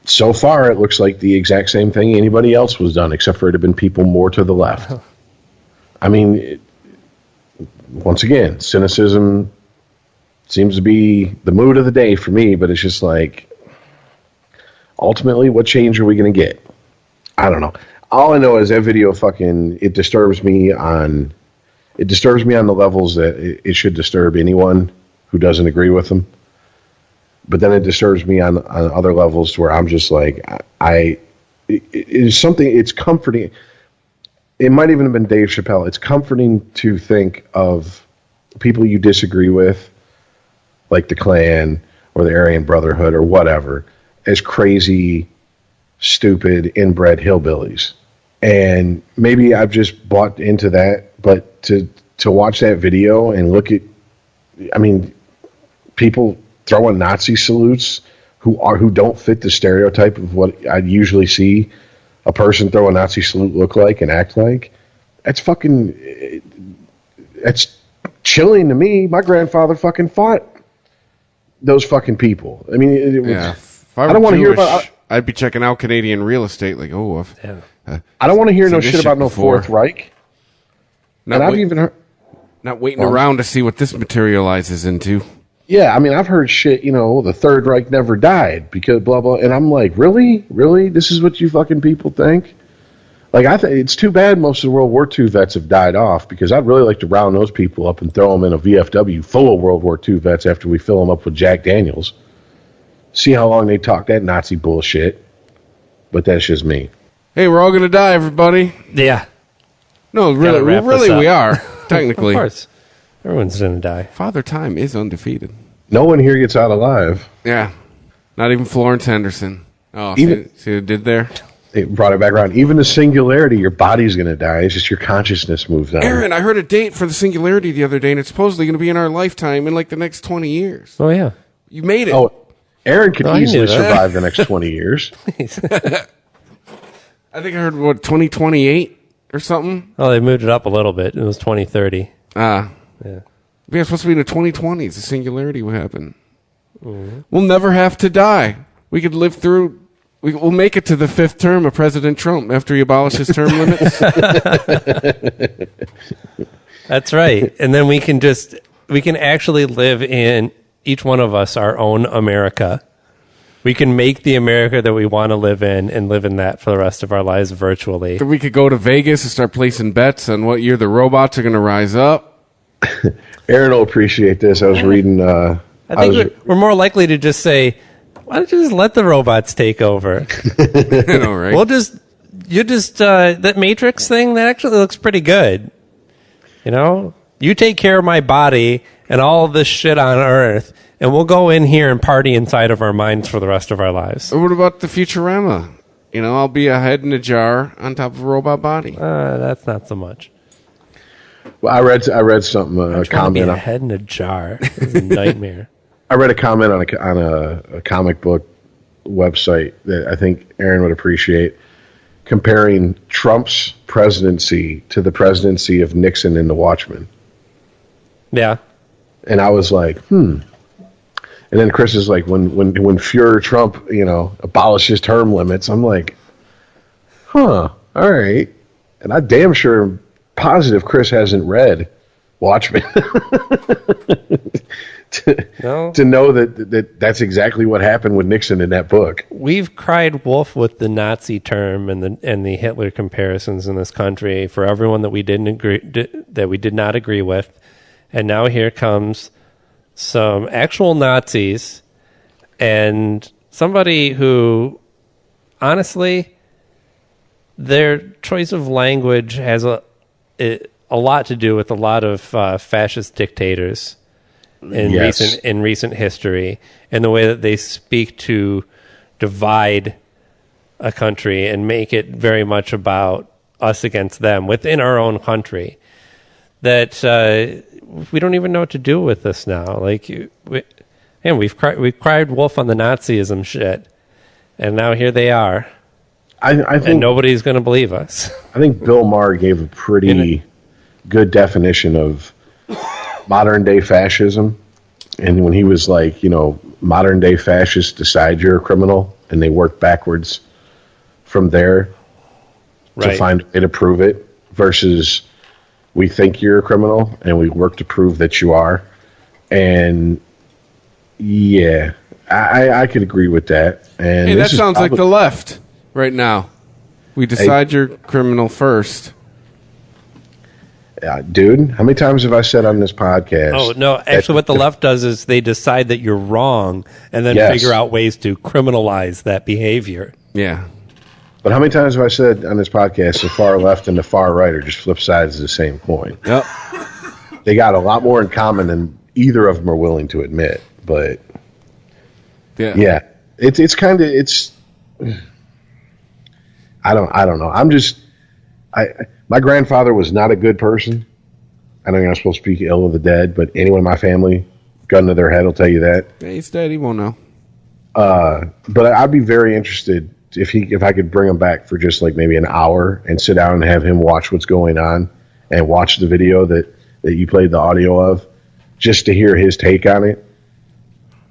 so far it looks like the exact same thing anybody else was done, except for it had been people more to the left. I mean, once again, cynicism seems to be the mood of the day for me, but it's just like, ultimately, what change are we going to get? I don't know. All I know is that video it disturbs me on the levels that it should disturb anyone who doesn't agree with them. But then it disturbs me on other levels to where I'm just like, it's comforting. It might even have been Dave Chappelle. It's comforting to think of people you disagree with, like the Klan or the Aryan Brotherhood or whatever, as crazy, stupid, inbred hillbillies. And maybe I've just bought into that, but to watch that video and look at, people throwing Nazi salutes who don't fit the stereotype of what I usually see a person throw a Nazi salute look like and act like, that's chilling to me. My grandfather fucking fought those fucking people. I mean, I don't want to hear about. I'd be checking out Canadian real estate. Like, I don't want to hear no shit about no Fourth Reich. I've even heard. Not waiting around to see what this materializes into. Yeah, I mean, I've heard shit, the Third Reich never died because blah, blah. And I'm like, really? Really? This is what you fucking people think? Like, I think it's too bad most of the World War II vets have died off, because I'd really like to round those people up and throw them in a VFW full of World War II vets after we fill them up with Jack Daniels. See how long they talk that Nazi bullshit. But that's just me. Hey, we're all going to die, everybody. Yeah. No, really we are, technically. Of course. Everyone's going to die. Father Time is undefeated. No one here gets out alive. Yeah. Not even Florence Henderson. Oh, see what it did there? It brought it back around. Even the singularity, your body's going to die. It's just your consciousness moves on. Aaron, I heard a date for the singularity the other day, and it's supposedly going to be in our lifetime in like the next 20 years. Oh, yeah. You made it. Oh, Aaron could easily survive the next 20 years. I think I heard, 2028 or something? Oh, they moved it up a little bit. It was 2030. Yeah. It's supposed to be in the 2020s. The singularity will happen. We'll never have to die. We could live through... We'll make it to the 5th term of President Trump after he abolishes term limits. That's right. And then we can actually live in, each one of us, our own America. We can make the America that we want to live in and live in that for the rest of our lives virtually. We could go to Vegas and start placing bets on what year the robots are going to rise up. Aaron will appreciate this. I was reading... I think we're more likely to just say... Why don't you just let the robots take over? I know, right? That Matrix thing, that actually looks pretty good. You know? You take care of my body and all of this shit on Earth, and we'll go in here and party inside of our minds for the rest of our lives. Or what about the Futurama? You know, I'll be a head in a jar on top of a robot body. That's not so much. Well, I read something, a comment. To be a head in a jar. It's a nightmare. I read a comment on a comic book website that I think Aaron would appreciate, comparing Trump's presidency to the presidency of Nixon in The Watchmen. Yeah. And I was like, And then Chris is like, when Fuhrer Trump, abolishes term limits, I'm like, all right. And I damn sure am positive Chris hasn't read Watchmen. To know that's exactly what happened with Nixon in that book. We've cried wolf with the Nazi term and the Hitler comparisons in this country for everyone that we did not agree with, and now here comes some actual Nazis and somebody who, honestly, their choice of language has a lot to do with a lot of fascist dictators. In recent history, and the way that they speak to divide a country and make it very much about us against them within our own country, that we don't even know what to do with this now. Like, we've cried wolf on the Nazism shit, and now here they are. I think nobody's going to believe us. I think Bill Maher gave a pretty good definition of modern day fascism, and when he was like, modern day fascists decide you're a criminal, and they work backwards from there to find a way to prove it, versus we think you're a criminal and we work to prove that you are. And yeah, I could agree with that. And hey, that sounds like the left right now. We decide you're a criminal first. Dude, how many times have I said on this podcast? Oh, no. Actually, what the left does is they decide that you're wrong and then figure out ways to criminalize that behavior. Yeah. But how many times have I said on this podcast the far left and the far right are just flip sides of the same coin? Yep. They got a lot more in common than either of them are willing to admit. But yeah, it's kind of I don't know. My grandfather was not a good person. I know you're not supposed to speak ill of the dead, but anyone in my family, gun to their head, will tell you that. Yeah, he's dead. He won't know. But I'd be very interested if I could bring him back for just like maybe an hour and sit down and have him watch what's going on and watch the video that you played the audio of, just to hear his take on it.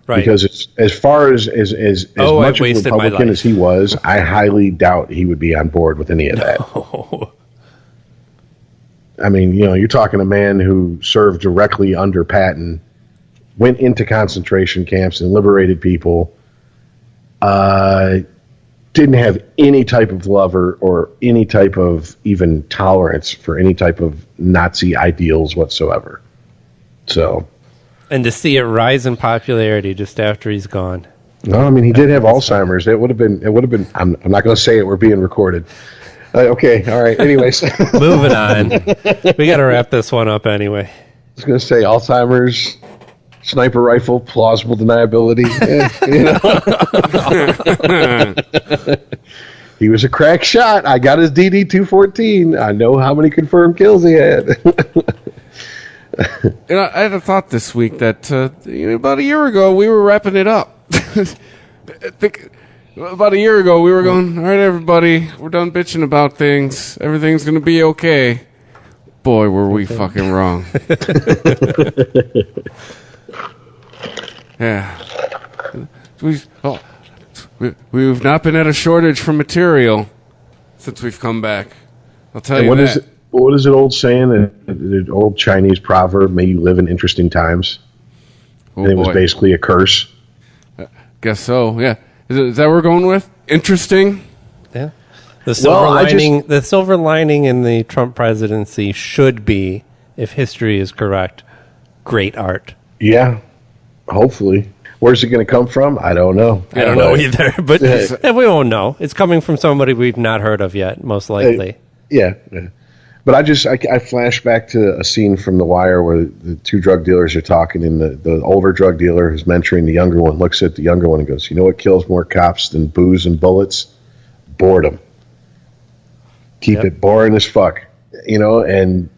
Right. Because it's, as far as much of a Republican as he was, I highly doubt he would be on board with any of that. I mean, you're talking a man who served directly under Patton, went into concentration camps and liberated people, didn't have any type of love or any type of even tolerance for any type of Nazi ideals whatsoever. So, and to see it rise in popularity just after he's gone. No, I mean, he did have Alzheimer's. It would have been. I'm not going to say it. We're being recorded. Okay, all right. Anyways, moving on. We got to wrap this one up anyway. I was going to say Alzheimer's, sniper rifle, plausible deniability. He was a crack shot. I got his DD-214. I know how many confirmed kills he had. And I had a thought this week that about a year ago we were wrapping it up. About a year ago we were going, all right, everybody, we're done bitching about things. Everything's going to be okay. Boy, were we fucking wrong. Yeah. We've not been at a shortage for material since we've come back. I'll tell you that. What is it old saying? The old Chinese proverb, may you live in interesting times? Oh, and it was basically a curse. Guess so, yeah. Is that what we're going with? Interesting? Yeah. The silver lining in the Trump presidency should be, if history is correct, great art. Yeah, hopefully. Where's it going to come from? I don't know. I don't know either, but we won't know. It's coming from somebody we've not heard of yet, most likely. Yeah. But I flash back to a scene from The Wire where the two drug dealers are talking, and the older drug dealer who's mentoring the younger one looks at the younger one and goes, you know what kills more cops than booze and bullets? Boredom. Keep it boring as fuck. And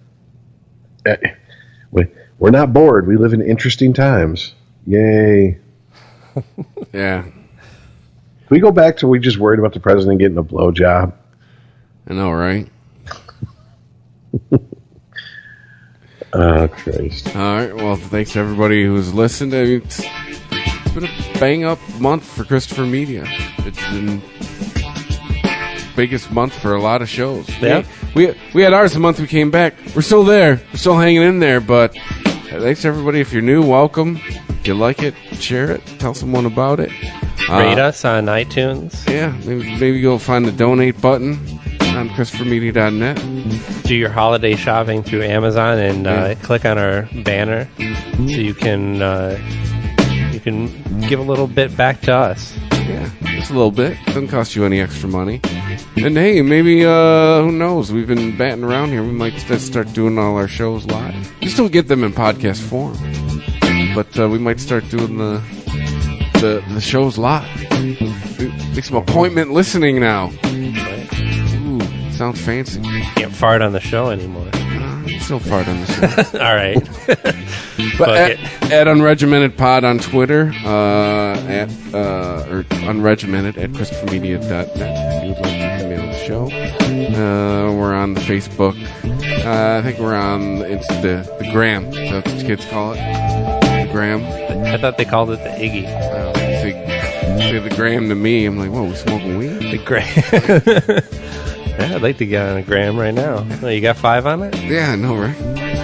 we're not bored. We live in interesting times. Yay. Yeah. Can we go back to we just worried about the president getting a blowjob? I know, right? Oh, Christ. All right. Well, thanks to everybody who's listened. I mean, it's been a bang-up month for Christopher Media. It's been biggest month for a lot of shows. Yeah. We had ours the month we came back. We're still there. We're still hanging in there, but thanks to everybody. If you're new, welcome. If you like it, share it. Tell someone about it. Rate us on iTunes. Yeah. Maybe go find the donate button on ChristopherMedia.net. Do your holiday shopping through Amazon and click on our banner so you can give a little bit back to us. Yeah, just a little bit. Doesn't cost you any extra money. And hey, maybe who knows? We've been batting around here. We might start doing all our shows live. We still get them in podcast form, but we might start doing the shows live. Make some appointment listening now. Sounds fancy. Can't fart on the show anymore. Still fart on the show. All right. But at Unregimented Pod on Twitter, or Unregimented at ChristopherMedia.net if you would like to email the show. We're on the Facebook. I think we're on the Gram. Is that what the kids call it? The Gram? I thought they called it the Iggy. Say the Gram to me. I'm like, whoa, we smoking weed? The Gram. Yeah, I'd like to get on a gram right now. Oh, you got 5 on it? Yeah, I know, right?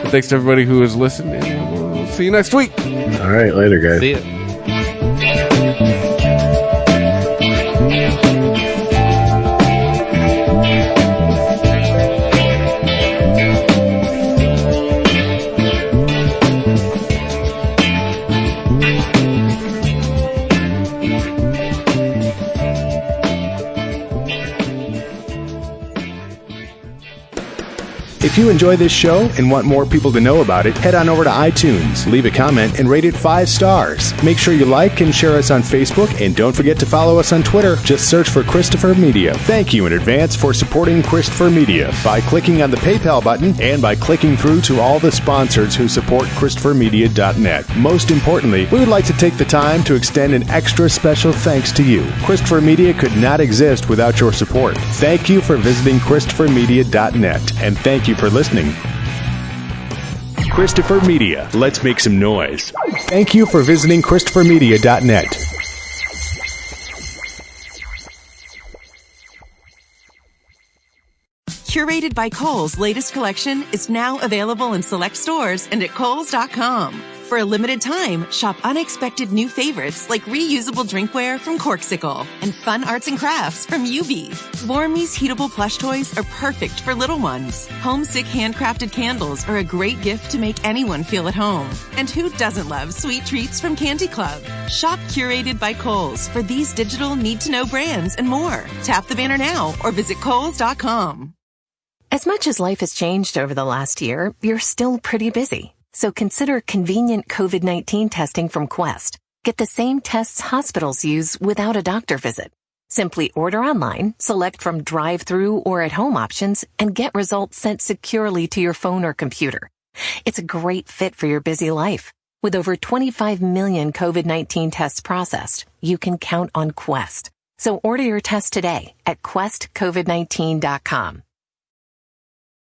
But thanks to everybody who has listened, and we'll see you next week. All right, later, guys. See ya. If you enjoy this show and want more people to know about it, head on over to iTunes, leave a comment, and rate it 5 stars. Make sure you like and share us on Facebook, and don't forget to follow us on Twitter. Just search for Christopher Media. Thank you in advance for supporting Christopher Media by clicking on the PayPal button and by clicking through to all the sponsors who support ChristopherMedia.net. Most importantly, we would like to take the time to extend an extra special thanks to you. Christopher Media could not exist without your support. Thank you for visiting ChristopherMedia.net, and thank you for listening. Christopher Media. Let's make some noise. Thank you for visiting ChristopherMedia.net. Curated by Kohl's latest collection is now available in select stores and at Kohls.com. For a limited time, shop unexpected new favorites like reusable drinkware from Corksicle and fun arts and crafts from UV. Warmy's heatable plush toys are perfect for little ones. Homesick handcrafted candles are a great gift to make anyone feel at home. And who doesn't love sweet treats from Candy Club? Shop Curated by Kohl's for these digital need-to-know brands and more. Tap the banner now or visit Kohls.com. As much as life has changed over the last year, you're still pretty busy. So consider convenient COVID-19 testing from Quest. Get the same tests hospitals use without a doctor visit. Simply order online, select from drive-through or at-home options, and get results sent securely to your phone or computer. It's a great fit for your busy life. With over 25 million COVID-19 tests processed, you can count on Quest. So order your test today at questcovid19.com.